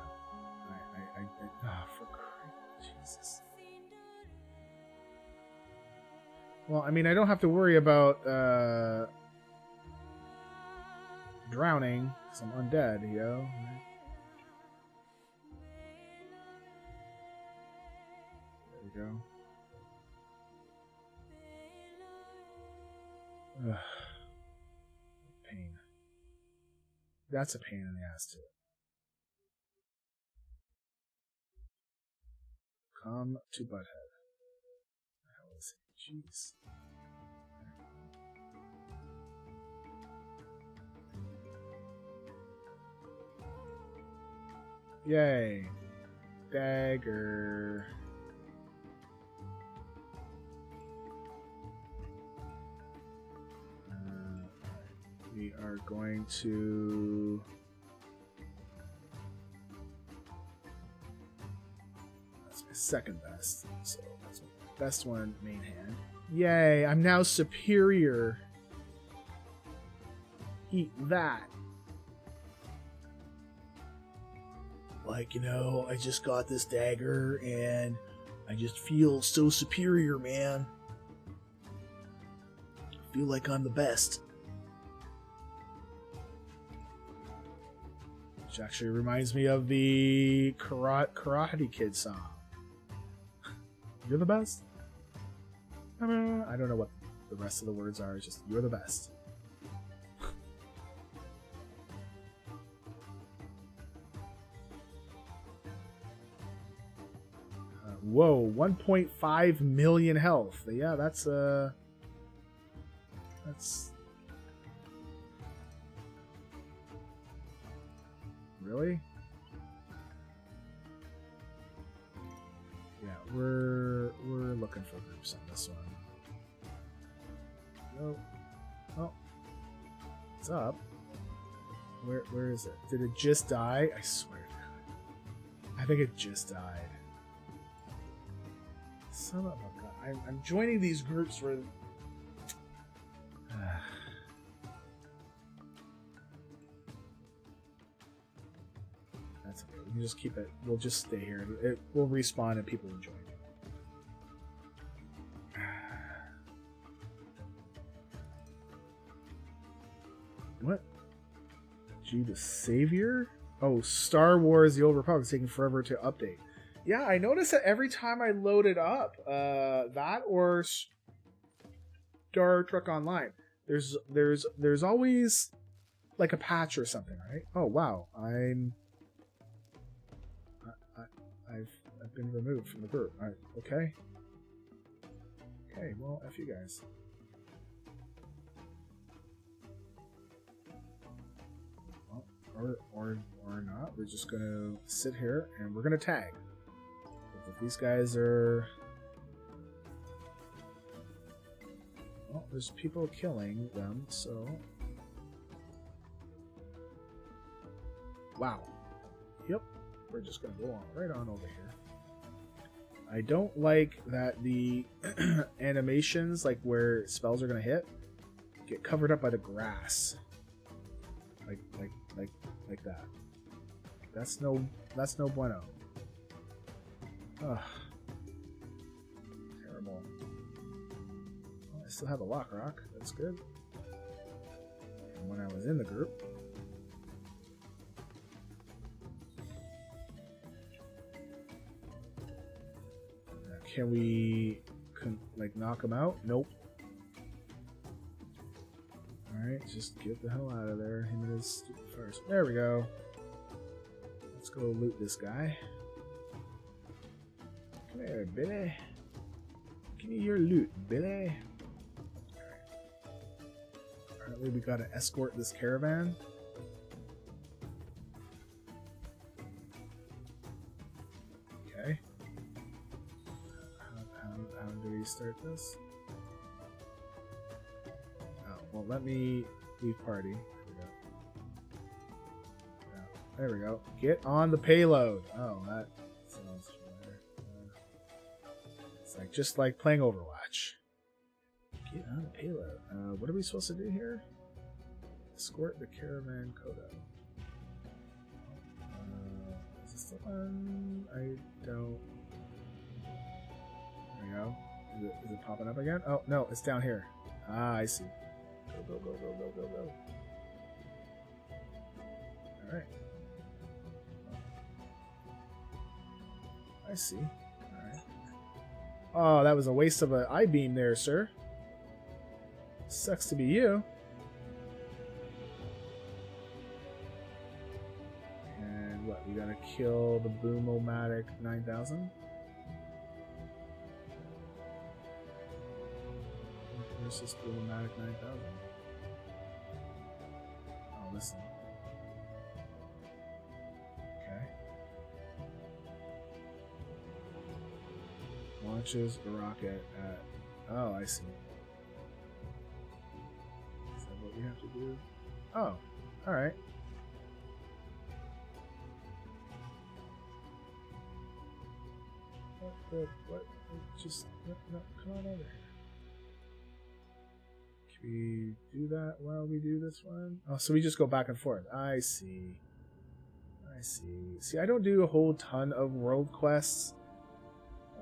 For Christ, Jesus. Well, I mean, I don't have to worry about drowning because I'm undead, you know. There we go. Ugh. Pain. That's a pain in the ass too. Come to Butthead. How is he? Jeez. Yay. Dagger. We are going to... That's my second best. So that's my best one, main hand. Yay, I'm now superior. Eat that. Like, you know, I just got this dagger and I just feel so superior, man. I feel like I'm the best. Which actually reminds me of the Karate Kid song. You're the best? I don't know what the rest of the words are, it's just, you're the best. Whoa, 1.5 million health. Yeah, that's really? Yeah, we're looking for groups on this one. No. Oh. What's up? Where is it? Did it just die? I swear to God. I think it just died. Son of a gun. I'm joining these groups where... That's okay. We can just keep it. We'll just stay here. It will respawn and people will join. What? Gee, the Savior? Oh, Star Wars: The Old Republic is taking forever to update. Yeah, I noticed that every time I load it up, that or Star Trek Online, there's always like a patch or something, right? Oh wow, I've been removed from the group. All right, okay. Okay, well, F you guys. Or not. We're just gonna sit here and we're gonna tag. If these guys are... Well, there's people killing them, so... Wow. Yep. We're just gonna go on right on over here. I don't like that the animations, like where spells are gonna hit, get covered up by the grass. Like that. That's no bueno. Ugh. Terrible. Well, I still have a lock rock. That's good. And when I was in the group. Can we like knock him out? Nope. Alright, just get the hell out of there. Him and his stupid first. There we go. Let's go loot this guy. Come here, Billy. Give me your loot, Billy. Alright. Apparently we gotta escort this caravan. Okay. How do we start this? Well, let me leave party. There we go. Get on the payload. Oh, that sounds familiar. It's like just like playing Overwatch. Get on the payload. What are we supposed to do here? Escort the caravan Kodo. Is this the one? I don't. There we go. Is it popping up again? Oh no, it's down here. Ah, I see. Go, go, go, go, go, go. Alright. I see. Alright. Oh, that was a waste of an I-beam there, sir. Sucks to be you. And what, we gotta kill the Boom-O-Matic 9000? Versus Boom-O-Matic 9000. Oh, listen. Okay. Launches a rocket at... Oh, I see. Is that what we have to do? Oh, alright. What? Just... No, come on over here. We do that while we do this one? Oh, so we just go back and forth. I see. I see. See, I don't do a whole ton of world quests.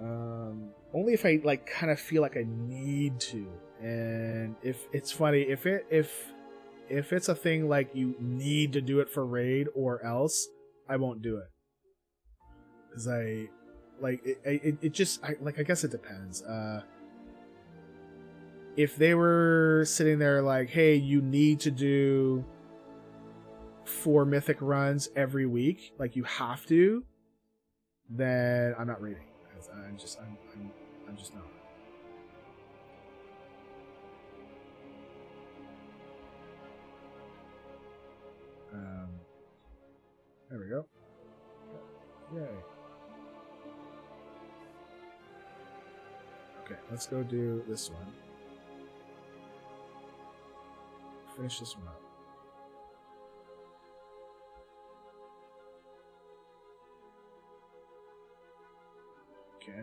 Only if I like kind of feel like I need to. And if it's funny, if it's a thing like you need to do it for raid or else, I won't do it. Cause I guess it depends. If they were sitting there like, hey, you need to do 4 mythic runs every week, like you have to, then I'm not reading. I'm just not. There we go. Yay. Okay, let's go do this one. Finish this one up. Okay.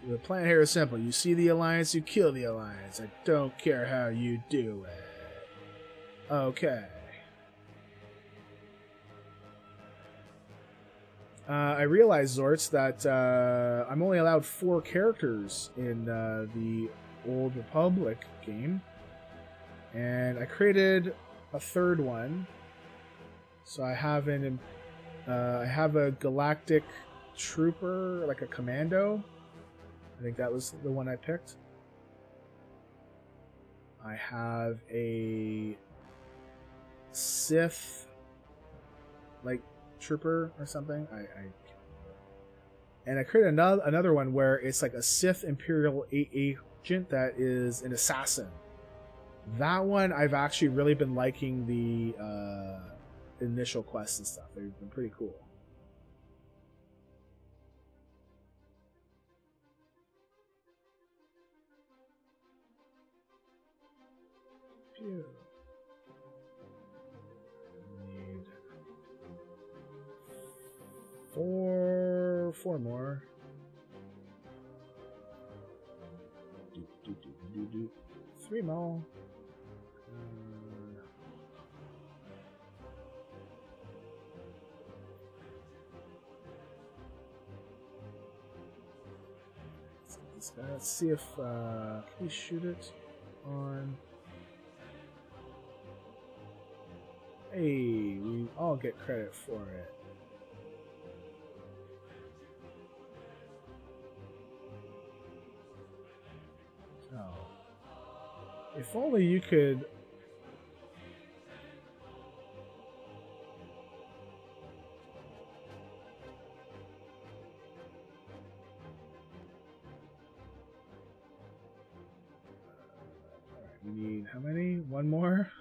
The plan here is simple. You see the Alliance, you kill the Alliance. I don't care how you do it. Okay. I realized, Zorts, that I'm only allowed 4 characters in the Old Republic game. And I created a third one. So I have I have a galactic trooper, like a commando. I think that was the one I picked. I have a Sith, like, trooper or something. And I created another one where it's like a Sith Imperial agent that is an assassin. That one I've actually really been liking the initial quests and stuff. They've been pretty cool. Phew. Need 4 more. 3 more. Let's see if can we shoot it on. Hey, we all get credit for it. Oh, if only you could. We need how many? 1 more?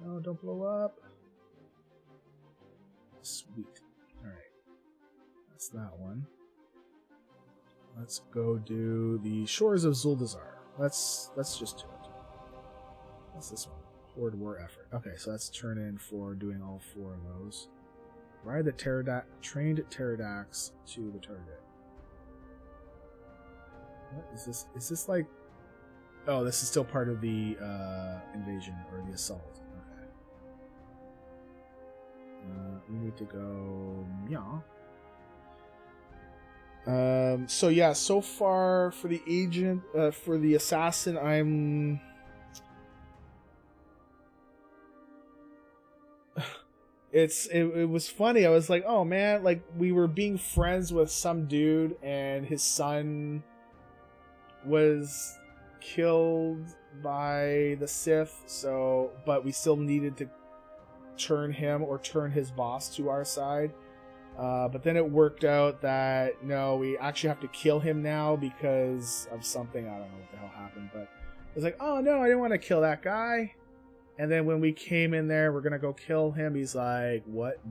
No, don't blow up. Sweet. Alright. That's that one. Let's go do the Shores of Zuldazar. Let's just do it. What's this one? Horde War Effort. Okay, so let's turn in for doing all 4 of those. Ride the trained pterodax to the target. What is this? Is this like... Oh, this is still part of the invasion or the assault. Okay. We need to go... Yeah. So yeah, so far for the agent, for the assassin, I'm... It was funny. I was like, oh man, like we were being friends with some dude and his son was killed by the Sith, so but we still needed to turn him or turn his boss to our side. But then it worked out that no, we actually have to kill him now because of something. I don't know what the hell happened, but it was like, oh no, I didn't want to kill that guy. And then when we came in there, we're gonna go kill him. He's like, what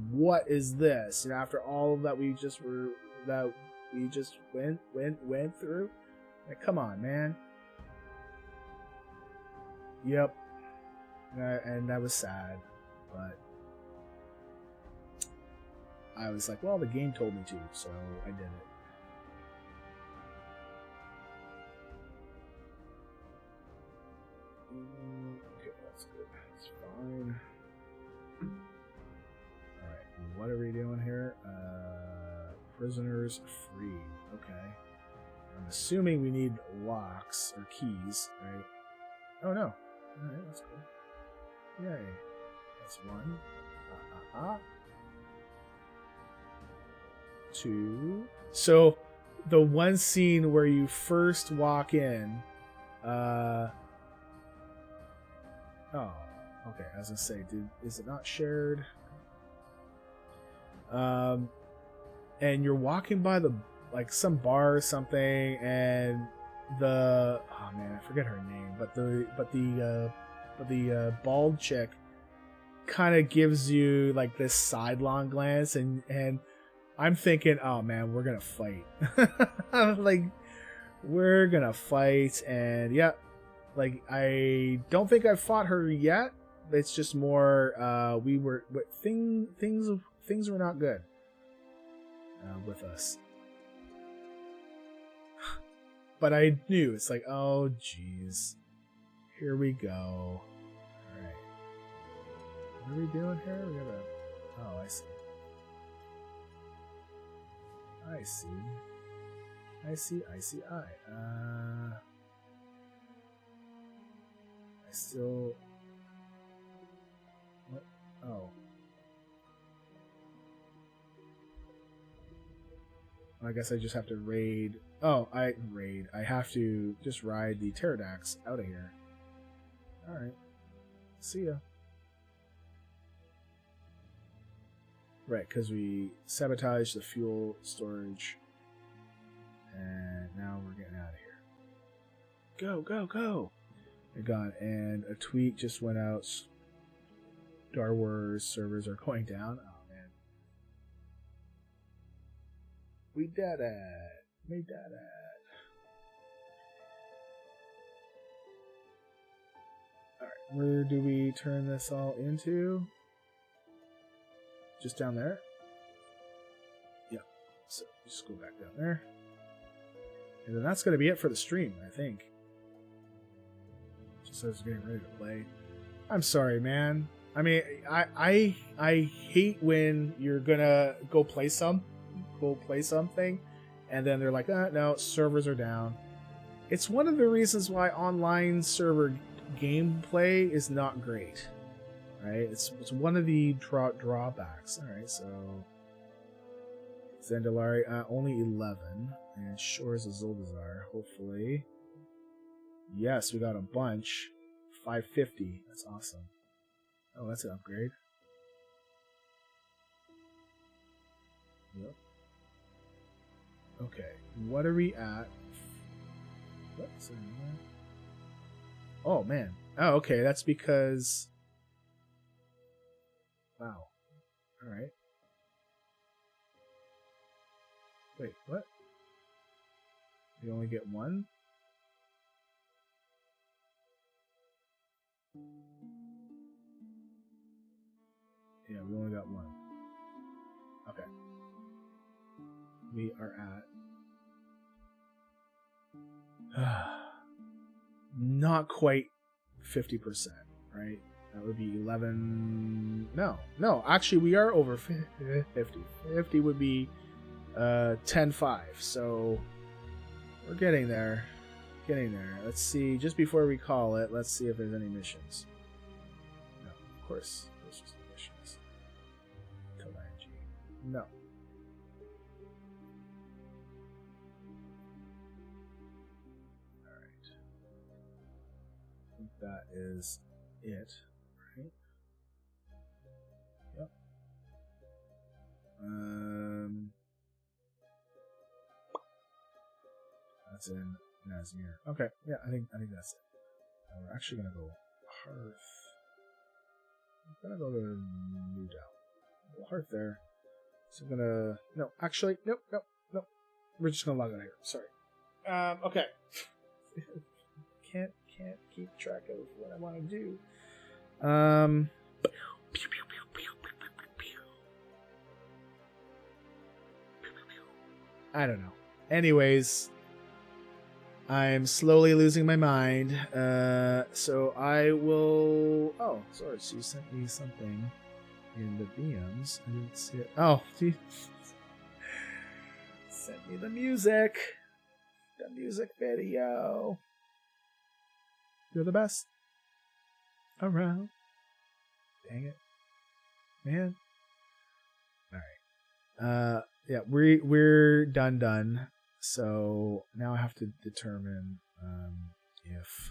is this? And after all that we just went through. Like, come on, man. Yep. And that was sad, but I was like, well, the game told me to, so I did it. Okay, that's good. That's fine. Alright, what are we doing here? Prisoners free. Okay. I'm assuming we need locks or keys, right? Oh no. Alright, that's cool. Yay. That's 1. 2. So the one scene where you first walk in, oh, okay, as I say, is it not shared? And you're walking by the some bar or something, and the oh man, I forget her name, but the bald chick kind of gives you like this sidelong glance, and I'm thinking, oh man, we're gonna fight. Like, we're gonna fight, and yeah, like I don't think I've fought her yet, It's just more things were not good with us. But I knew, it's like, oh jeez, here we go. All right, what are we doing here? We gotta. Oh, I see. I still. What? Oh. I guess I just have to raid. Oh, I have to just ride the pterodax out of here. Alright. See ya. Right, because we sabotaged the fuel storage. And now we're getting out of here. Go, go, go! My god, and a tweet just went out. Star Wars servers are going down. Oh man. We did it. We did it. Alright, where do we turn this all into? Just down there? Yeah. So just go back down there. And then that's going to be it for the stream, I think. Just as getting ready to play. I'm sorry, man. I mean, I hate when you're gonna go play something, and then they're like, no, servers are down. It's one of the reasons why online server gameplay is not great, right? It's one of the drawbacks. All right, so Zandalari only 11, and Shores of Zuldazar. Hopefully, yes, we got a bunch. 550. That's awesome. Oh, that's an upgrade. Yep. Okay, what are we at? What? Oh, man. Oh, okay, that's because... Wow. Alright. Wait, what? We only get one? Yeah, we only got one. Okay. We are at... not quite 50%, right? That would be 11... No, actually we are over 50. 50 would be 10-5, so we're getting there. Let's see, just before we call it, let's see if there's any missions. No, of course, there's just missions. No. Alright. I think that is it, right? Yep. That's in Nazmir. Okay, yeah, I think that's it. We're actually gonna go Hearth. I'm gonna go to New Dell. Hearth there. So I'm gonna... No, actually, nope. We're just gonna log out of here. Sorry. Okay. Can't keep track of what I want to do. I don't know. Anyways, I'm slowly losing my mind. So I will... Oh, sorry, she sent me something in the DMs. I didn't see it. Oh, she sent me the music. The music video. You're the best around. Dang it, man. All right. Yeah, we're done. So now I have to determine if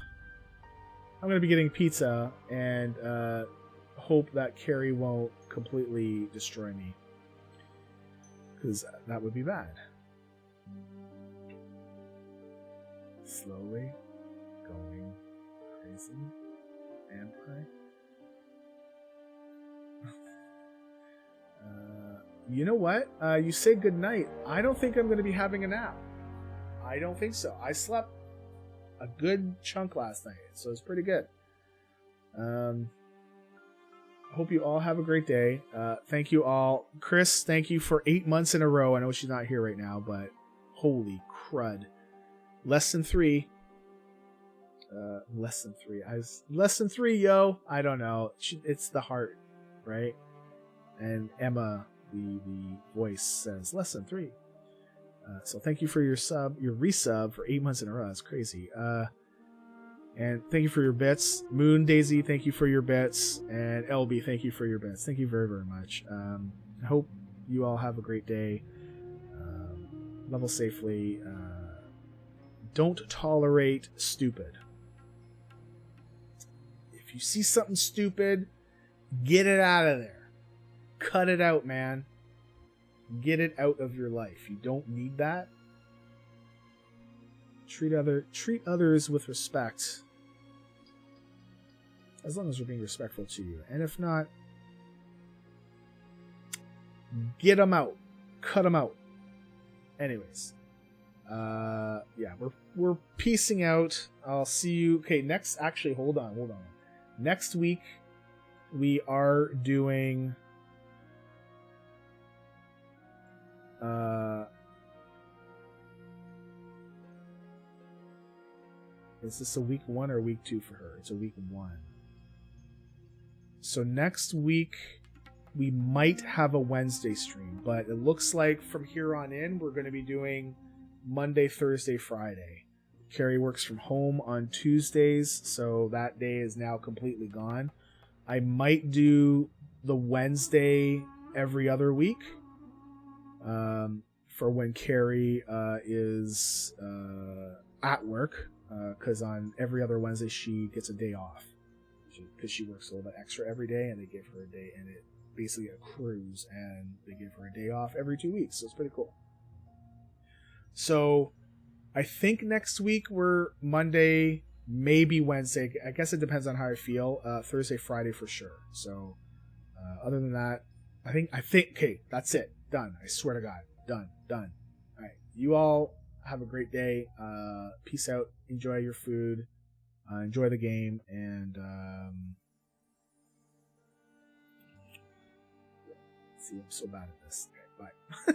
I'm gonna be getting pizza and hope that Carrie won't completely destroy me, because that would be bad. Slowly going crazy. Vampire. You know what? You say goodnight. I don't think I'm going to be having a nap. I don't think so. I slept a good chunk last night, so it's pretty good. hope you all have a great day. Thank you all. Chris, thank you for 8 months in a row. I know she's not here right now, but holy crud. Less than 3. Less than 3. Less than 3, yo. I don't know. It's the heart, right? And Emma, the voice, says less than 3. So thank you for your resub for 8 months in a row. That's crazy. And thank you for your bits. Moon Daisy, thank you for your bits. And LB, thank you for your bits. Thank you very, very much. I hope you all have a great day. Level safely. Don't tolerate stupid. If you see something stupid, get it out of there. Cut it out, man. Get it out of your life. You don't need that. Treat others with respect. As long as they're being respectful to you. And if not, get them out. Cut them out. Anyways. Yeah, we're piecing out. I'll see you. Okay, next, actually, hold on. Next week, we are doing is this a week 1 or week 2 for her? It's a week 1. So next week we might have a Wednesday stream, but it looks like from here on in we're going to be doing Monday, Thursday, Friday. Carrie works from home on Tuesdays, so that day is now completely gone. I might do the Wednesday every other week for when Carrie is at work, because on every other Wednesday she gets a day off because she works a little bit extra every day, and they give her a day, and it basically accrues, and they give her a day off every 2 weeks, so it's pretty cool. So I think next week we're Monday, maybe Wednesday. I guess it depends on how I feel. Thursday, Friday for sure. So other than that, I think okay, that's it. Done. I swear to God. Done. All right. You all have a great day. Peace out. Enjoy your food. Enjoy the game. And see, I'm so bad at this. Okay, bye.